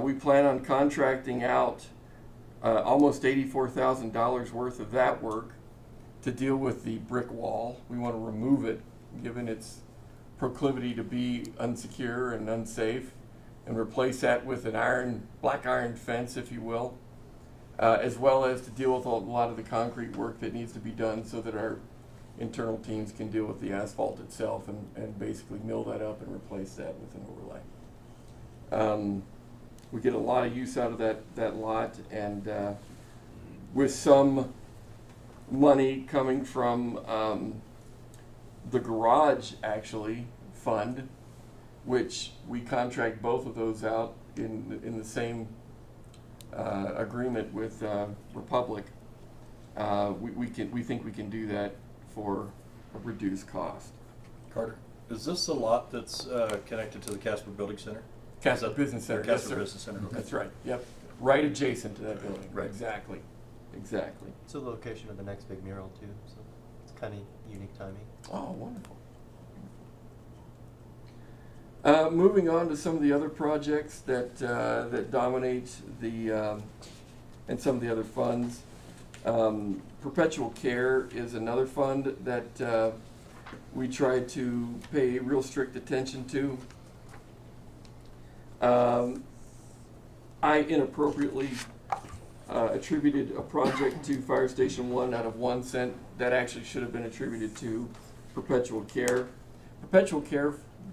We plan on contracting out almost $84,000 worth of that work to deal with the brick wall. We want to remove it, given its proclivity to be unsecure and unsafe, and replace that with an black iron fence, if you will, as well as to deal with a lot of the concrete work that needs to be done so that our internal teams can deal with the asphalt itself and basically mill that up and replace that with an overlay. We get a lot of use out of that lot, and with some money coming from the garage actually fund, which we contract both of those out in the same agreement with Republic. We think we can do that for a reduced cost. Carter, is this the lot that's connected to the Casper Building Center? Casper Business Center. Casper Yes, sir. Business Center. Okay. That's right. Yep. Right adjacent to that building. Right. Exactly. Exactly. It's the location of the next big mural too, so it's kind of unique timing. Oh, wonderful. Moving on to some of the other projects that dominate the and some of the other funds. Perpetual Care is another fund that we try to pay real strict attention to. I inappropriately attributed a project to Fire Station 1 out of 1 cent. That actually should have been attributed to Perpetual Care. Perpetual Care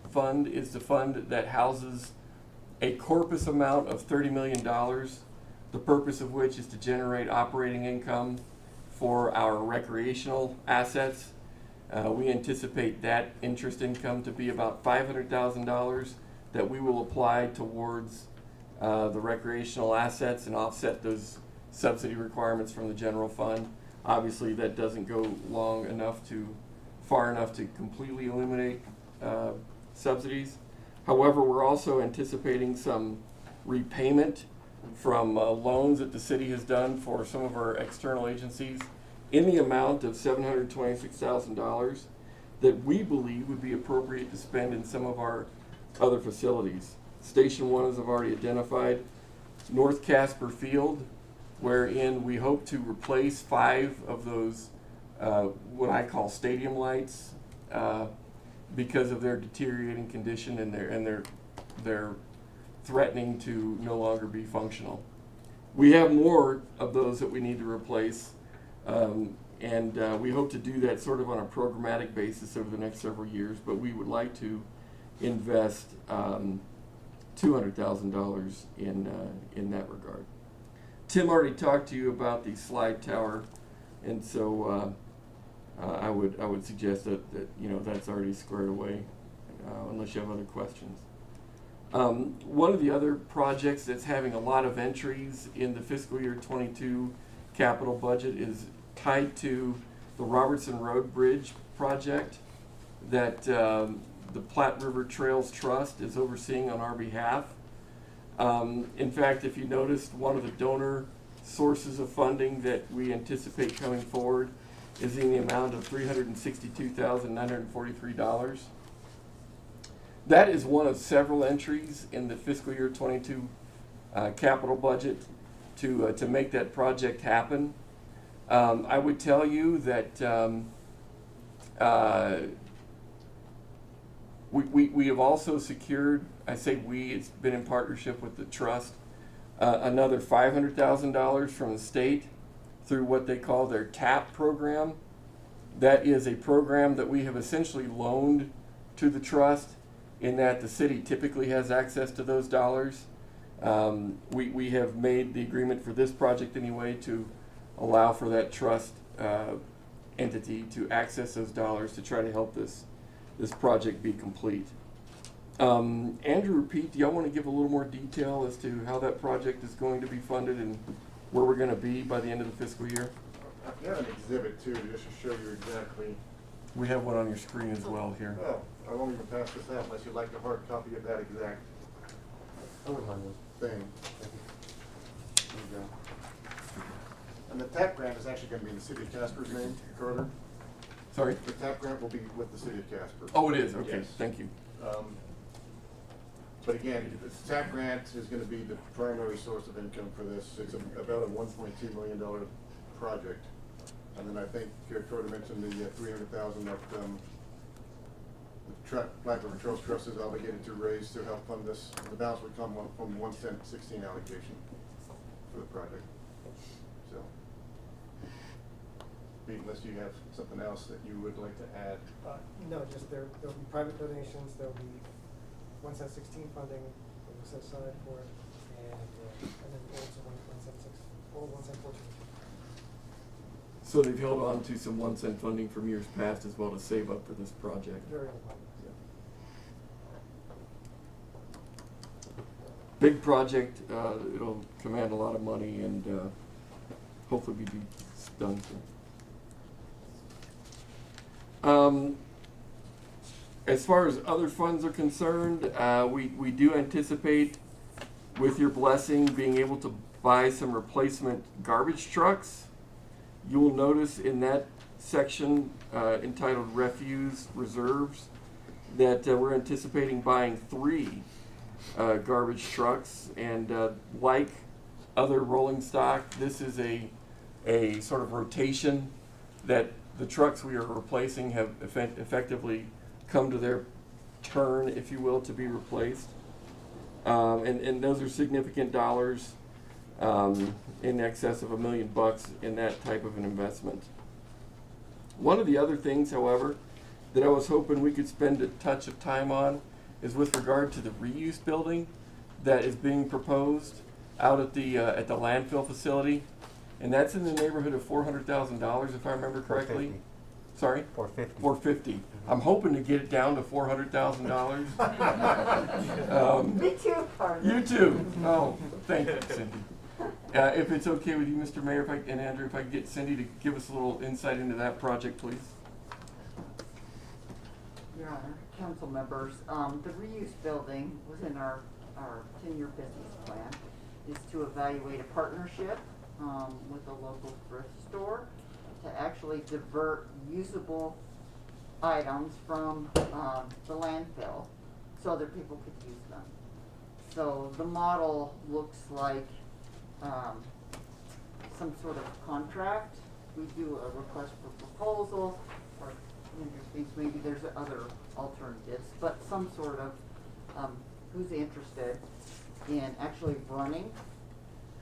Fund is the fund that houses a corpus amount of $30 million, the purpose of which is to generate operating income for our recreational assets. We anticipate that interest income to be about $500,000 that we will apply towards the recreational assets and offset those subsidy requirements from the general fund. Obviously, that doesn't go far enough to completely eliminate subsidies. However, we're also anticipating some repayment from loans that the city has done for some of our external agencies in the amount of $726,000 that we believe would be appropriate to spend in some of our other facilities. Station 1, as I've already identified, North Casper Field, wherein we hope to replace 5 of those what I call stadium lights because of their deteriorating condition and they're threatening to no longer be functional. We have more of those that we need to replace, and we hope to do that sort of on a programmatic basis over the next several years, but we would like to invest $200,000 in that regard. Tim already talked to you about the slide tower, and so I would suggest that that's already squared away, unless you have other questions. One of the other projects that's having a lot of entries in the fiscal year 22 capital budget is tied to the Robertson Road Bridge project that the Platte River Trails Trust is overseeing on our behalf. In fact, if you noticed, one of the donor sources of funding that we anticipate coming forward is in the amount of $362,943. That is one of several entries in the fiscal year 22 capital budget to make that project happen. I would tell you that we have also secured, I say we, it's been in partnership with the trust, another $500,000 from the state through what they call their TAP program. That is a program that we have essentially loaned to the trust, in that the city typically has access to those dollars. We have made the agreement for this project anyway to allow for that trust entity to access those dollars to try to help this project be complete. Andrew or Pete, do y'all want to give a little more detail as to how that project is going to be funded and where we're going to be by the end of the fiscal year? I have an exhibit too, just to show you exactly. We have one on your screen as well here. Oh, I won't even pass this out unless you'd like a hard copy of that exact thing. There you go. And the TAP grant is actually going to be in the city of Casper's name, Carter. Sorry? The TAP grant will be with the city of Casper. Oh, it is? Okay, yes. Thank you. But again, the TAP grant is going to be the primary source of income for this. It's about a $1.2 million project. And then I think Carter mentioned the $300,000 that the Platte River Trails Trust is obligated to raise to help fund this. The balance would come from 1 cent 16 allocation for the project. So, unless you have something else that you would like to add. No, just there'll be private donations. There'll be 1 cent 16 funding that was set aside for it, and then also 1 cent 6 or 1 cent 14. So they've held on to some 1 cent funding from years past as well to save up for this project. Very important. Big project. It'll command a lot of money and hopefully be done soon. As far as other funds are concerned, we do anticipate, with your blessing, being able to buy some replacement garbage trucks. You will notice in that section entitled Refuse Reserves that we're anticipating buying 3 garbage trucks, and like other rolling stock, this is a sort of rotation that the trucks we are replacing have effectively come to their turn, if you will, to be replaced. And those are significant dollars, in excess of $1 million in that type of an investment. One of the other things, however, that I was hoping we could spend a touch of time on is with regard to the reuse building that is being proposed out at the landfill facility, and that's in the neighborhood of $400,000 if I remember correctly. 450. Sorry? 450. 450. I'm hoping to get it down to $400,000. Me too, partner. You too. Oh, thank you, Cindy. If it's okay with you, Mr. Mayor, and Andrew, if I could get Cindy to give us a little insight into that project, please. Your Honor, council members, the reuse building was in our 10-year business plan, is to evaluate a partnership with a local thrift store to actually divert usable items from the landfill so other people could use them. So the model looks like some sort of contract. We do a request for proposal, or maybe there's other alternatives, but some sort of who's interested in actually running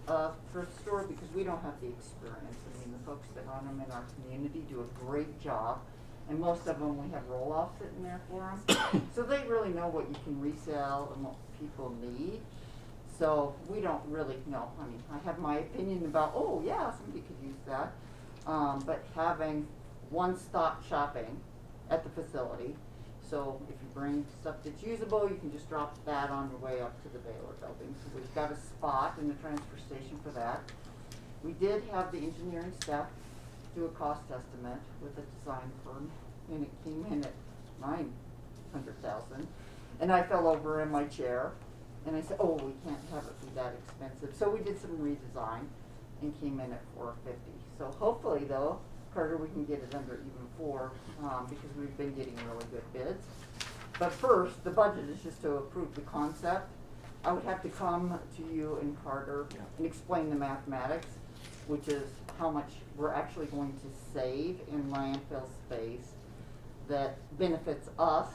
a thrift store, because we don't have the experience. I mean, the folks that run them in our community do a great job, and most of them we have roll-offs sitting there for them. So they really know what you can resell and what people need. So we don't really know. I mean, I have my opinion about, oh yeah, somebody could use that. But having one-stop shopping at the facility, so if you bring stuff that's usable, you can just drop that on your way up to the Baylor building. So we've got a spot in the transfer station for that. We did have the engineering staff do a cost estimate with a design firm, and it came in at $900,000. And I fell over in my chair, and I said, oh, we can't have it be that expensive. So we did some redesign and came in at $450,000. So hopefully, though, Carter, we can get it under even $4 because we've been getting really good bids. But first, the budget is just to approve the concept. I would have to come to you and Carter and explain the mathematics, which is how much we're actually going to save in landfill space that benefits us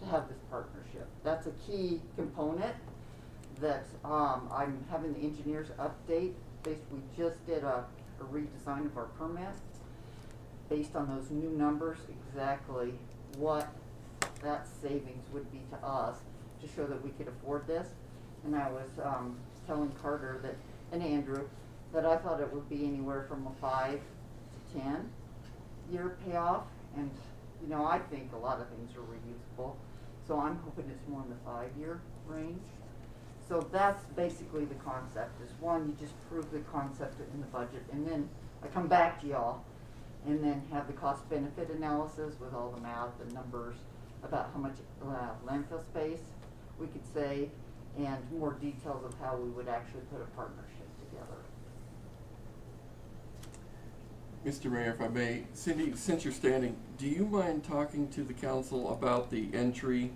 to have this partnership. That's a key component that I'm having the engineers update. We just did a redesign of our permit based on those new numbers, exactly what that savings would be to us to show that we could afford this. And I was telling Carter that, and Andrew, that I thought it would be anywhere from a 5 to 10 year payoff. And you know, I think a lot of things are reusable, so I'm hoping it's more in the 5-year range. So that's basically the concept, is one, you just prove the concept in the budget, and then I come back to y'all and then have the cost benefit analysis with all the math and numbers about how much landfill space we could save and more details of how we would actually put a partnership together. Mr. Mayor, if I may, Cindy, since you're standing, do you mind talking to the council about the entry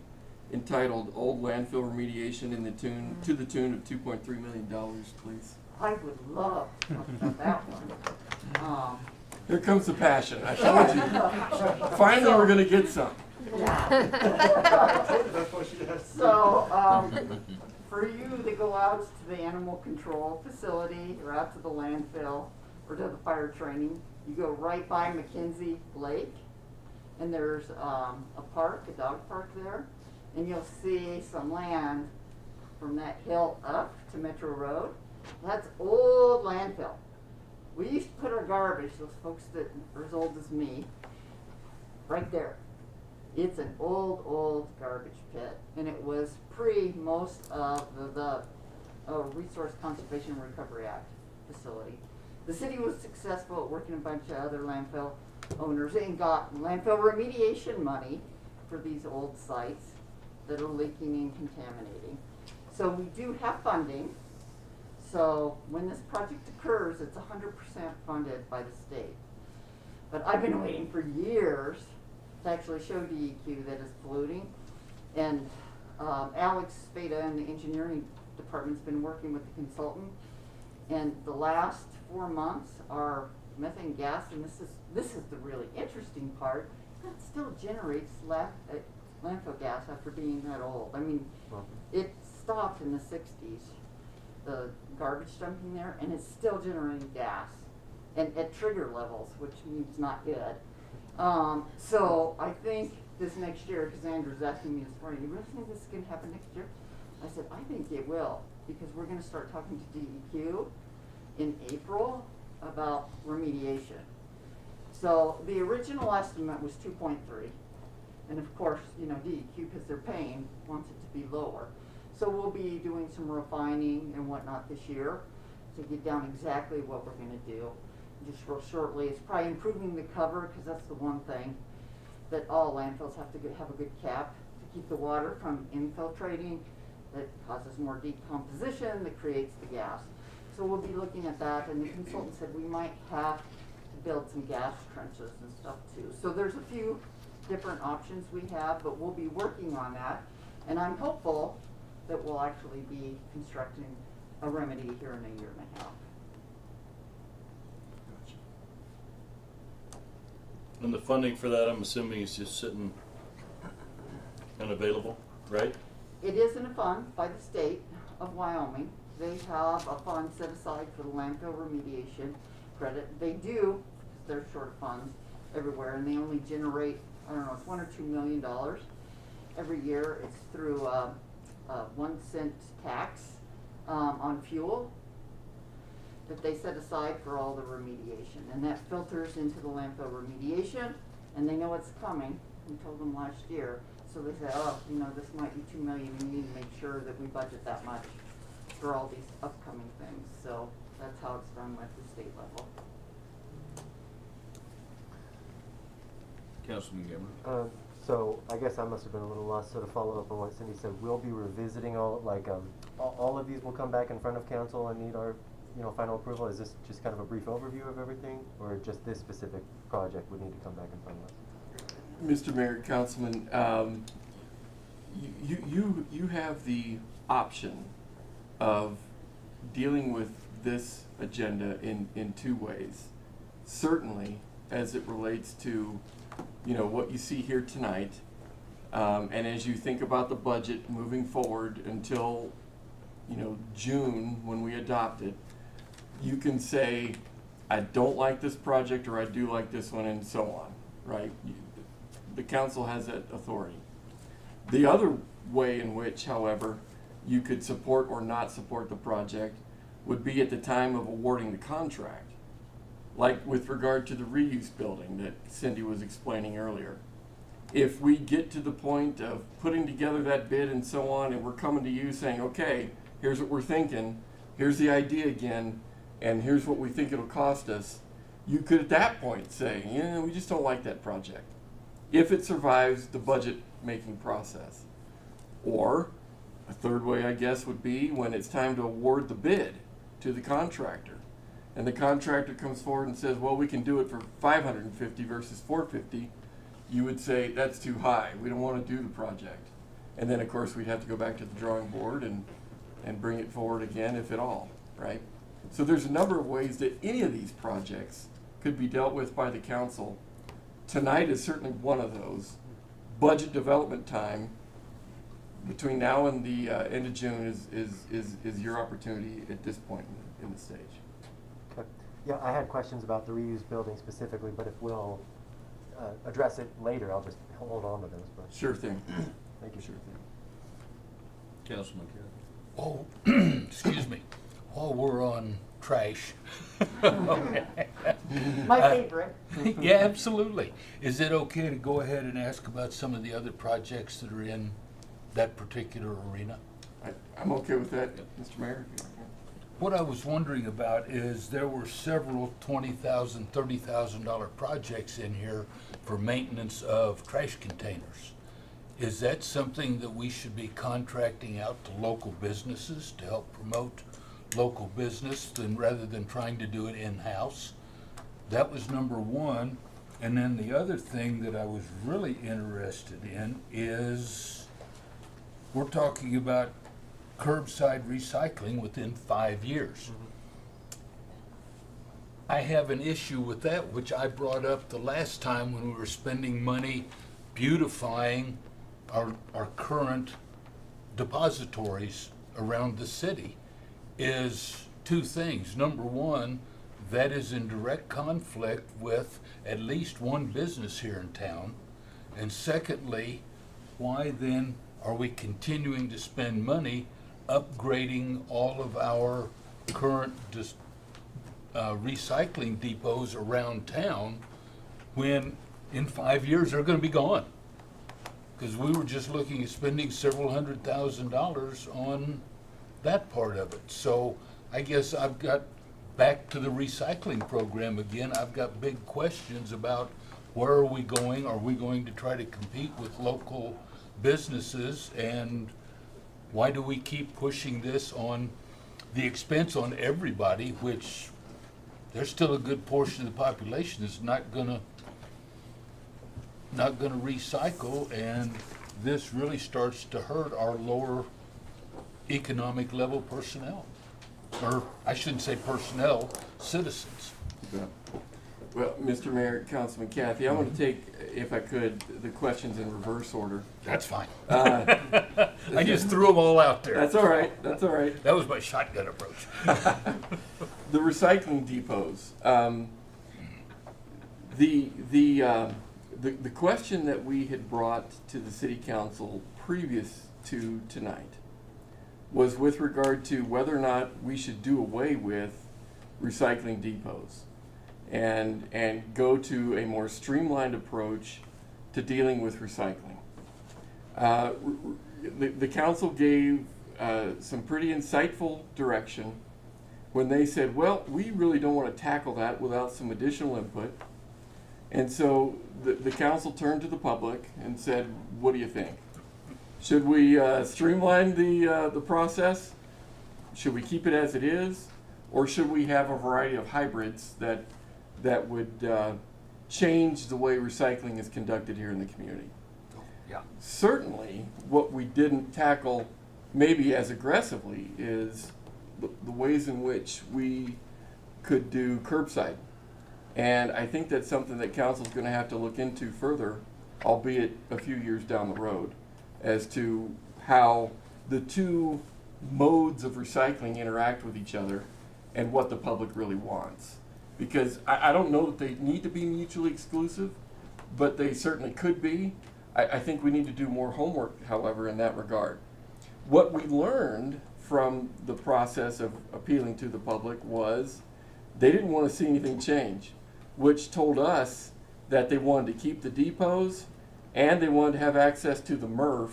entitled Old Landfill Remediation in the to the tune of $2.3 million, please? I would love to talk about that one. Here comes the passion. I told you. Finally, we're going to get some. So, for you to go out to the animal control facility or out to the landfill or to the fire training, you go right by McKenzie Lake, and there's a park, a dog park there, and you'll see some land from that hill up to Metro Road. That's old landfill. We used to put our garbage, those folks that are as old as me, right there. It's an old garbage pit, and it was pre most of the Resource Conservation and Recovery Act facility. The city was successful at working a bunch of other landfill owners and got landfill remediation money for these old sites that are leaking and contaminating. So we do have funding. So when this project occurs, it's 100% funded by the state. But I've been waiting for years to actually show DEQ that it's polluting. And Alex Spada in the engineering department's been working with the consultant. And the last 4 months, our methane gas, and this is the really interesting part, that still generates landfill gas after being that old. I mean, it's stopped in the 60s, the garbage dumping there, and it's still generating gas, and at trigger levels, which means not good. So I think this next year, because Andrew's asking me this morning, you really think this is going to happen next year? I said, I think it will, because we're going to start talking to DEQ in April about remediation. So the original estimate was 2.3. And of course, you know, DEQ, because they're paying, wants it to be lower. So we'll be doing some refining and whatnot this year to get down exactly what we're going to do. Just real shortly, it's probably improving the cover, because that's the one thing that all landfills have to have a good cap to keep the water from infiltrating. That causes more decomposition, that creates the gas. So we'll be looking at that, and the consultant said we might have to build some gas trenches and stuff too. So there's a few different options we have, but we'll be working on that, and I'm hopeful that we'll actually be constructing a remedy here in a year and a half. And the funding for that, I'm assuming, is just sitting unavailable, right? It is in a fund by the state of Wyoming. They have a fund set aside for the landfill remediation credit. They do, because they're short of funds everywhere, and they only generate, I don't know, it's $1 or $2 million every year. It's through a 1 cent tax on fuel that they set aside for all the remediation, and that filters into the landfill remediation, and they know it's coming. We told them last year, so they said, oh, you know, this might be $2 million, and we need to make sure that we budget that much for all these upcoming things. So that's how it's done at the state level. Councilman Gamble. So I guess I must have been a little lost. So to follow up on what Cindy said, we'll be revisiting all of these will come back in front of council and need our final approval. Is this just kind of a brief overview of everything, or just this specific project would need to come back in front of us? Mr. Mayor, Councilman, you have the option of dealing with this agenda in two ways. Certainly, as it relates to what you see here tonight, and as you think about the budget moving forward until June when we adopt it, you can say, I don't like this project, or I do like this one, and so on, right? The council has that authority. The other way in which, however, you could support or not support the project would be at the time of awarding the contract. Like with regard to the reuse building that Cindy was explaining earlier. If we get to the point of putting together that bid and so on, and we're coming to you saying, okay, here's what we're thinking, here's the idea again, and here's what we think it'll cost us, you could at that point say, we just don't like that project, if it survives the budget making process. Or a third way, I guess, would be when it's time to award the bid to the contractor, and the contractor comes forward and says, well, we can do it for $550 versus $450, you would say, that's too high, we don't want to do the project. And then of course we'd have to go back to the drawing board and bring it forward again, if at all, right? So there's a number of ways that any of these projects could be dealt with by the council. Tonight is certainly one of those. Budget development time between now and the end of June is your opportunity at this point in the stage. Okay. Yeah, I had questions about the reused building specifically, but if we'll address it later, I'll just hold on to those. But sure thing. Thank you. Sure thing. Councilman Carey. Oh, excuse me. While we're on trash. My favorite. Yeah, absolutely. Is it okay to go ahead and ask about some of the other projects that are in that particular arena? I'm okay with that, Mr. Mayor. What I was wondering about is there were several $20,000, $30,000 projects in here for maintenance of trash containers. Is that something that we should be contracting out to local businesses to help promote local business rather than trying to do it in-house? That was number one. And then the other thing that I was really interested in is we're talking about curbside recycling within 5 years. I have an issue with that, which I brought up the last time when we were spending money beautifying our current depositories around the city is two things. Number one, that is in direct conflict with at least one business here in town. And secondly, why then are we continuing to spend money upgrading all of our current recycling depots around town when in 5 years they're going to be gone? Because we were just looking at spending several $100,000 on that part of it. So I guess I've got back to the recycling program again. I've got big questions about where are we going? Are we going to try to compete with local businesses? And why do we keep pushing this on the expense on everybody, which there's still a good portion of the population that's not gonna recycle, and this really starts to hurt our lower economic level personnel. Or I shouldn't say personnel, citizens. Yeah. Well, Mr. Mayor, Councilman Kathy, I want to take, if I could, the questions in reverse order. That's fine. I just threw them all out there. That's all right. That's all right. That was my shotgun approach. The recycling depots. The question that we had brought to the city council previous to tonight was with regard to whether or not we should do away with recycling depots and go to a more streamlined approach to dealing with recycling. The council gave some pretty insightful direction when they said, well, we really don't want to tackle that without some additional input. And so the council turned to the public and said, what do you think? Should we streamline the process? Should we keep it as it is? Or should we have a variety of hybrids that would change the way recycling is conducted here in the community? Yeah. Certainly, what we didn't tackle maybe as aggressively is the ways in which we could do curbside. And I think that's something that council's going to have to look into further, albeit a few years down the road, as to how the two modes of recycling interact with each other and what the public really wants. Because I don't know that they need to be mutually exclusive, but they certainly could be. I think we need to do more homework, however, in that regard. What we learned from the process of appealing to the public was they didn't want to see anything change, which told us that they wanted to keep the depots and they wanted to have access to the MRF,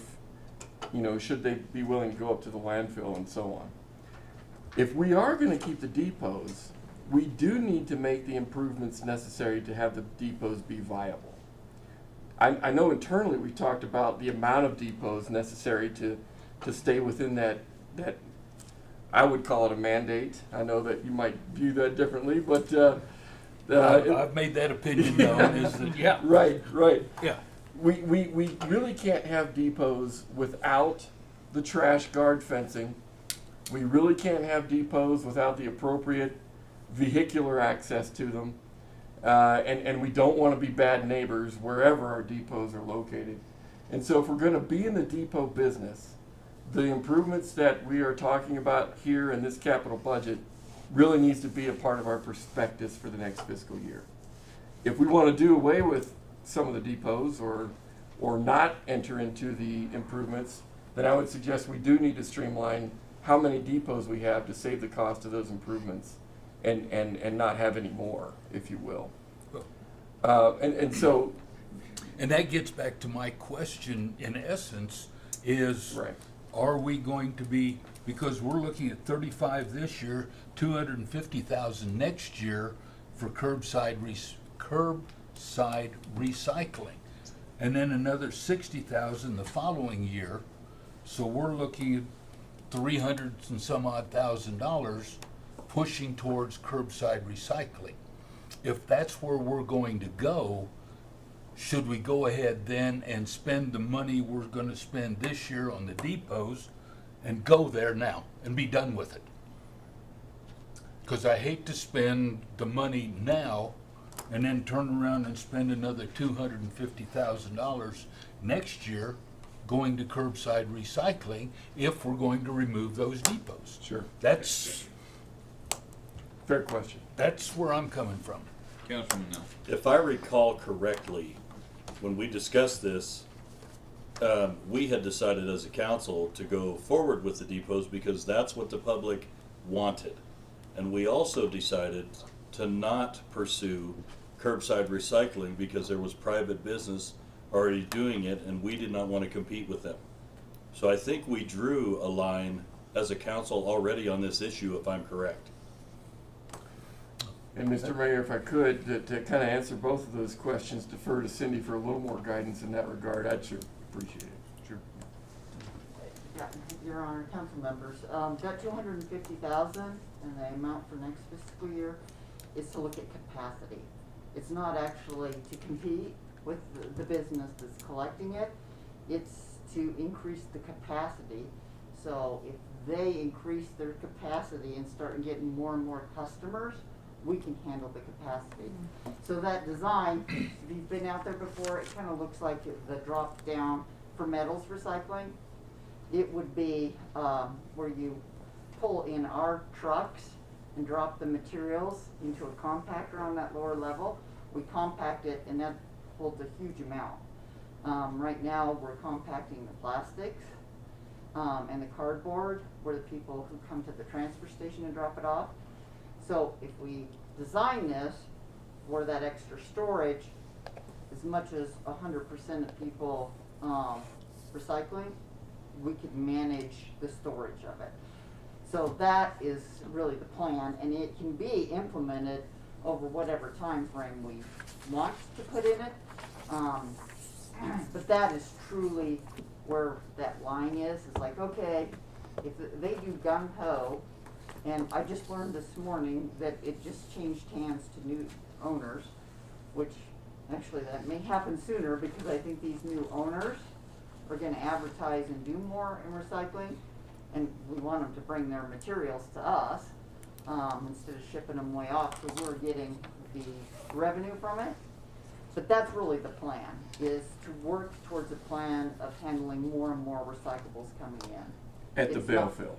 you know, should they be willing to go up to the landfill and so on. If we are going to keep the depots, we do need to make the improvements necessary to have the depots be viable. I know internally we talked about the amount of depots necessary to stay within that I would call it a mandate. I know that you might view that differently, but I've made that opinion known. Is that, yeah. Right. Yeah. We really can't have depots without the trash guard fencing. We really can't have depots without the appropriate vehicular access to them. And we don't want to be bad neighbors wherever our depots are located. And so if we're going to be in the depot business, the improvements that we are talking about here in this capital budget really needs to be a part of our prospectus for the next fiscal year. If we want to do away with some of the depots or not enter into the improvements, then I would suggest we do need to streamline how many depots we have to save the cost of those improvements and not have any more, if you will. And so... And that gets back to my question, in essence, is right. Are we going to be, because we're looking at 35 this year, 250,000 next year for curbside recycling, and then another 60,000 the following year. So we're looking at $300 and some odd thousand pushing towards curbside recycling. If that's where we're going to go, should we go ahead then and spend the money we're going to spend this year on the depots and go there now and be done with it? Because I hate to spend the money now and then turn around and spend another $250,000 next year going to curbside recycling if we're going to remove those depots. Sure. That's fair question. That's where I'm coming from. Councilman Nell. If I recall correctly, when we discussed this, we had decided as a council to go forward with the depots because that's what the public wanted. And we also decided to not pursue curbside recycling because there was private business already doing it and we did not want to compete with them. So I think we drew a line as a council already on this issue, if I'm correct. And Mr. Mayor, if I could, to kind of answer both of those questions, defer to Cindy for a little more guidance in that regard, I'd sure appreciate it. Sure. Yeah, Your Honor, council members, that $250,000 and the amount for next fiscal year is to look at capacity. It's not actually to compete with the business that's collecting it. It's to increase the capacity. So if they increase their capacity and start getting more and more customers, we can handle the capacity. So that design, if you've been out there before, it kind of looks like the drop down for metals recycling. It would be where you pull in our trucks and drop the materials into a compactor on that lower level. We compact it and that holds a huge amount. Right now we're compacting the plastics and the cardboard where the people who come to the transfer station and drop it off. So if we design this for that extra storage, as much as 100% of people recycling, we could manage the storage of it. So that is really the plan, and it can be implemented over whatever time frame we want to put in it. But that is truly where that line is. It's like, okay, if they do gung-ho, and I just learned this morning that it just changed hands to new owners, which actually that may happen sooner because I think these new owners are going to advertise and do more in recycling, and we want them to bring their materials to us instead of shipping them way off because we're getting the revenue from it. But that's really the plan, is to work towards a plan of handling more and more recyclables coming in. At the bale fill.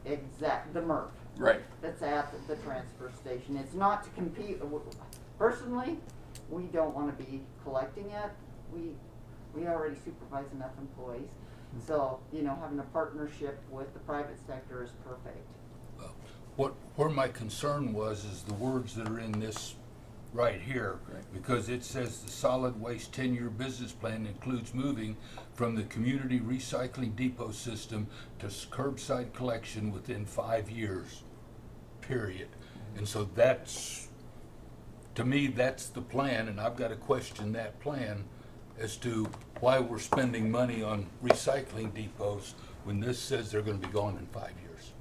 Exact, the MRF. Right. That's at the transfer station. It's not to compete. Personally, we don't want to be collecting it. We already supervise enough employees. So, you know, having a partnership with the private sector is perfect. Where my concern was is the words that are in this right here, because it says the solid waste 10-year business plan includes moving from the community recycling depot system to curbside collection within 5 years, period. And so that's, to me, that's the plan, and I've got to question that plan as to why we're spending money on recycling depots when this says they're going to be gone in 5 years.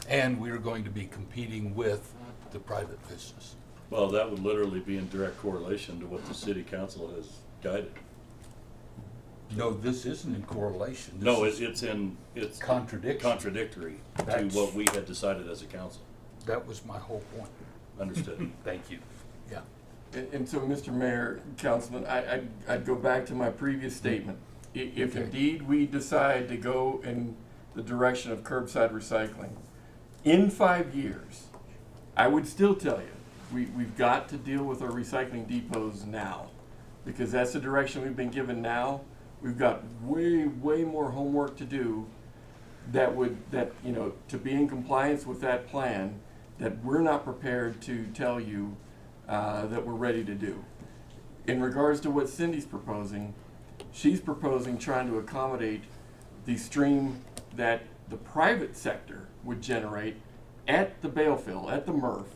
And we're going to be competing with the private business. Well, that would literally be in direct correlation to what the city council has guided. No, this isn't in correlation. This No, is it's contradictory to what we had decided as a council. That was my whole point. Understood. Thank you. Yeah. And so, Mr. Mayor, Councilman, I'd go back to my previous statement. If indeed we decide to go in the direction of curbside recycling, in 5 years, I would still tell you, we've got to deal with our recycling depots now, because that's the direction we've been given now. We've got way more homework to do that you know, to be in compliance with that plan that we're not prepared to tell you that we're ready to do. In regards to what Cindy's proposing, she's proposing trying to accommodate the stream that the private sector would generate at the bale fill, at the MRF,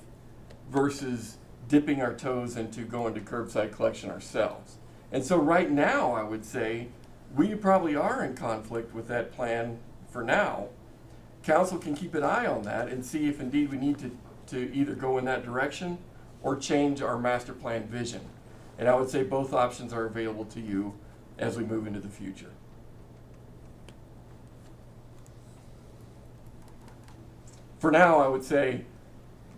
versus dipping our toes into going to curbside collection ourselves. And so right now, I would say, we probably are in conflict with that plan for now. Council can keep an eye on that and see if indeed we need to either go in that direction or change our master plan vision. And I would say both options are available to you as we move into the future. For now, I would say,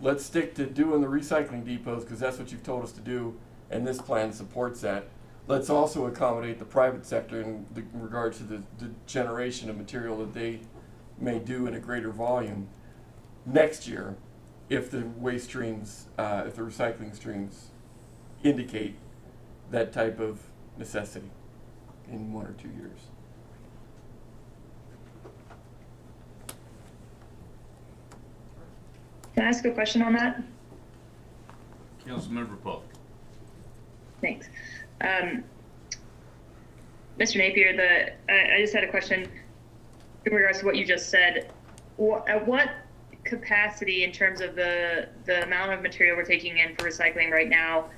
let's stick to doing the recycling depots because that's what you've told us to do, and this plan supports that. let's also accommodate the private sector in regards to the generation of material that they may do in a greater volume next year, if the waste streams, if the recycling streams indicate that type of necessity in 1 or 2 years. Can I ask a question on that? Councilmember Polk. Thanks. Mr. Napier, I just had a question in regards to what you just said. At what capacity, in terms of the amount of material we're taking in for recycling right now,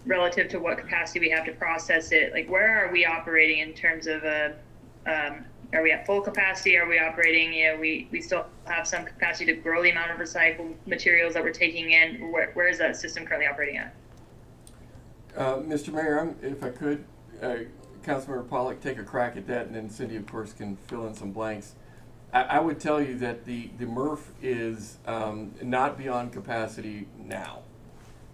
relative to what capacity we have to process it? Like, where are we operating in terms of are we at full capacity? Are we operating, we still have some capacity to grow the amount of recycled materials that we're taking in? Where is that system currently operating at? Mr. Mayor, if I could, Councilmember Pollack, take a crack at that, and then Cindy, of course, can fill in some blanks. I would tell you that the MRF is not beyond capacity now.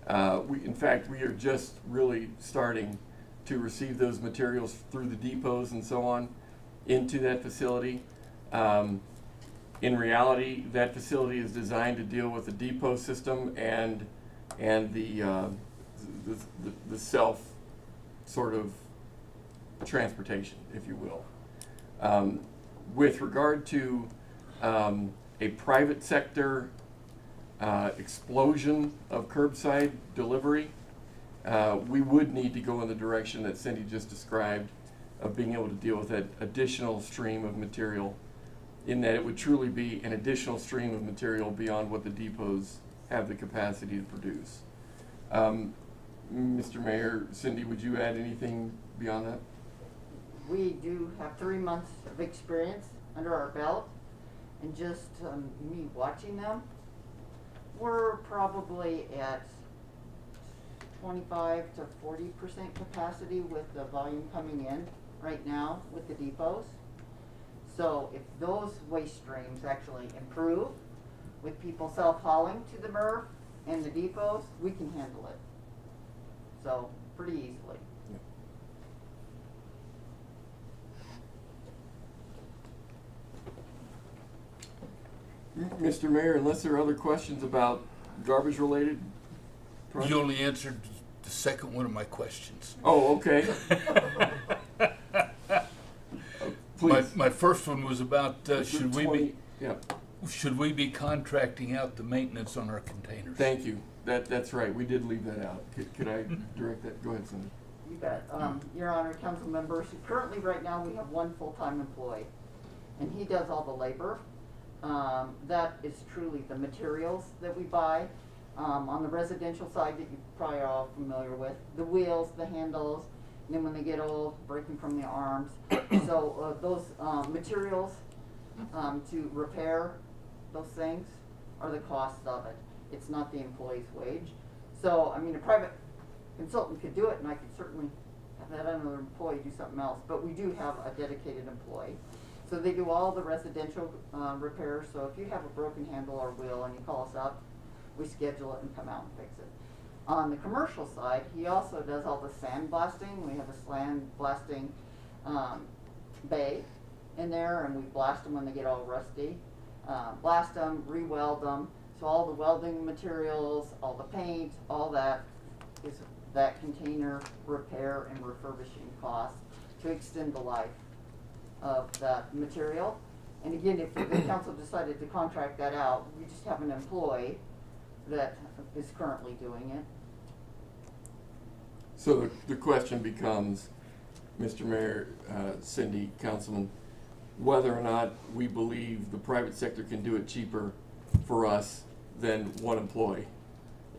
In fact, we are just really starting to receive those materials through the depots and so on into that facility. In reality, that facility is designed to deal with the depot system and the self sort of transportation, if you will. With regard to a private sector explosion of curbside delivery, we would need to go in the direction that Cindy just described of being able to deal with that additional stream of material, in that it would truly be an additional stream of material beyond what the depots have the capacity to produce. Mr. Mayor, Cindy, would you add anything beyond that? We do have 3 months of experience under our belt, and just me watching them, we're probably at 25 to 40% capacity with the volume coming in right now with the depots. So if those waste streams actually improve with people self-hauling to the MRF and the depots, we can handle it. So pretty easily. Mr. Mayor, unless there are other questions about garbage related projects? You only answered the second one of my questions. Oh, okay. Please. My first one was about should we be contracting out the maintenance on our containers? Thank you. That's right. We did leave that out. Could I direct that? Go ahead, Cindy. You bet. Your Honor, council members, currently right now we have 1 full-time employee, and he does all the labor. That is truly the materials that we buy. On the residential side that you probably are all familiar with, the wheels, the handles, and then when they get old, breaking from the arms. So those materials to repair those things are the cost of it. It's not the employee's wage. So, I mean, a private consultant could do it, and I could certainly have that other employee do something else, but we do have a dedicated employee. So they do all the residential repairs. So if you have a broken handle or wheel and you call us up, we schedule it and come out and fix it. On the commercial side, he also does all the sandblasting. We have a sandblasting bay in there, and we blast them when they get all rusty. Blast them, re-weld them. So all the welding materials, all the paint, all that is that container repair and refurbishing cost to extend the life of that material. And again, if the council decided to contract that out, we just have an employee that is currently doing it. So the question becomes, Mr. Mayor, Cindy, Councilman, whether or not we believe the private sector can do it cheaper for us than 1 employee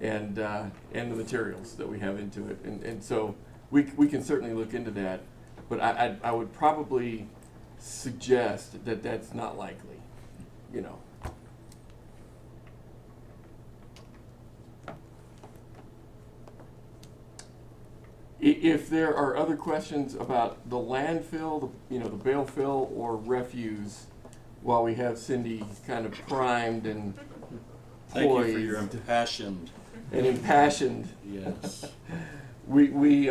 and the materials that we have into it. And so we can certainly look into that, but I would probably suggest that that's not likely, you know. If there are other questions about the landfill, the bale fill or refuse, while we have Cindy kind of primed and poised. Thank you for your impassioned. And impassioned. Yes. We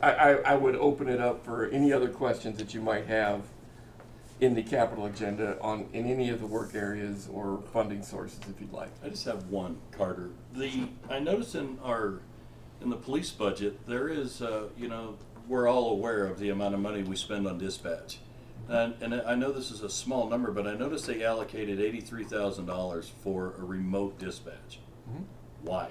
I would open it up for any other questions that you might have in the capital agenda in any of the work areas or funding sources, if you'd like. I just have one, Carter. I noticed in the police budget, there is, we're all aware of the amount of money we spend on dispatch. And I know this is a small number, but I noticed they allocated $83,000 for a remote dispatch. Mm-hmm. Why?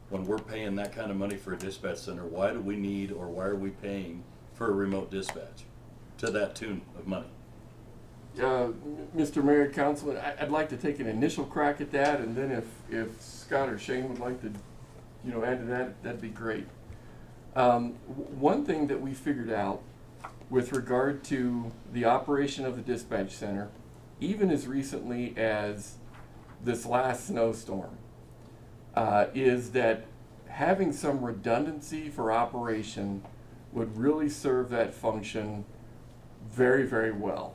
When we're paying that kind of money for a dispatch center, why do we need, or why are we paying for a remote dispatch to that tune of money? Mr. Mayor, Councilman, I'd like to take an initial crack at that, and then if Scott or Shane would like to, add to that, that'd be great. One thing that we figured out with regard to the operation of the dispatch center, even as recently as this last snowstorm, is that having some redundancy for operation would really serve that function very, very well.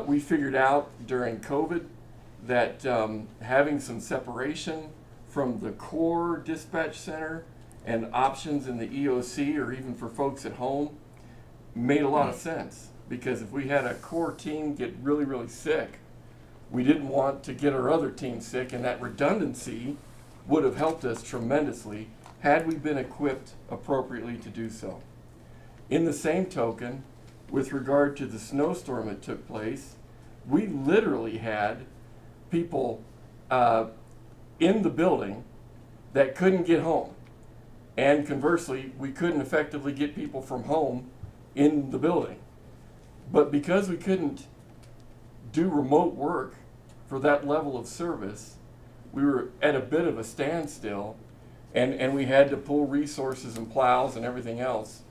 We figured out during COVID that having some separation from the core dispatch center and options in the EOC, or even for folks at home, made a lot of sense. Because if we had a core team get really, really sick, we didn't want to get our other team sick, and that redundancy would have helped us tremendously had we been equipped appropriately to do so. In the same token, with regard to the snowstorm that took place, we literally had people in the building that couldn't get home. And conversely, we couldn't effectively get people from home in the building. But because we couldn't do remote work for that level of service, we were at a bit of a standstill, and we had to pull resources and plows and everything else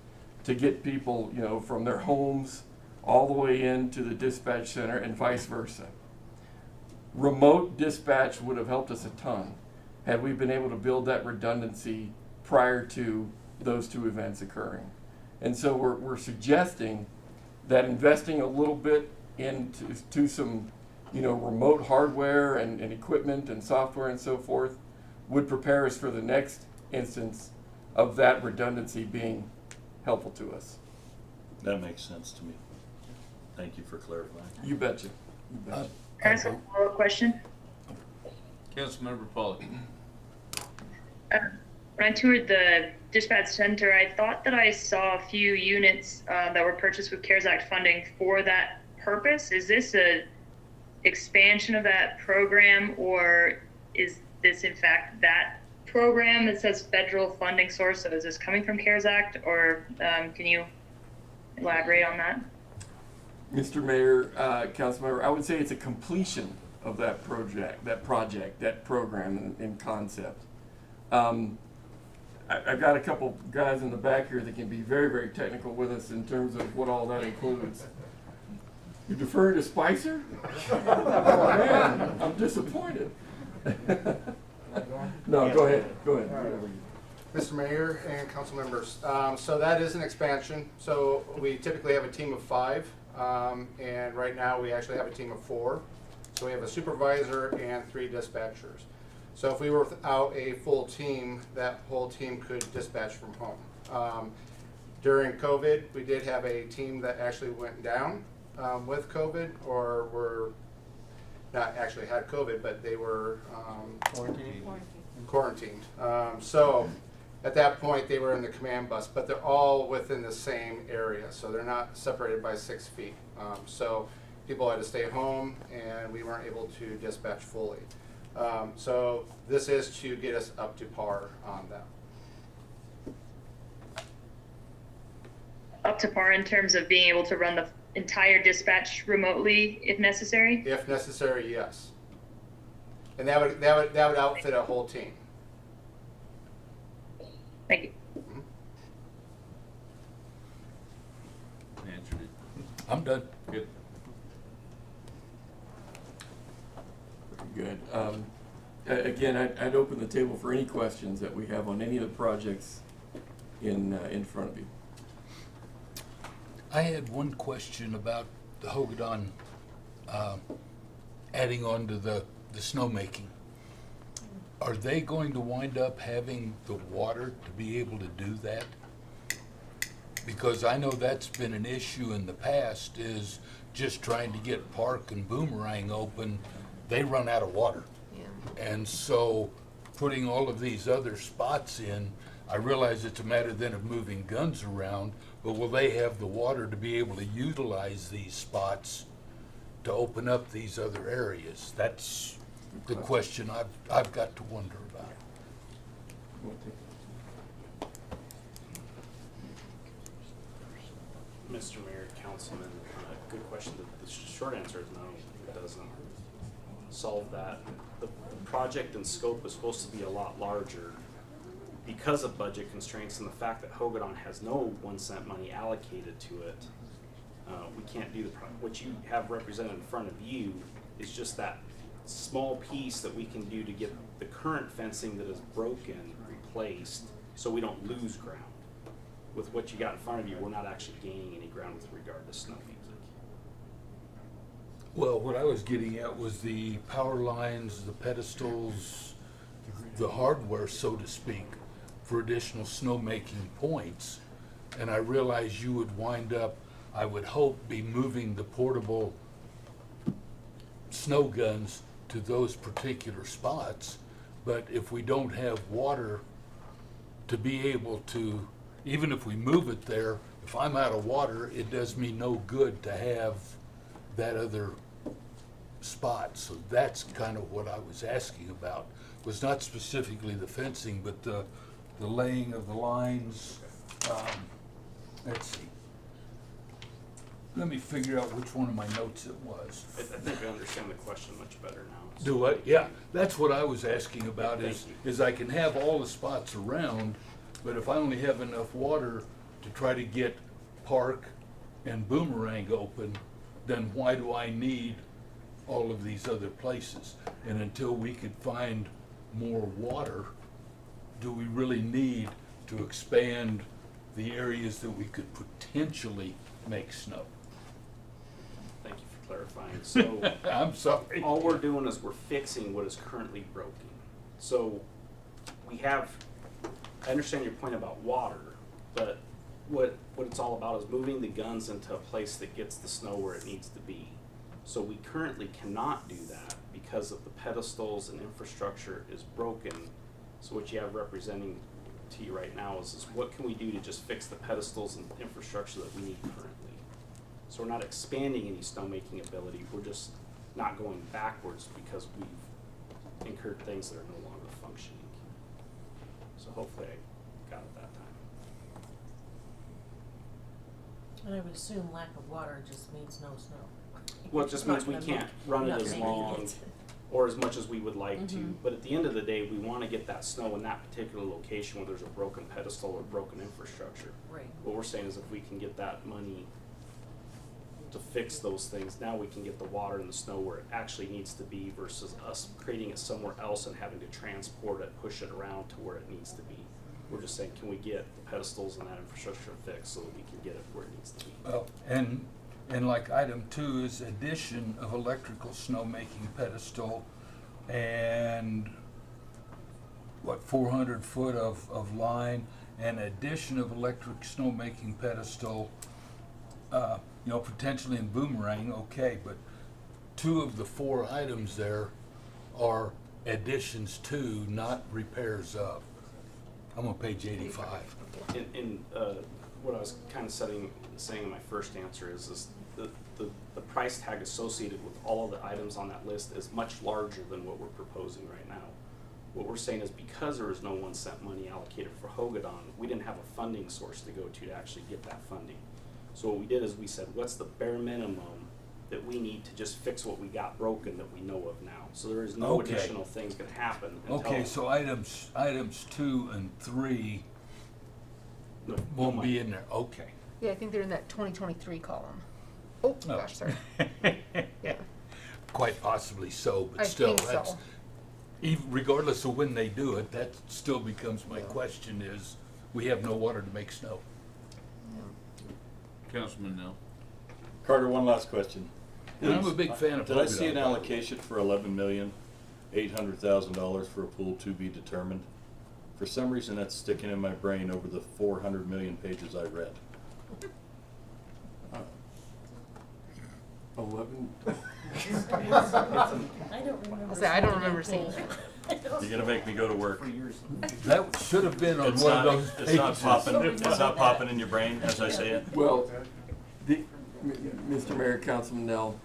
to get people, from their homes all the way into the dispatch center and vice versa. Remote dispatch would have helped us a ton had we been able to build that redundancy prior to those two events occurring. And so we're suggesting that investing a little bit into some, remote hardware and equipment and software and so forth would prepare us for the next instance of that redundancy being helpful to us. That makes sense to me. Thank you for clarifying. You betcha. You betcha. Can I ask a follow-up question? Councilmember Pollock. When I toured the dispatch center, I thought that I saw a few units that were purchased with CARES Act funding for that purpose. Is this a expansion of that program, or is this in fact that program that says federal funding source? So is this coming from CARES Act, or can you elaborate on that? Mr. Mayor, Councilmember, I would say it's a completion of that project, that program in concept. I've got a couple guys in the back here that can be very, very technical with us in terms of what all that includes. You defer to Spicer? Oh man, I'm disappointed. No, go ahead. Go ahead. Mr. Mayor and council members, so that is an expansion. So we typically have a team of 5, and right now we actually have a team of 4. So we have a supervisor and 3 dispatchers. So if we were without a full team, that whole team could dispatch from home. During COVID, we did have a team that actually went down with COVID, or were not actually had COVID, but they were quarantined. So at that point, they were in the command bus, but they're all within the same area, so they're not separated by 6 feet. So people had to stay home, and we weren't able to dispatch fully. So this is to get us up to par on that. Up to par in terms of being able to run the entire dispatch remotely if necessary? If necessary, yes. And that would outfit a whole team. Thank you. Answered it. I'm done. Good. Good. Again, I'd open the table for any questions that we have on any of the projects in front of you. I had one question about the Hogadon adding on to the snowmaking. Are they going to wind up having the water to be able to do that? because I know that's been an issue in the past, is just trying to get Park and Boomerang open. They run out of water. Yeah. And so putting all of these other spots in, I realize it's a matter then of moving guns around, but will they have the water to be able to utilize these spots to open up these other areas? That's the question I've got to wonder about. Mr. Mayor, Councilman, good question. The short answer is no, it doesn't solve that. The project and scope is supposed to be a lot larger because of budget constraints and the fact that Hogadon has no 1 cent money allocated to it. We can't do what you have represented in front of you is just that small piece that we can do to get the current fencing that is broken replaced so we don't lose ground. With what you got in front of you, we're not actually gaining any ground with regard to snow music. Well, what I was getting at was the power lines, the pedestals, the hardware, so to speak, for additional snowmaking points. And I realized you would wind up, I would hope, be moving the portable snow guns to those particular spots. But if we don't have water to be able to, even if we move it there, if I'm out of water, it does me no good to have that other spot. So that's kind of what I was asking about. Was not specifically the fencing, but the laying of the lines. Let's see. Let me figure out which one of my notes it was. I think I understand the question much better now. So Do I? Yeah, that's what I was asking about, is I can have all the spots around, but if I only have enough water to try to get Park and Boomerang open, then why do I need all of these other places? And until we could find more water, do we really need to expand the areas that we could potentially make snow? Thank you for clarifying. So I'm sorry. All we're doing is we're fixing what is currently broken. So we have, I understand your point about water, but what it's all about is moving the guns into a place that gets the snow where it needs to be. So we currently cannot do that because of the pedestals and infrastructure is broken. So what you have representing to you right now is what can we do to just fix the pedestals and infrastructure that we need currently? So we're not expanding any snowmaking ability, we're just not going backwards because we've incurred things that are no longer functioning. So hopefully I got it that time. And I would assume lack of water just means no snow. Well, it just means we can't run it as long or as much as we would like to. But at the end of the day, we want to get that snow in that particular location where there's a broken pedestal or broken infrastructure. Right. What we're saying is if we can get that money to fix those things, now we can get the water and the snow where it actually needs to be versus us creating it somewhere else and having to transport it, push it around to where it needs to be. We're just saying, can we get the pedestals and that infrastructure fixed so that we can get it where it needs to be? Well, and like item 2 is addition of electrical snowmaking pedestal and what, 400 foot of line and addition of electric snowmaking pedestal, you know, potentially in Boomerang, okay, but 2 of the 4 items there are additions to, not repairs of. I'm on page 85. And what I was kind of saying in my first answer is the price tag associated with all of the items on that list is much larger than what we're proposing right now. What we're saying is because there is no 1 cent money allocated for Hogadon, we didn't have a funding source to go to actually get that funding. So what we did is we said, what's the bare minimum that we need to just fix what we got broken that we know of now? So there is no additional things going to happen. Okay, so items 2 and 3 won't be in there. Okay. Yeah, I think they're in that 2023 column. Oh, gosh, sorry. Yeah. Quite possibly so, but I still, think that's, so. even regardless of when they do it, that still becomes my question is, we have no water to make snow. Councilman Nell. Carter, one last question. And I'm a big fan of Did I see an Hogadon. allocation for $11,800,000 for a pool to be determined? For some reason, that's sticking in my brain over the 400 million pages I read. 11. I don't remember. I'll say I don't remember seeing that. You're gonna make me go to work. That should have been on It's one not, of those it's pages. not popping, it's not popping in your brain as I say it? Well, Mr. Mayor, Councilman Nell,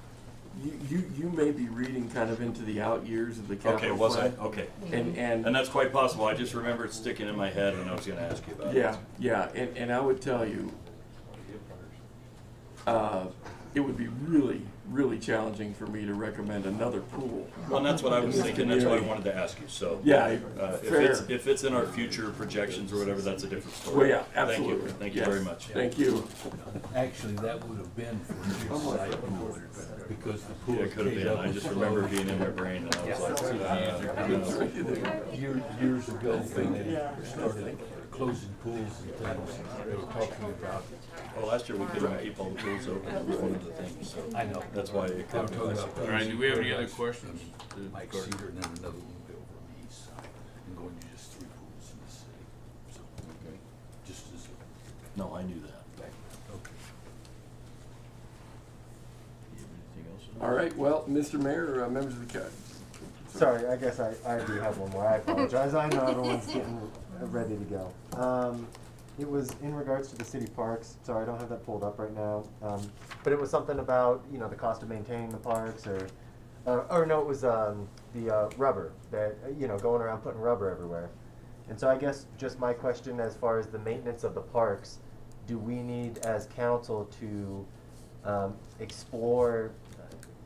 you may be reading kind of into the out years of the capital Okay, was I? plan. Okay. And that's quite possible. I just remember it sticking in my head and I was gonna ask you about it. Yeah, and I would tell you, it would be really, really challenging for me to recommend another pool. Well, and that's what I was thinking, that's why I wanted to ask you, so. Yeah, fair. If it's in our future projections or whatever, that's a different story. Well, yeah, absolutely. Thank you Yes. very much. Thank you. Actually, that would have been for your site pool, because the pool. Yeah, it could have been. I just remember it being in my brain and I was like, Years ago, when they started closing pools and things, they were talking about. well, last year we couldn't keep all the pools open, it was one of the things, so. I know. That's why it kind of. All right, do we have any other questions? Mike Cedar, and then another one will be over on the east side, and going to just 3 pools in the city. So, okay, just as a. No, I knew that. Okay. Do you have anything else? All right, well, Mr. Mayor, members of the council. Sorry, I guess I do have one more. I apologize. I know everyone's getting ready to go. It was in regards to the city parks. Sorry, I don't have that pulled up right now. But it was something about, you know, the cost of maintaining the parks, or no, it was the rubber that, you know, going around putting rubber everywhere. And so I guess just my question as far as the maintenance of the parks, do we need as council to explore,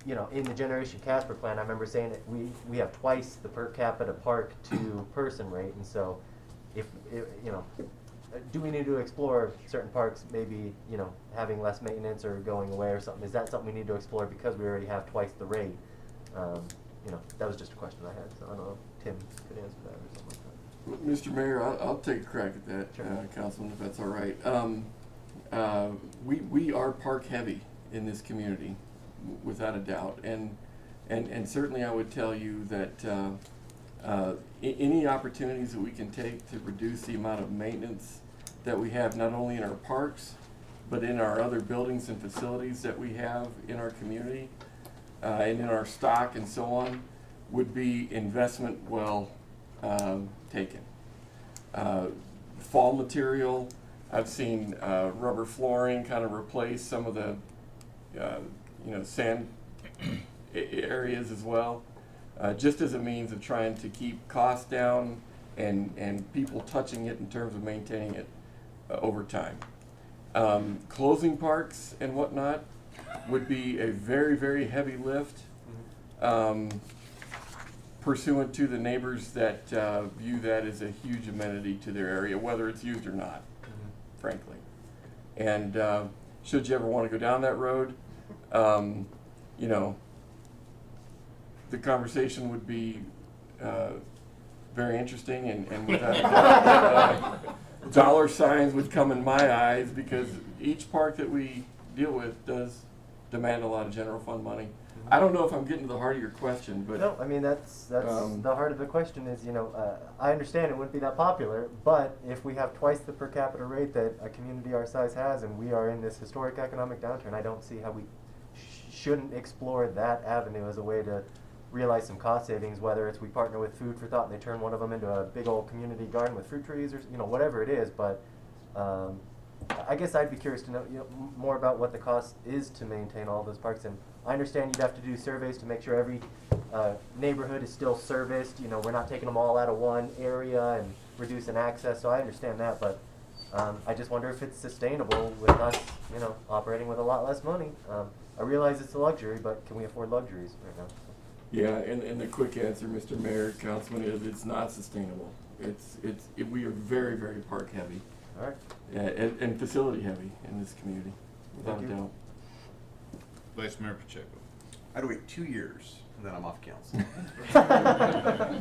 you know, in the Generation Casper plan, I remember saying that we have twice the per capita park to person rate, and so if you know, do we need to explore certain parks, maybe, you know, having less maintenance or going away or something? Is that something we need to explore because we already have twice the rate? You know, that was just a question I had, so I don't know if Tim could answer that or something like that. Mr. Mayor, I'll take a crack at that, Sure. Councilman, if that's all right. We are park heavy in this community, without a doubt, and certainly I would tell you that any opportunities that we can take to reduce the amount of maintenance that we have, not only in our parks, but in our other buildings and facilities that we have in our community, and in our stock and so on, would be investment well taken. Fall material, I've seen rubber flooring kind of replace some of the you know, sand areas as well, just as a means of trying to keep costs down and people touching it in terms of maintaining it over time. Closing parks and whatnot would be a very, very heavy lift, pursuant to the neighbors that view that as a huge amenity to their area, whether it's used or not, frankly. And should you ever want to go down that road, you know, the conversation would be very interesting, and without a doubt, dollar signs would come in my eyes, because each park that we deal with does demand a lot of general fund money. I don't know if I'm getting to the heart of your question, but no, I mean that's the heart of the question is, you know, I understand it wouldn't be that popular, but if we have twice the per capita rate that a community our size has, and we are in this historic economic downturn, I don't see how we shouldn't explore that avenue as a way to realize some cost savings, whether it's we partner with Food for Thought and they turn one of them into a big old community garden with fruit trees, or, you know, whatever it is. But I guess I'd be curious to know, you know, more about what the cost is to maintain all those parks. And I understand you'd have to do surveys to make sure every neighborhood is still serviced. You know, we're not taking them all out of one area and reducing access, so I understand that. But I just wonder if it's sustainable with us, you know, operating with a lot less money. I realize it's a luxury, but can we afford luxuries right now? yeah, and the quick answer, Mr. Mayor, Councilman, is it's not sustainable. We are very, very park heavy. All right. And facility heavy in this community, without a doubt. Vice Mayor Pacheco. I had to wait 2 years, and then I'm off council.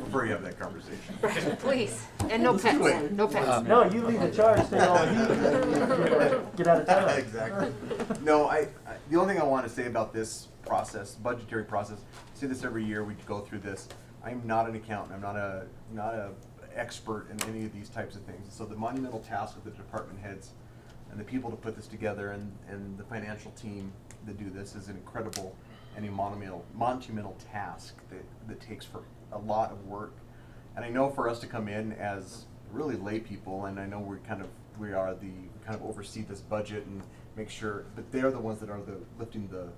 Before you have that conversation. Please, and no pets, no pets. No, you lead the charge, stay all heat, get out of town. Exactly. No, the only thing I want to say about this process, budgetary process, I say this every year, we go through this. I'm not an accountant. I'm not a expert in any of these types of things. So the monumental task of the department heads and the people to put this together, and the financial team that do this is an incredible and a monumental task that takes for a lot of work. And I know for us to come in as really lay people, and I know we kind of oversee this budget and make sure, but they're the ones that are lifting the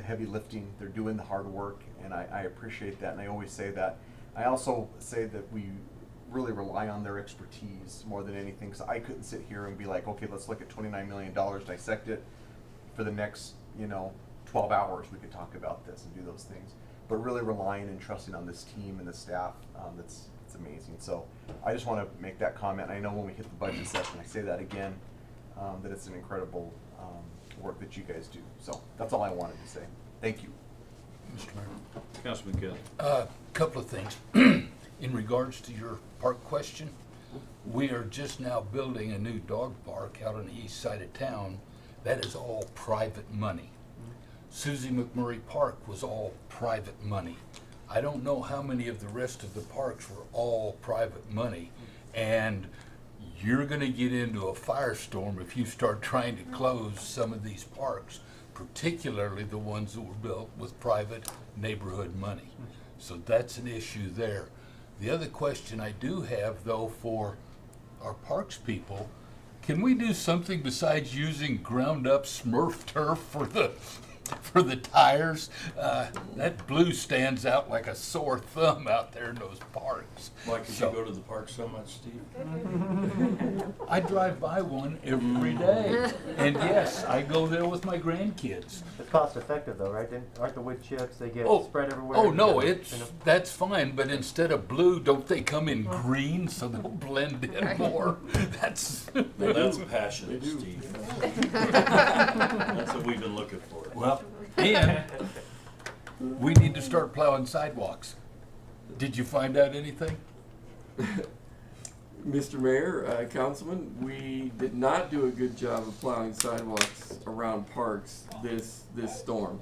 heavy lifting. They're doing the hard work, and I appreciate that. And I always say that. I also say that we really rely on their expertise more than anything. So I couldn't sit here and be like, okay, let's look at $29 million, dissect it for the next 12 hours. We could talk about this and do those things, but really relying and trusting on this team and the staff. It's amazing. So I just want to make that comment. I know when we hit the budget session, I say that again, that it's an incredible work that you guys do. So that's all I wanted to say. Thank you. Mr. Mayor. Councilman Kelly. Couple of things. In regards to your park question, we are just now building a new dog park out on the east side of town. That is all private money. Susie McMurray Park was all private money. I don't know how many of the rest of the parks were all private money, and you're going to get into a firestorm if you start trying to close some of these parks, particularly the ones that were built with private neighborhood money. So that's an issue there. The other question I do have, though, for our parks people, can we do something besides using ground up Smurf turf for the tires? That blue stands out like a sore thumb out there in those parks. Why could you go to the park so much, Steve? I drive by one every day, and yes, I go there with my grandkids. It's cost effective though, right? Aren't the wood chips, they get spread everywhere? Oh no, that's fine, but instead of blue, don't they come in green so they'll blend in more? That's passion, Steve. That's what we've been looking for. Well, and we need to start plowing sidewalks. Did you find out anything? Mr. Mayor, Councilman, we did not do a good job of plowing sidewalks around parks this storm.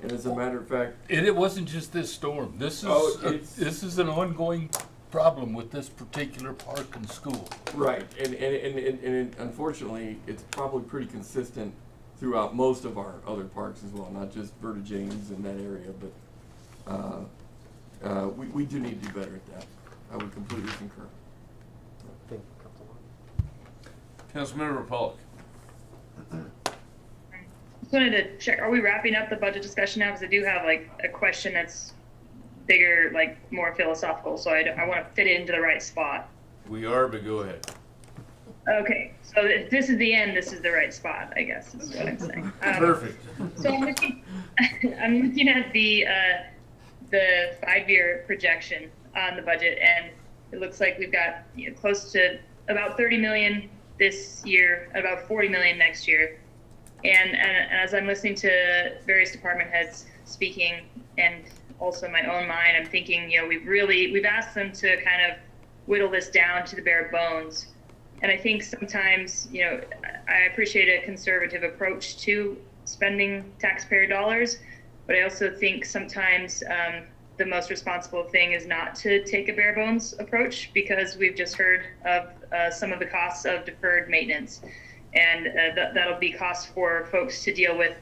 And as a matter of fact, it wasn't just this storm. This is an ongoing problem with this particular park and school. Right, and unfortunately, it's probably pretty consistent throughout most of our other parks as well, not just Vertijane's in that area, but we do need to do better at that. I would completely concur. Thank you, Councilmember Pollock. Just wanted to check, are we wrapping up the budget discussion now? Because I do have like a question that's bigger, like more philosophical, so I want to fit it into the right spot. We are, but go ahead. Okay, so if this is the end, this is the right spot, I guess is what I'm saying. Perfect. So I'm looking at the 5-year projection on the budget, and it looks like we've got close to about 30 million this year, about 40 million next year. And as I'm listening to various department heads speaking, and also in my own mind, I'm thinking, we've asked them to kind of whittle this down to the bare bones. And I think sometimes, I appreciate a conservative approach to spending taxpayer dollars, but I also think sometimes the most responsible thing is not to take a bare bones approach, because we've just heard of some of the costs of deferred maintenance. And that'll be costs for folks to deal with,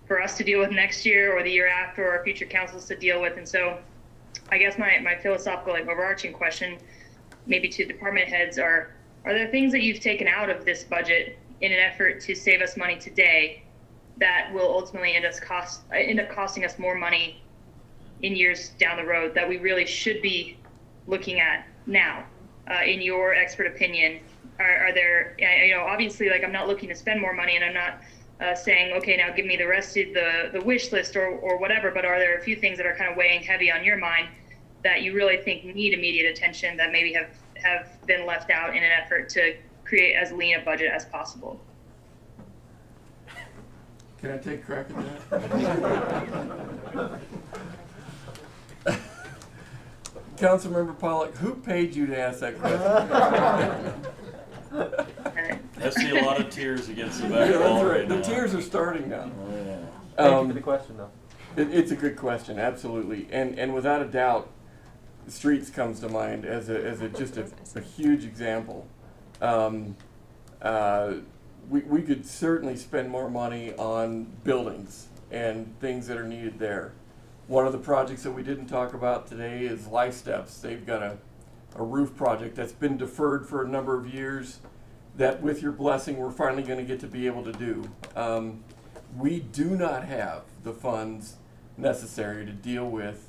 for us to deal with next year or the year after, or future councils to deal with. And so I guess my philosophical, overarching question, maybe to department heads, are there things that you've taken out of this budget in an effort to save us money today that will ultimately end up costing us more money in years down the road that we really should be looking at now? In your expert opinion, are there, obviously, I'm not looking to spend more money, and I'm not saying, okay, now give me the rest of the wish list or whatever, but are there a few things that are kind of weighing heavy on your mind that you really think need immediate attention that maybe have been left out in an effort to create as lean a budget as possible? Can I take a crack at that? Councilmember Pollock, who paid you to ask that question? I see a lot of tears against the back wall right now. The tears are starting now. Thank you for the question, though. It's a good question, absolutely, and without a doubt, streets comes to mind as just a huge example. we could certainly spend more money on buildings and things that are needed there. One of the projects that we didn't talk about today is Life Steps. They've got a roof project that's been deferred for a number of years that, with your blessing, we're finally going to get to be able to do. We do not have the funds necessary to deal with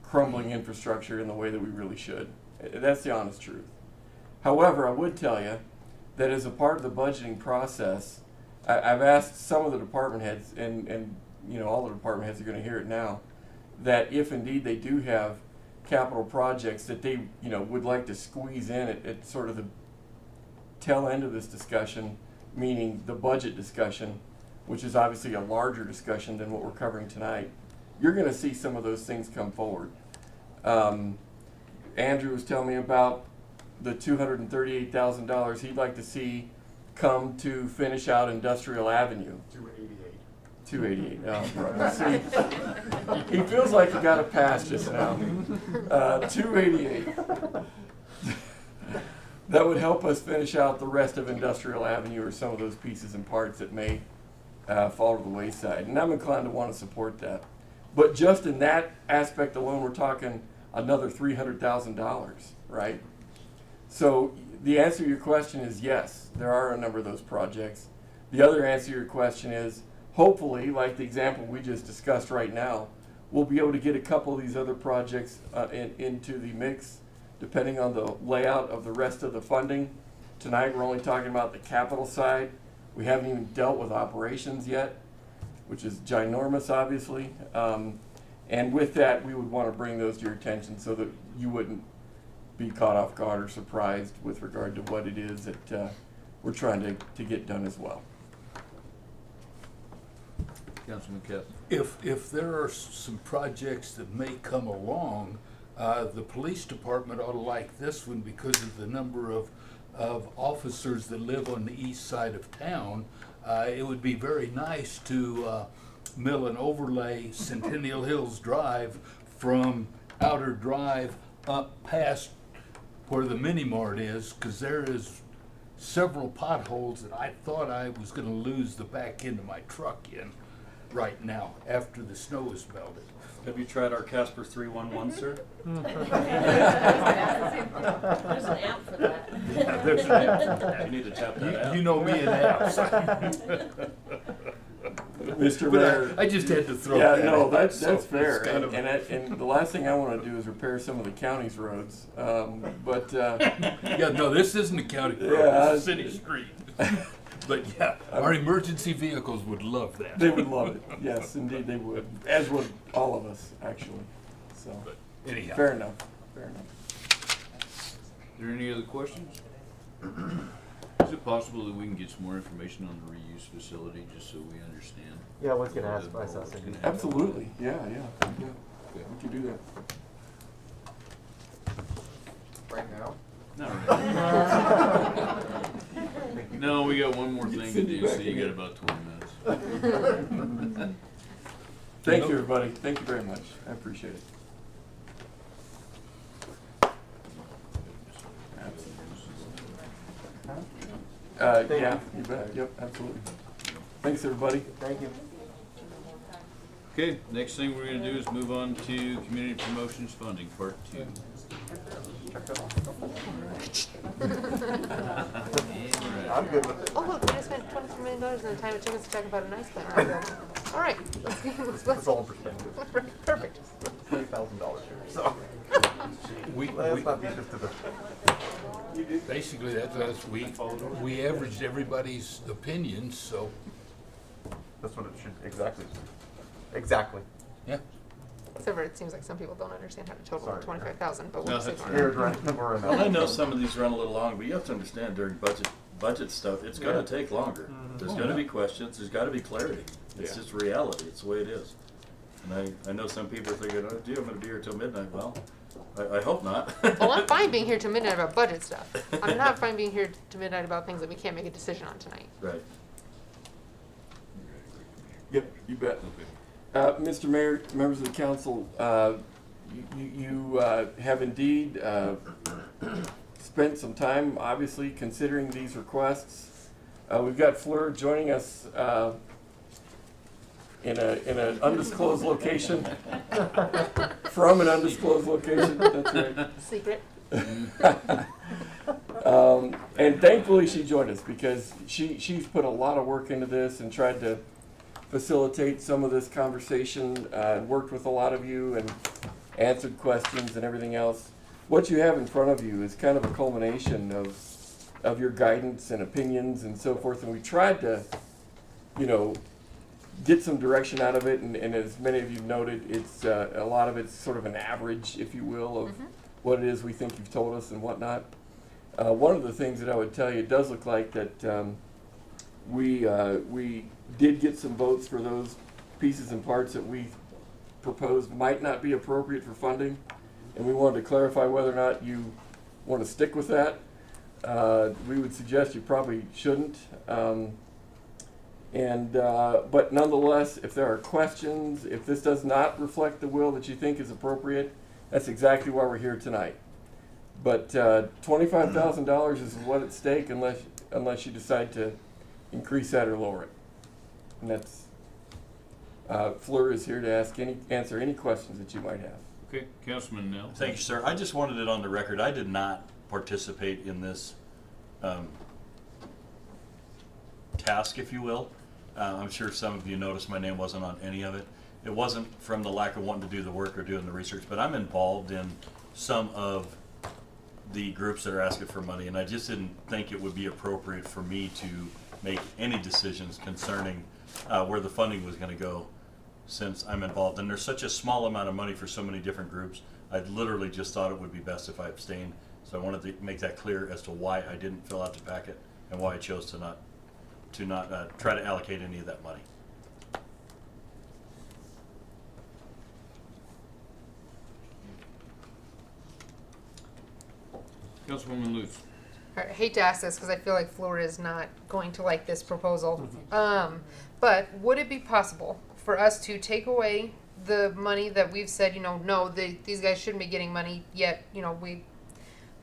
crumbling infrastructure in the way that we really should. That's the honest truth. However, I would tell you that as a part of the budgeting process, I've asked some of the department heads, and you know, all the department heads are going to hear it now, that if indeed they do have capital projects that they, you know, would like to squeeze in at sort of the tail end of this discussion, meaning the budget discussion, which is obviously a larger discussion than what we're covering tonight, you're going to see some of those things come forward. Andrew was telling me about the $238,000 he'd like to see come to finish out Industrial Avenue. 288. Oh, right. See, he feels like he got a pass just now. 288. That would help us finish out the rest of Industrial Avenue, or some of those pieces and parts that may fall to the wayside. And I'm inclined to want to support that. But just in that aspect alone, we're talking another $300,000, right? So the answer to your question is yes, there are a number of those projects. The other answer to your question is, hopefully, like the example we just discussed right now, we'll be able to get a couple of these other projects into the mix, depending on the layout of the rest of the funding. Tonight we're only talking about the capital side. We haven't even dealt with operations yet, which is ginormous, obviously. And with that, we would want to bring those to your attention so that you wouldn't be caught off guard or surprised with regard to what it is that we're trying to get done as well. Councilman Kess. If there are some projects that may come along, the police department ought to like this one because of the number of officers that live on the east side of town. It would be very nice to mill and overlay Centennial Hills Drive from Outer Drive up past where the mini mart is, because there is several potholes that I thought I was going to lose the back end of my truck in right now after the snow is melted. Have you tried our Casper 311, sir? There's an app for that. Yeah, there's an app for that. You need to tap that app. You know me and apps. Mr. Mayor, I just had to throw yeah, that no, in. that's So fair. it's kind of- And the last thing I want to do is repair some of the county's roads. Yeah, no, this isn't a county road, Yeah, it's a city street. But yeah, our emergency vehicles would love that. They would love it. Yes, indeed they would. As would all of us, actually. So, But anyhow. fair enough. Fair enough. Is there any other questions? Is it possible that we can get some more information on the reuse facility, just so we understand? Yeah, I was gonna a ask little bit more myself. what's gonna happen? Absolutely. Yeah. Okay. We can do that. Right now? Not really. No, we got one more thing to do, so you got about 20 minutes. Thank you, everybody. Thank you very much. I appreciate it. Yeah, you bet. Yep, absolutely. Thanks, everybody. Thank you. Okay, next thing we're gonna do is move on to community promotions funding, part 2. I'm good with it. Oh, look, we just spent $23 million in the time it took us to talk about an ice plant. All right, let's It's all in perspective. Perfect. $20,000 here, so. Let's not be just to the. Basically, that's us. We averaged everybody's opinions, so. That's what it should, exactly. Exactly. Yeah. Except for it seems like some people don't understand how to total Sorry. 25,000, but No, we'll see. that's Here's right, we're in Well, I that. know some of these run a little long, but you have to understand during budget stuff, it's gonna take longer. There's gonna be questions, there's gotta be clarity. It's just reality, it's the way it is. And I know some people are thinking, oh, gee, I'm gonna be here till midnight. Well, I hope not. Oh, I'm fine being here till midnight about budget stuff. I'm not fine being here to midnight about things that we can't make a decision on tonight. Right. Yep, you bet. Mr. Mayor, members of the council, you have indeed spent some time, obviously, considering these requests. We've got Fleur joining us in an undisclosed location, from an undisclosed location. That's right. Secret. And thankfully she joined us because she's put a lot of work into this and tried to facilitate some of this conversation and worked with a lot of you and answered questions and everything else. What you have in front of you is kind of a culmination of your guidance and opinions and so forth, and we tried to, you know, get some direction out of it, and as many of you noted, it's a lot of it's sort of an average, if you will, of what it is we think you've told us and whatnot. One of the things that I would tell you, it does look like that we did get some votes for those pieces and parts that we proposed might not be appropriate for funding, and we wanted to clarify whether or not you want to stick with that. We would suggest you probably shouldn't. But nonetheless, if there are questions, if this does not reflect the will that you think is appropriate, that's exactly why we're here tonight. But $25,000 is what's at stake unless you decide to increase that or lower it. And that's Fleur is here to answer any questions that you might have. Okay, Councilman Nell. Thank you, sir. I just wanted it on the record. I did not participate in this task, if you will. I'm sure some of you noticed my name wasn't on any of it. It wasn't from the lack of wanting to do the work or doing the research, but I'm involved in some of the groups that are asking for money, and I just didn't think it would be appropriate for me to make any decisions concerning where the funding was going to go, since I'm involved. And there's such a small amount of money for so many different groups. I literally just thought it would be best if I abstained. So I wanted to make that clear as to why I didn't fill out the packet and why I chose to not try to allocate any of that money. Councilwoman Lutz. I hate to ask this because I feel like Fleur is not going to like this proposal. But would it be possible for us to take away the money that we've said, you know, no, these guys shouldn't be getting money, yet, you know, we,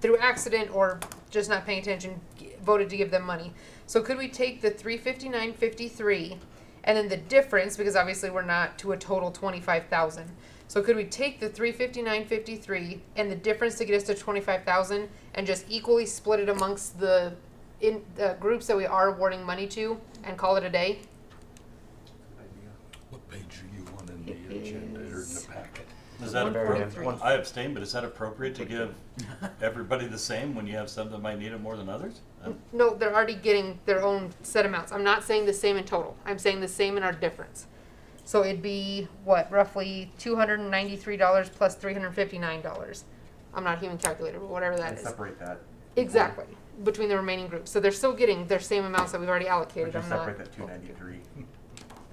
through accident or just not paying attention, voted to give them money. So could we take the $359.53 and then the difference, because obviously we're not to a total $25,000. So could we take the $359.53 and the difference to get us to $25,000 and just equally split it amongst the groups that we are awarding money to and call it a day? What page are you on in the agenda or in the packet? Is that appropriate? I abstain, but is that appropriate to give everybody the same when you have some that might need it more than others? No, they're already getting their own set amounts. I'm not saying the same in total. I'm saying the same in our difference. So it'd be, what, roughly $293 plus $359. I'm not even calculating, but whatever that is. Separate that. Exactly, between the remaining groups. So they're still getting their same amounts that we've already allocated. Would you separate that 293?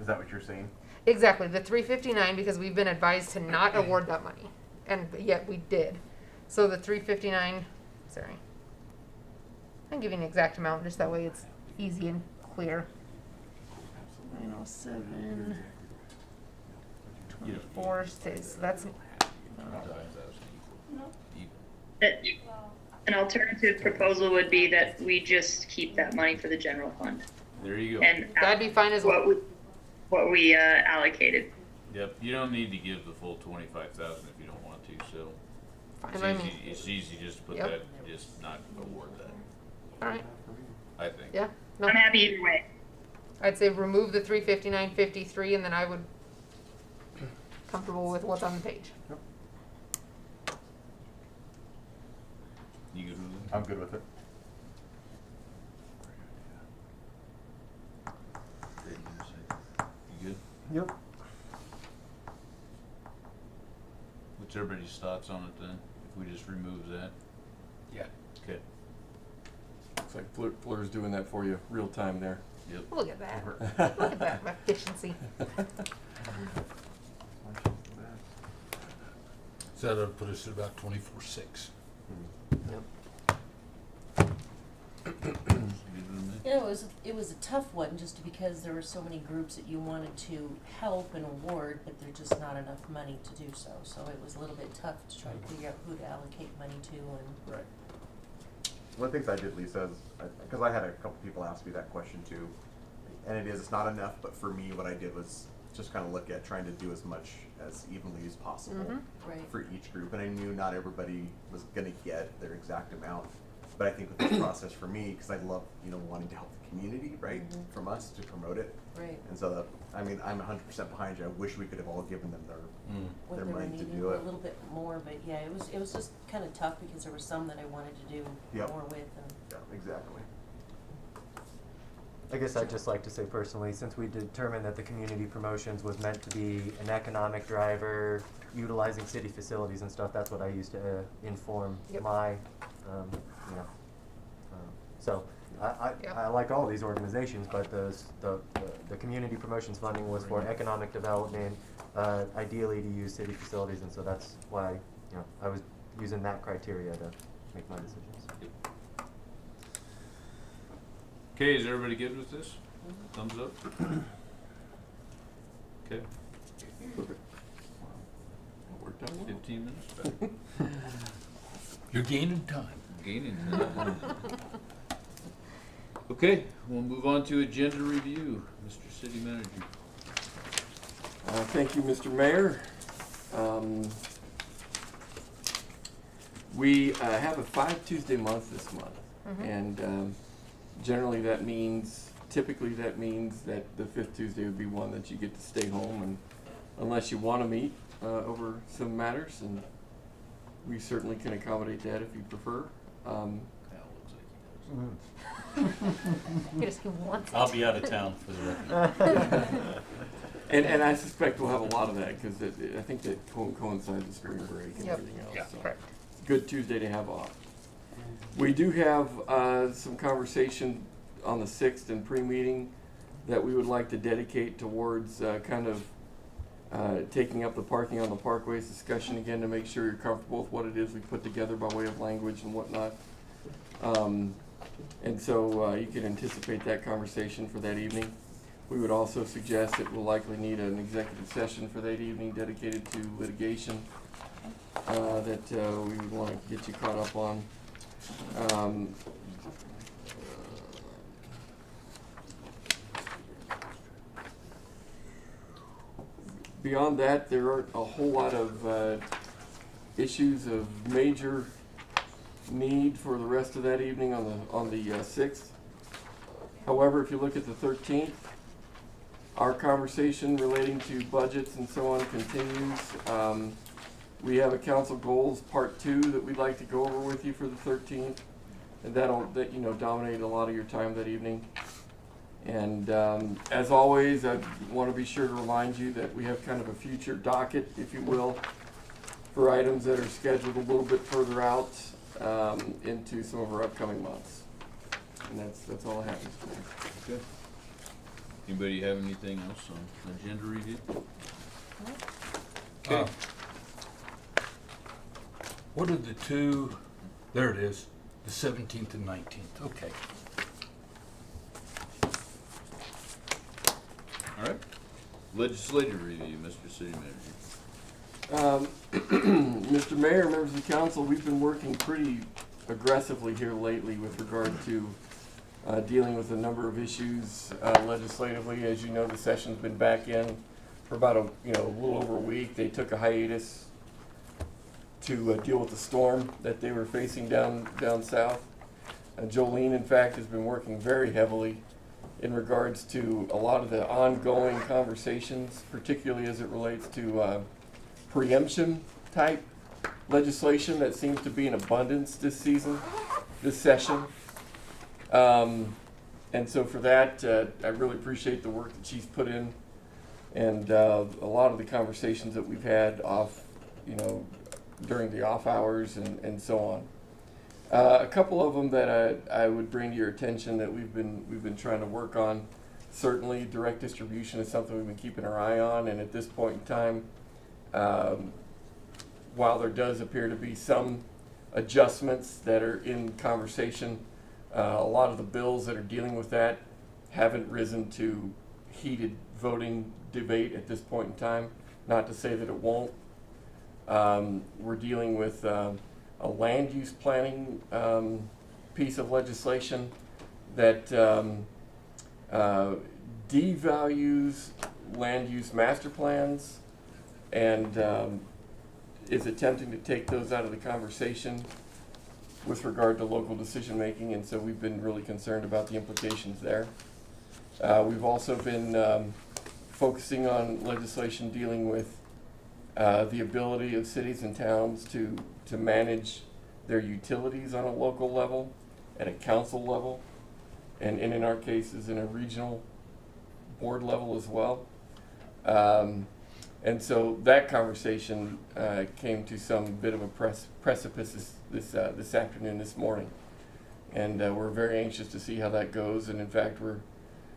Is that what you're saying? Exactly, the $359, because we've been advised to not award that money, and yet we did. So the $359, sorry. I can give you an exact amount, just that way it's easy and clear. 907. 4 stays. That's an alternative proposal would be that we just keep that money for the general fund. There you go. And that'd be fine as well. What we allocated. Yep, you don't need to give the full $25,000 if you don't want to. So it's easy just to put that, just not award that. All right. I think. Yeah. No. I'm happy either way. I'd say remove the $359.53, and then I would comfortable with what's on the page. Yep. You good with it? I'm good with it. You good? Yep. What's everybody's thoughts on it then? If we just remove that? Yeah. Okay. Looks like Fleur's doing that for you real time there. Yep. Look at that. Look at that efficiency. So that'll put us at about 24.6. You know, it was a tough one just because there were so many groups that you wanted to help and award, but there's just not enough money to do so. So it was a little bit tough to try to figure out who to allocate money to and. Right. one of the things I did, Lisa, is, because I had a couple people ask me that question too, and it's not enough, but for me, what I did was just kind of look at trying to do as much as evenly as possible Right. for each group, and I knew not everybody was going to get their exact amount, but I think with this process for me, because I love, wanting to help the community, right, from us to promote it, Right. and so I'm 100% behind you. I wish we could have all given them their What they were money to needing do a it. little bit more, but yeah, it was just kind of tough because there were some that I wanted to do Yep. more with. And Yeah, exactly. I guess I'd just like to say personally, since we determined that the community promotions was meant to be an economic driver, utilizing city facilities and stuff, that's what I used to inform my, so I like all these organizations, but the community promotions funding was for economic development, ideally to use city facilities, and so that's why, I was using that criteria to make my decisions. Okay, is everybody good with this? Thumbs up? Okay. Worked out well. 15 minutes back. You're gaining time. Gaining time. Okay, we'll move on to agenda review. Mr. City Manager. Thank you, Mr. Mayor. We have a 5 Tuesday month this month, and generally typically that means that the 5th Tuesday would be one that you get to stay home, and unless you want to meet over some matters, and we certainly can accommodate that if you prefer. I'll be out of town for the record. And I suspect we'll have a lot of that because I think that coincides with spring break and everything else. Yeah, so correct. it's a good Tuesday to have off. We do have some conversation on the 6th and pre-meeting that we would like to dedicate towards taking up the parking on the parkways discussion again to make sure you're comfortable with what it is we put together by way of language and whatnot. And so you can anticipate that conversation for that evening. We would also suggest that we'll likely need an executive session for that evening dedicated to litigation that we would want to get you caught up on. Beyond that, there aren't a whole lot of issues of major need for the rest of that evening on the 6th. However, if you look at the 13th, our conversation relating to budgets and so on continues. We have a council goals part 2 that we'd like to go over with you for the 13th, and that'll dominate a lot of your time that evening. And as always, I want to be sure to remind you that we have kind of a future docket, if you will, for items that are scheduled a little bit further out into some of our upcoming months. And that's all I have, Mr. Mayor. Okay. Anybody have anything else on agenda review? Okay. What are the two? There it is, the 17th and 19th. Okay. All right. Legislative review, Mr. City Manager. Mr. Mayor, members of the council, we've been working pretty aggressively here lately with regard to dealing with a number of issues legislatively. As you know, the session's been back in for about a little over a week. They took a hiatus to deal with the storm that they were facing down south. Jolene, in fact, has been working very heavily in regards to a lot of the ongoing conversations, particularly as it relates to preemption type legislation that seems to be in abundance this session. And so for that, I really appreciate the work that she's put in, and a lot of the conversations that we've had during the off hours and so on. A couple of them that I would bring to your attention that we've been trying to work on. Certainly, direct distribution is something we've been keeping our eye on, and at this point in time, while there does appear to be some adjustments that are in conversation, a lot of the bills that are dealing with that haven't risen to heated voting debate at this point in time. Not to say that it won't. We're dealing with a land use planning piece of legislation that devalues land use master plans and is attempting to take those out of the conversation with regard to local decision making, and so we've been really concerned about the implications there. We've also been focusing on legislation dealing with the ability of cities and towns to manage their utilities on a local level, at a council level, and in our cases in a regional board level as well. And so that conversation came to some bit of a precipice this afternoon, this morning. And we're very anxious to see how that goes. And in fact, we're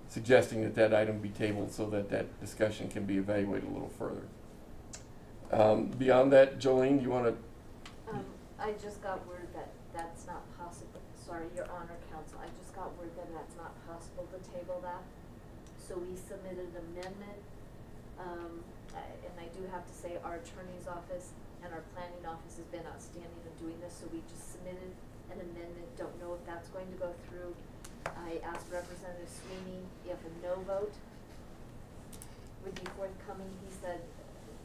suggesting that that item be tabled so that that discussion can be evaluated a little further. Beyond that, Jolene, you want to? I just got word that that's not possible. Sorry, Your Honor, Counsel. I just got word that that's not possible to table that. So we submitted an amendment. And I do have to say our attorney's office and our planning office has been outstanding in doing this, so we just submitted an amendment. Don't know if that's going to go through. I asked Representative Sweeney if a no vote would be forthcoming. He said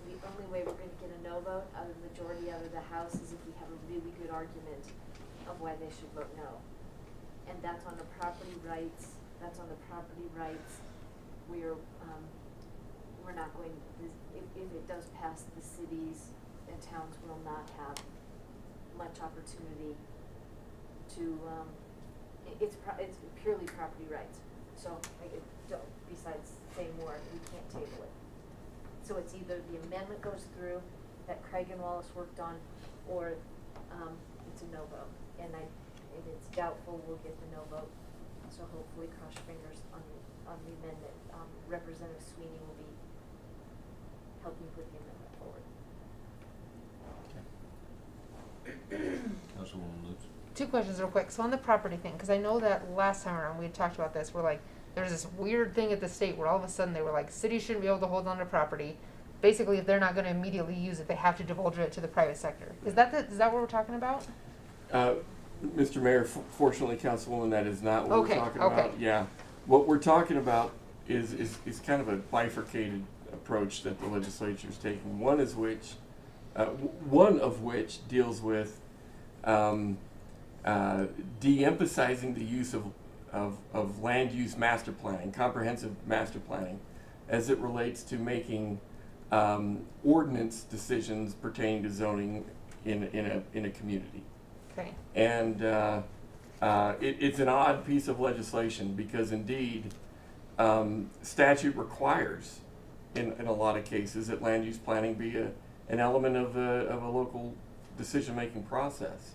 the only way we're going to get a no vote out of the majority out of the House is if we have a really good argument of why they should vote no. And that's on the property rights. That's on the property rights. We're not going, if it does pass, the cities and towns will not have much opportunity to, it's purely property rights. So, besides saying more, we can't table it. So it's either the amendment goes through that Craig and Wallace worked on, or it's a no vote. And it's doubtful we'll get the no vote. So hopefully, cross your fingers on the amendment. Representative Sweeney will be helping put the amendment forward. Councilwoman Lutz. Two questions real quick. So on the property thing, because I know that last time around we had talked about this, we're like, there's this weird thing at the state where all of a sudden they were like, cities shouldn't be able to hold on to property. Basically, if they're not going to immediately use it, they have to divulge it to the private sector. Is that what we're talking about? Mr. Mayor, fortunately, Councilwoman, that is not what we're talking about. Yeah. What we're talking about is kind of a bifurcated approach that the legislature is taking. One of which deals with de-emphasizing the use of land use master planning, comprehensive master planning, as it relates to making ordinance decisions pertaining to zoning in a community. Okay. And it's an odd piece of legislation because indeed statute requires in a lot of cases that land use planning be an element of a local decision-making process.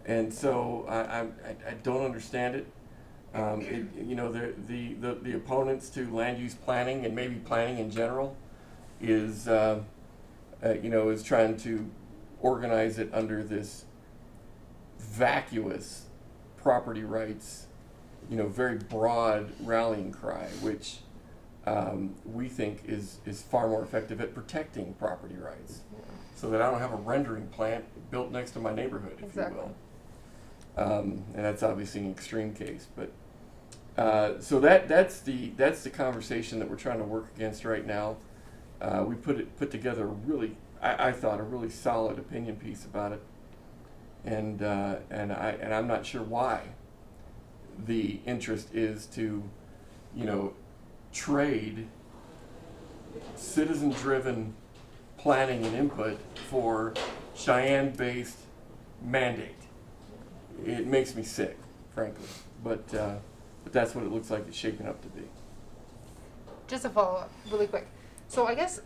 And so I don't understand it. The opponents to land use planning and maybe planning in general is trying to organize it under this vacuous property rights, very broad rallying cry, which we think is far more effective at protecting property rights, so that I don't have a rendering plant built next to my neighborhood, if you will. And that's obviously an extreme case, but so that's the conversation that we're trying to work against right now. We put together a really, I thought, a really solid opinion piece about it, and I'm not sure why the interest is to, trade citizen-driven planning and input for Cheyenne-based mandate. It makes me sick, frankly, but that's what it looks like it's shaping up to be. Just a follow-up, really quick. So I guess,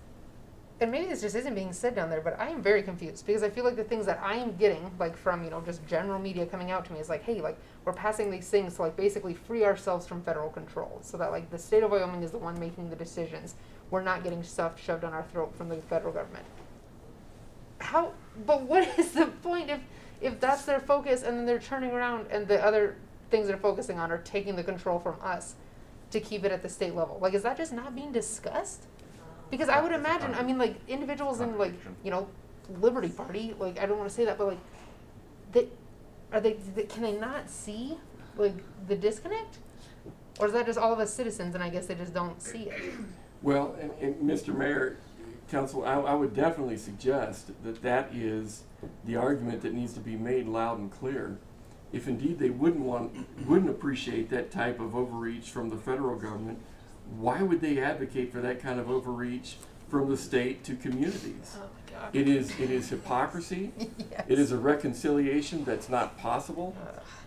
and maybe this just isn't being said down there, but I am very confused because I feel like the things that I am getting, like from, just general media coming out to me is like, hey, like, we're passing these things to, like, basically free ourselves from federal control so that, like, the state of Wyoming is the one making the decisions. We're not getting stuff shoved down our throat from the federal government. But what is the point if that's their focus and then they're turning around and the other things they're focusing on are taking the control from us to keep it at the state level? Like, is that just not being discussed? Because I would imagine, like, individuals in, like, Liberty Party, like, I don't want to say that, but, like, can they not see like the disconnect? Or is that just all of us citizens and I guess they just don't see it? Well, and Mr. Mayor, Council, I would definitely suggest that that is the argument that needs to be made loud and clear. If indeed they wouldn't appreciate that type of overreach from the federal government, why would they advocate for that kind of overreach from the state to communities? Oh my God. It is hypocrisy. Yes. It is a reconciliation that's not possible,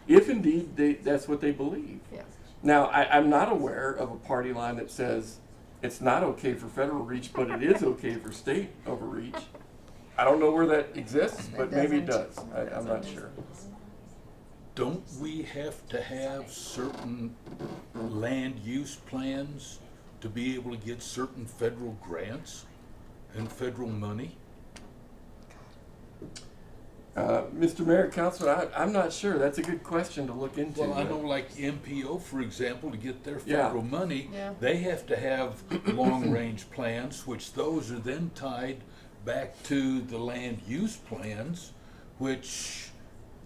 if indeed that's what they believe. Yes. Now, I'm not aware of a party line that says it's not okay for federal reach, but it is okay for state overreach. I don't know where that exists, but maybe it does. I'm not sure. Don't we have to have certain land use plans to be able to get certain federal grants and federal money? Mr. Mayor, Councilor, I'm not sure. That's a good question to look into. Well, I know like MPO, for example, to get their Yeah. federal money, Yeah. they have to have long-range plans, which those are then tied back to the land use plans, which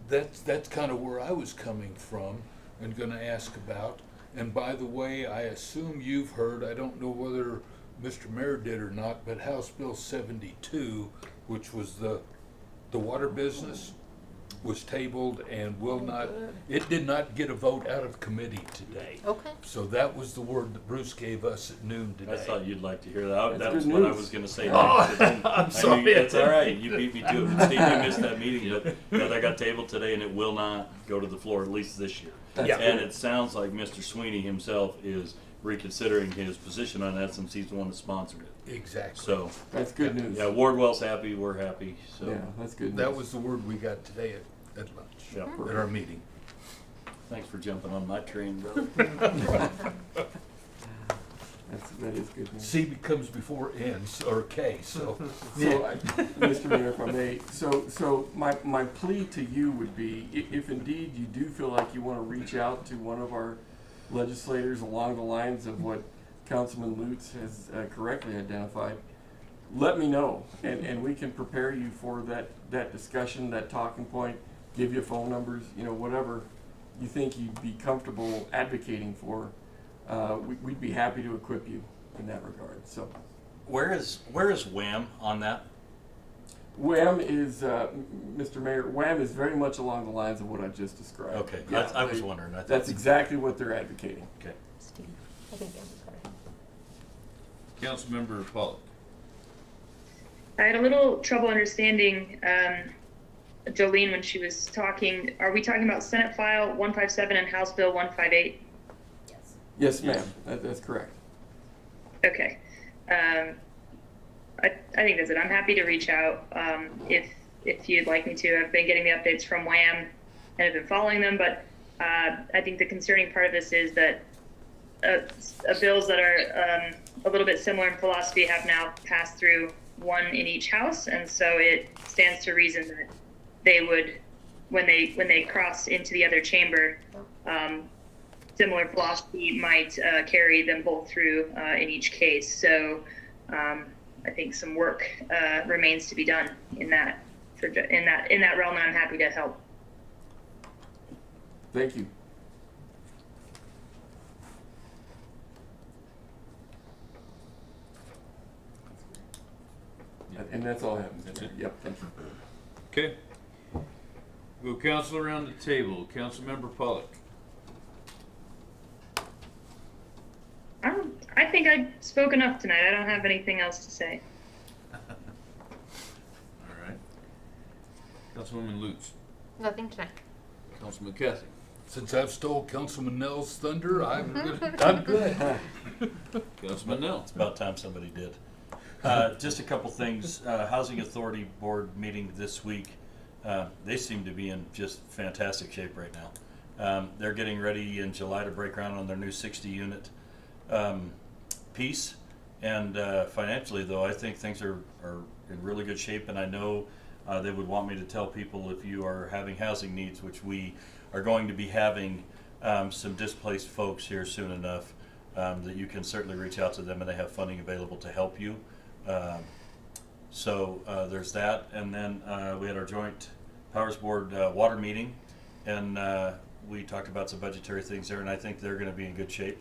that's kind of where I was coming from and going to ask about. And by the way, I assume you've heard, I don't know whether Mr. Mayor did or not, but House Bill 72, which was the water business, was tabled and will not, it did not get a vote out of committee today. Okay. So that was the word that Bruce gave us at noon today. I thought you'd like to hear that. That's That was good what I news. was going to say. Oh, next, but then I'm sorry. It's all right. You beat me to it. Steve, you missed that meeting, but that got tabled today, and it will not go to the floor at least this year. That's And good. it sounds like Mr. Sweeney himself is reconsidering his position on that since he's the one that sponsored it. Exactly. So That's good news. yeah, Wardwell's happy. We're happy. So Yeah, that's good news. That was the word we got today at lunch, yeah. at our meeting. Thanks for jumping on my train, brother. That is good news. C becomes before N, or K, so. So, Mr. Mayor, if I may, so my plea to you would be, if indeed you do feel like you want to reach out to one of our legislators along the lines of what Councilman Lutz has correctly identified, let me know, and we can prepare you for that discussion, that talking point, give you phone numbers, whatever you think you'd be comfortable advocating for. We'd be happy to equip you in that regard. So, Where is Wham on that? WHAM is, Mr. Mayor, WHAM is very much along the lines of what I just described. Okay, Yeah, I was wondering. I thought that's exactly what they're advocating. Okay. Steve, I think I'm sorry. Councilmember Pollock. I had a little trouble understanding Jolene when she was talking. Are we talking about Senate File 157 and House Bill 158? Yes. Yes, ma'am. That's correct. Okay. I think that's it. I'm happy to reach out if you'd like me to. I've been getting the updates from WHAM and have been following them, but I think the concerning part of this is that bills that are a little bit similar in philosophy have now passed through one in each house, and so it stands to reason that they would, when they cross into the other chamber, similar philosophy might carry them both through in each case. So I think some work remains to be done in that realm, and I'm happy to help. Thank you. And that's all I have. That's it? Yep, thank you. Okay. We'll council around the table. Councilmember Pollock. I think I spoke enough tonight. I don't have anything else to say. All right. Councilwoman Lutz. Nothing tonight. Councilman Cathy. Since I've stole Councilman Nell's thunder, I'm good. Councilman Nell. It's about time somebody did. Just a couple things. Housing Authority Board meeting this week. They seem to be in just fantastic shape right now. They're getting ready in July to break ground on their new 60-unit piece. And financially, though, I think things are in really good shape. And I know they would want me to tell people if you are having housing needs, which we are going to be having some displaced folks here soon enough, that you can certainly reach out to them, and they have funding available to help you. So there's that. And then we had our joint Powers Board water meeting, and we talked about some budgetary things there, and I think they're going to be in good shape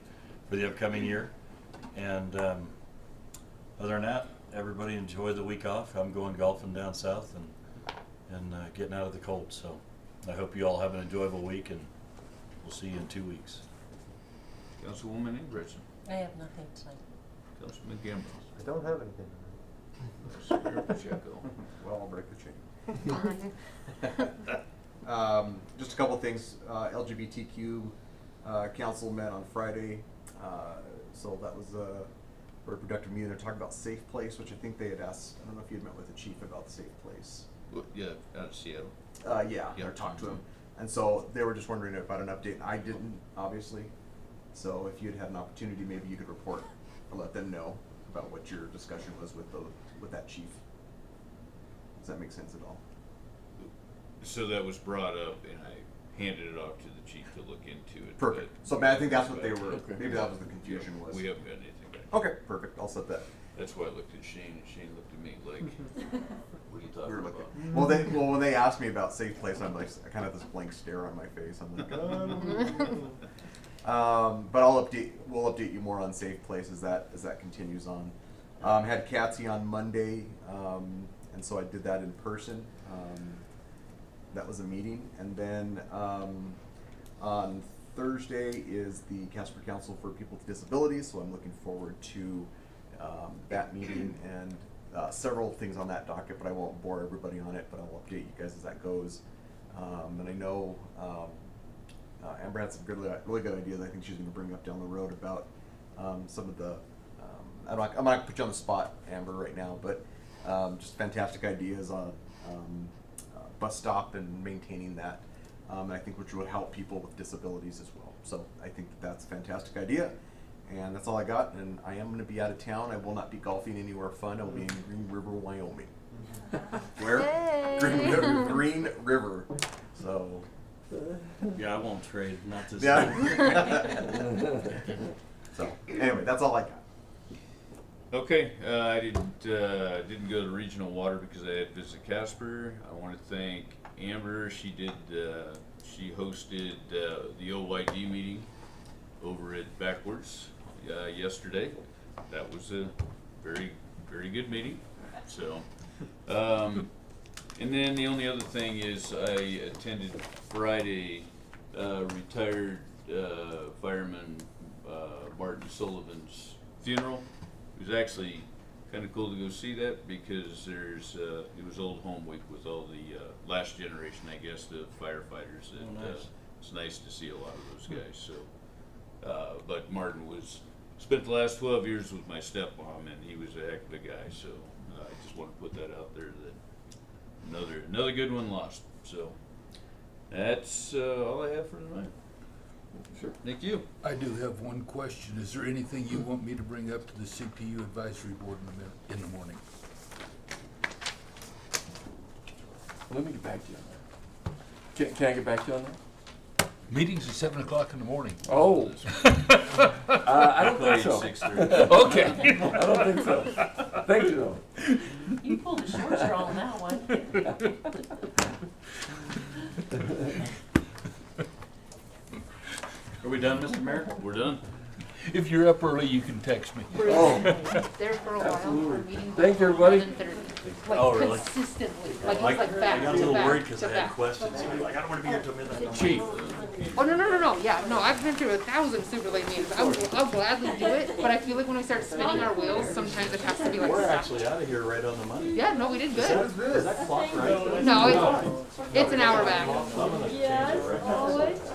for the upcoming year. And other than that, everybody enjoy the week off. I'm going golfing down south and getting out of the cold. So I hope you all have an enjoyable week, and we'll see you in 2 weeks. Councilwoman Ingridson. I have nothing tonight. Councilman Gamble. I don't have anything. Senator Pacheco. Well, I'll break the chain. Just a couple of things. LGBTQ council met on Friday, so that was a very productive meeting. They're talking about Safe Place, which I think they had asked. I don't know if you had met with the chief about the Safe Place. Well, yeah, out of Seattle. Yeah, I talked to him, and so they were just wondering about an update. I didn't, obviously. So if you'd had an opportunity, maybe you could report or let them know about what your discussion was with that chief. Does that make sense at all? So that was brought up, and I handed it off to the chief to look into it. Perfect. So I think that's what they were. Okay. Maybe that was the confusion. Yeah, was. we haven't got anything back. Okay, perfect. I'll set that. That's why I looked at Shane, and Shane looked at me like, "What are you talking about?" Well, when they asked me about Safe Place, I'm like, I kind of have this blank stare on my face. I'm like, I don't know. But we'll update you more on Safe Place as that continues on. Had Catsy on Monday, and so I did that in person. That was a meeting, and then on Thursday is the Casper Council for People with Disabilities, so I'm looking forward to that meeting and several things on that docket, but I won't bore everybody on it, but I'll update you guys as that goes. And I know Amber had some really good ideas I think she's going to bring up down the road about some of the, I'm not going to put you on the spot, Amber, right now, but just fantastic ideas on bus stop and maintaining that, and I think which would help people with disabilities as well. So I think that's a fantastic idea, and that's all I got. And I am going to be out of town. I will not be golfing anywhere fun. I will be in Green River, Wyoming. Where? Hey. Green River. So. Yeah, I won't trade. Not this. Yeah. So anyway, that's all I got. Okay, I didn't go to Regional Water because I had visited Casper. I want to thank Amber. She hosted the OYD meeting over at Backwards yesterday. That was a very, very good meeting. So, and then the only other thing is I attended Friday retired fireman Martin Sullivan's funeral. It was actually kind of cool to go see that because it was Old Home Week with all the last generation, I guess, the firefighters. And nice. It's nice to see a lot of those guys. So, but Martin spent the last 12 years with my stepmom, and he was a heck of a guy. So I just want to put that out there that another good one lost. So that's all I have for tonight. Sure. Thank you. I do have one question. Is there anything you want me to bring up to the CPU advisory board in the morning? Let me get back to you on that. Can I get back to you on that? Meeting's at 7 o'clock in the morning. Oh. I don't think so. 6:30. Okay. I don't think so. Thank you, though. You pulled the short straw on that one. Are we done, Mr. Mayor? We're done. If you're up early, you can text me. Oh. There for a while. Absolutely. Our meeting Thank you, everybody. 11:30. Like Oh, really? consistently. Like I it's like back got a to little back worried because to I had back. questions. You'd be like, I don't want to be here till midnight. Chief. Oh no! Yeah, no. I've been through 1,000 super late meetings. I'll gladly do it, but I feel like when we start spinning our wheels, sometimes it has to be like. We're stopped. actually out of here right on the money. Yeah, no, we did good. Is that clock right? No, it's an hour back. I'm gonna change it right now. Yeah, it's